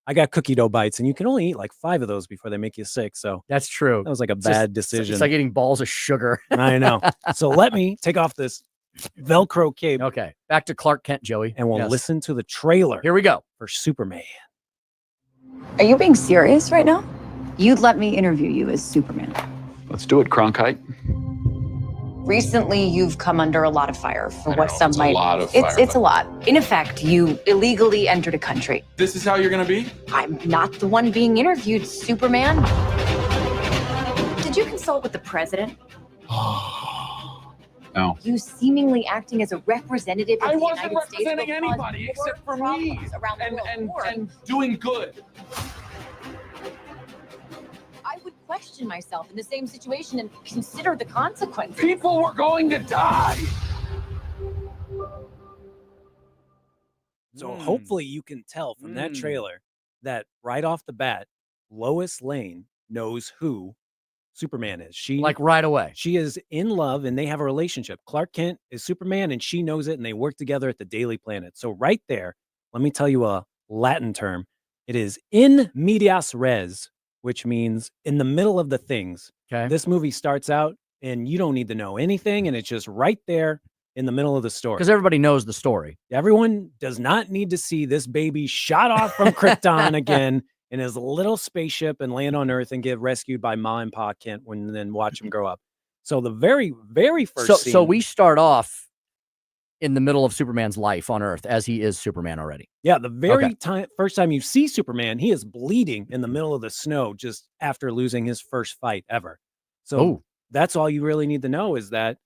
I got cookie dough bites, and you can only eat like 5 of those before they make you sick. So that's true. That was like a bad decision. It's like eating balls of sugar. I know. So let me take off this Velcro cape. Okay. Back to Clark Kent, Joey. And we'll listen to the trailer. Here we go. For Superman. Are you being serious right now? You'd let me interview you as Superman. Let's do it, Cronkite. Recently, you've come under a lot of fire for what some might. A lot of fire, it's a lot. In effect, you illegally entered a country. This is how you're gonna be? I'm not the one being interviewed, Superman. Did you consult with the president? No. You seemingly acting as a representative of I the wasn't United States representing will cause anybody more except for me problems around the world. and doing good. I would question myself in the same situation and consider the consequences. People were going to die. So hopefully you can tell from that trailer that right off the bat, Lois Lane knows who Superman is. She like right away. She is in love and they have a relationship. Clark Kent is Superman and she knows it and they work together at the Daily Planet. So right there, let me tell you a Latin term. It is in medias res, which means in the middle of the things. Okay. This movie starts out and you don't need to know anything and it's just right there in the middle of the story. Because everybody knows the story. Everyone does not need to see this baby shot off from Krypton again in his little spaceship and land on Earth and get rescued by Ma and Pa Kent and then watch him grow up. So the very, very first scene. So we start off in the middle of Superman's life on Earth as he is Superman already. Yeah, the very first time you see Superman, he is bleeding in the middle of the snow just after losing his first fight ever. So that's all you really need to know is that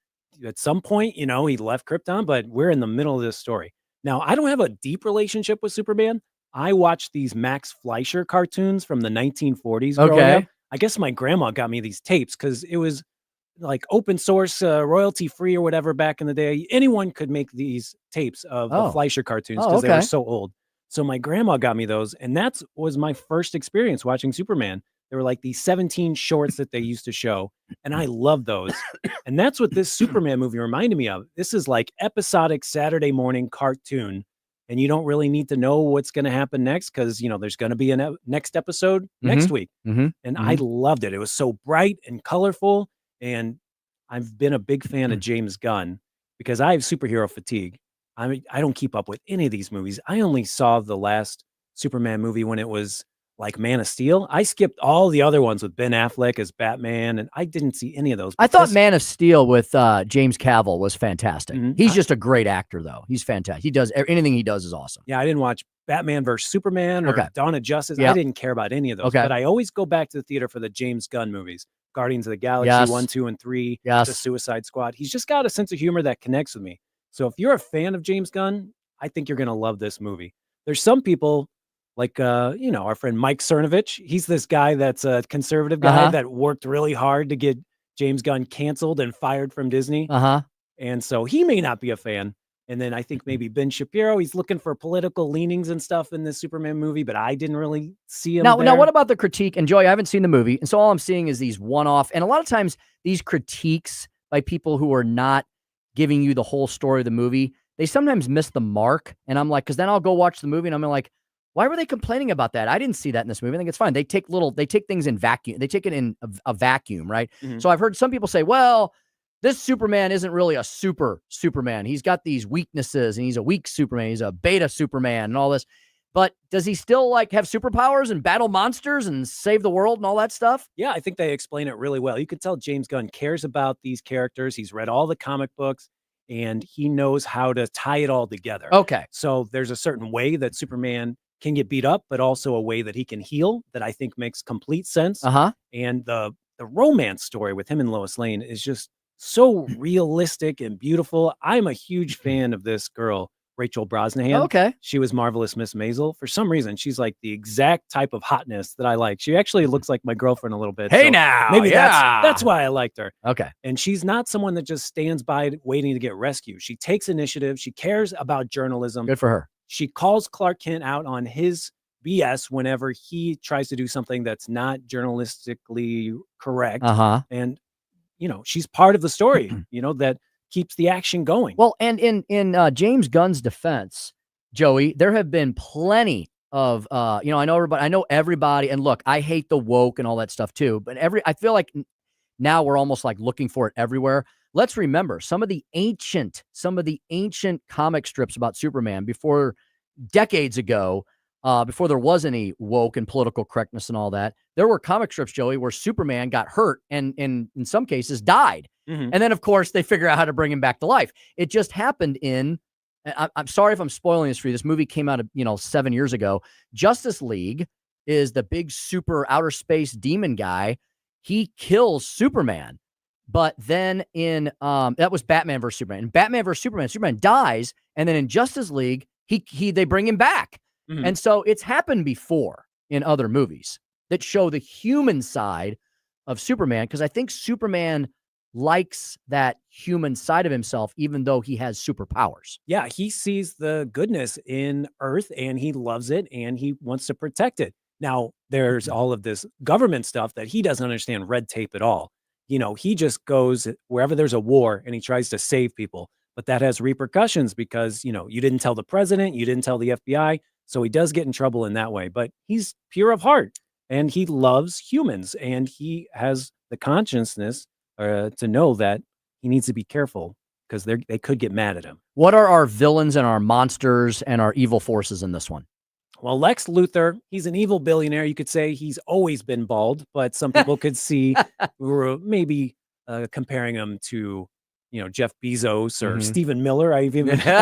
at some point, he left Krypton, but we're in the middle of this story. Now, I don't have a deep relationship with Superman. I watched these Max Fleischer cartoons from the 1940s. Okay. I guess my grandma got me these tapes because it was like open source, royalty free or whatever back in the day. Anyone could make these tapes of the Fleischer cartoons because they were so old. So my grandma got me those. And that was my first experience watching Superman. There were like these 17 shorts that they used to show. And I love those. And that's what this Superman movie reminded me of. This is like episodic Saturday morning cartoon. And you don't really need to know what's going to happen next because, there's going to be a next episode next week. And I loved it. It was so bright and colorful. And I've been a big fan of James Gunn because I have superhero fatigue. I don't keep up with any of these movies. I only saw the last Superman movie when it was like Man of Steel. I skipped all the other ones with Ben Affleck as Batman, and I didn't see any of those. I thought Man of Steel with James Cavill was fantastic. He's just a great actor, though. He's fantastic. He does anything he does is awesome. Yeah, I didn't watch Batman versus Superman or Dawn of Justice. Yep. I didn't care about any of those. Okay. But I always go back to the theater for the James Gunn movies. Guardians of the Galaxy 1, 2, and 3. Yes. The Suicide Squad. He's just got a sense of humor that connects with me. So if you're a fan of James Gunn, I think you're going to love this movie. There's some people like, our friend Mike Cernovich. He's this guy that's a conservative guy that worked really hard to get James Gunn canceled and fired from Disney. And so he may not be a fan. And then I think maybe Ben Shapiro, he's looking for political leanings and stuff in this Superman movie, but I didn't really see him Now, there. what about the critique? And Joey, I haven't seen the movie. And so all I'm seeing is these one-off. And a lot of times these critiques by people who are not giving you the whole story of the movie, they sometimes miss the mark. And I'm like, because then I'll go watch the movie and I'm like, why were they complaining about that? I didn't see that in this movie. I think it's fine. They take things in vacuum. They take it in a vacuum, right? So I've heard some people say, well, this Superman isn't really a Superman. He's got these weaknesses and he's a weak Superman. He's a beta Superman and all this. But does he still have superpowers and battle monsters and save the world and all that stuff? Yeah, I think they explain it really well. You can tell James Gunn cares about these characters. He's read all the comic books and he knows how to tie it all together. Okay. So there's a certain way that Superman can get beat up, but also a way that he can heal that I think makes complete sense. And the romance story with him and Lois Lane is just so realistic and beautiful. I'm a huge fan of this girl, Rachel Brosnahan. Okay. She was Marvelous Miss Maisel. For some reason, she's like the exact type of hotness that I like. She actually looks like my girlfriend a little bit. Hey, so now. maybe Yeah. that's why I liked her. Okay. And she's not someone that just stands by waiting to get rescued. She takes initiative. She cares about journalism. Good for her. She calls Clark Kent out on his BS whenever he tries to do something that's not journalistically correct. And, she's part of the story, that keeps the action going. Well, and in James Gunn's defense, Joey, there have been plenty of, I know everybody, and look, I hate the woke and all that stuff too, but I feel like now we're almost like looking for it everywhere. Let's remember some of the ancient comic strips about Superman before decades ago, before there was any woke and political correctness and all that. There were comic strips, Joey, where Superman got hurt and in some cases died. And then, of course, they figure out how to bring him back to life. It just happened I'm sorry if I'm spoiling this for you. This movie came out, 7 years ago. Justice League is the big super outer space demon guy. He kills Superman. But then that was Batman versus Superman. In Batman versus Superman, Superman dies. And then in Justice League, they bring him back. And so it's happened before in other movies that show the human side of Superman, because I think Superman likes that human side of himself, even though he has superpowers. Yeah, he sees the goodness in Earth and he loves it and he wants to protect it. Now, there's all of this government stuff that he doesn't understand red tape at all. He just goes wherever there's a war and he tries to save people. But that has repercussions because, you didn't tell the president, you didn't tell the FBI. So he does get in trouble in that way. But he's pure of heart and he loves humans and he has the consciousness to know that he needs to be careful because they could get mad at him. What are our villains and our monsters and our evil forces in this one? Well, Lex Luthor, he's an evil billionaire. You could say he's always been bald, but some people could see maybe comparing him to, Jeff Bezos or Stephen Miller. I've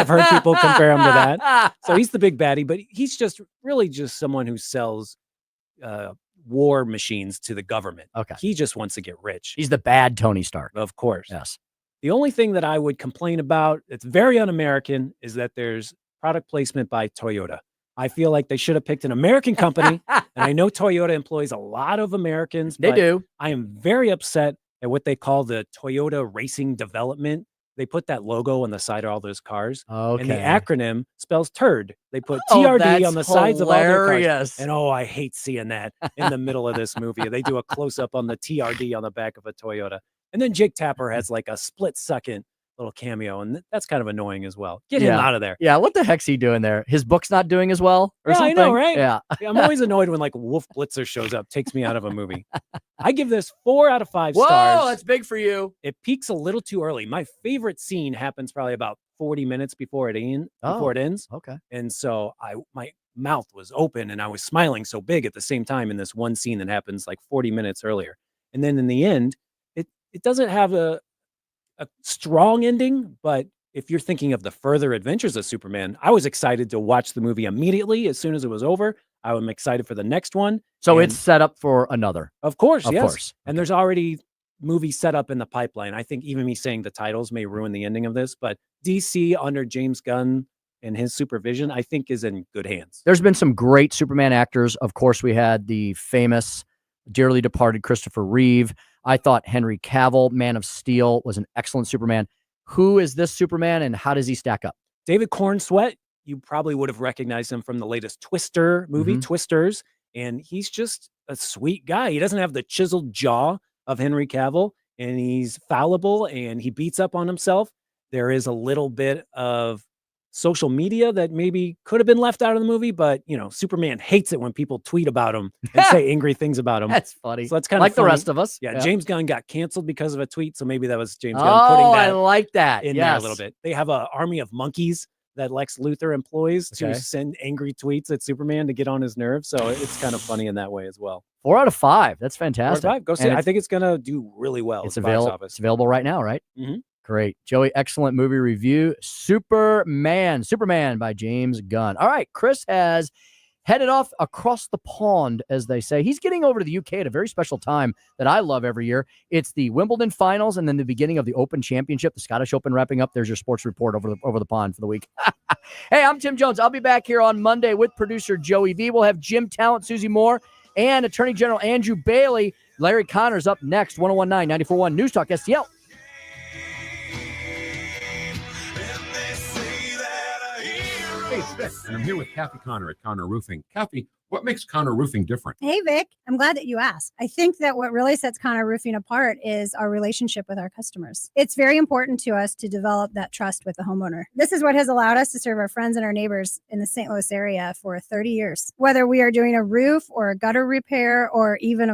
heard people compare him to that. So he's the big baddie, but he's just someone who sells war machines to the government. Okay. He just wants to get rich. He's the bad Tony Stark. Of course. Yes. The only thing that I would complain about, it's very un-American, is that there's product placement by Toyota. I feel like they should have picked an American company. And I know Toyota employs a lot of Americans. They do. I am very upset at what they call the Toyota Racing Development. They put that logo on the side of all those cars. Okay. And the acronym spells turd. They put TRD on the sides of all their cars. And I hate seeing that in the middle of this movie. They do a close-up on the TRD on the back of a Toyota. And then Jake Tapper has like a split second little cameo, and that's kind of annoying as well. Get him out of there. Yeah, what the heck's he doing there? His book's not doing as well or something? I know, right? Yeah. I'm always annoyed when like Wolf Blitzer shows up, takes me out of a movie. I give this 4 out of 5 Whoa, stars. that's big for you. It peaks a little too early. My favorite scene happens probably about 40 minutes before it ends. Okay. And so my mouth was open and I was smiling so big at the same time in this one scene that happens like 40 minutes earlier. And then in the end, it doesn't have a strong ending, but if you're thinking of the further adventures of Superman, I was excited to watch the movie immediately as soon as it was over. I'm excited for the next one. So it's set up for another. Of course, Of yes. course. And there's already movies set up in the pipeline. I think even me saying the titles may ruin the ending of this, but DC under James Gunn and his supervision, I think is in good hands. There's been some great Superman actors. Of course, we had the famous, dearly departed Christopher Reeve. I thought Henry Cavill, Man of Steel, was an excellent Superman. Who is this Superman and how does he stack up? David Cornsweet, you probably would have recognized him from the latest Twister movie, Twisters, and he's just a sweet guy. He doesn't have the chiseled jaw of Henry Cavill, and he's fallible, and he beats up on himself. There is a little bit of social media that maybe could have been left out of the movie, but Superman hates it when people tweet about him and say angry things about him. That's funny. So that's kind like of funny. the rest of us. Yeah, James Gunn got canceled because of a tweet, so maybe that was James Gunn putting that I like that. in there a little bit. They have an army of monkeys that Lex Luthor employs to send angry tweets at Superman to get on his nerves. So it's kind of funny in that way as well. 4 out of 5. That's fantastic. 4 out of 5. Go see it. I think it's going to do really well. It's at the box available. office. It's available right now, right? Mm-hmm. Great. Joey, excellent movie review. Superman by James Gunn. All right. Chris has headed off across the pond, as they say. He's getting over to the UK at a very special time that I love every year. It's the Wimbledon finals and then the beginning of the Open Championship, the Scottish Open wrapping up. There's your sports report over the pond for the week. Hey, I'm Tim Jones. I'll be back here on Monday with producer Joey V. We'll have Jim Talent, Susie Moore, and Attorney General Andrew Bailey. Larry Connor's up next. 1019 94.1 News Talk STL. Hey, it's Vic, and I'm here with Kathy Connor at Connor Roofing. Kathy, what makes Connor Roofing different? Hey, Vic. I'm glad that you asked. I think that what really sets Connor Roofing apart is our relationship with our customers. It's very important to us to develop that trust with the homeowner. This is what has allowed us to serve our friends and our neighbors in the St. Louis area for 30 years. Whether we are doing a roof or a gutter repair or even a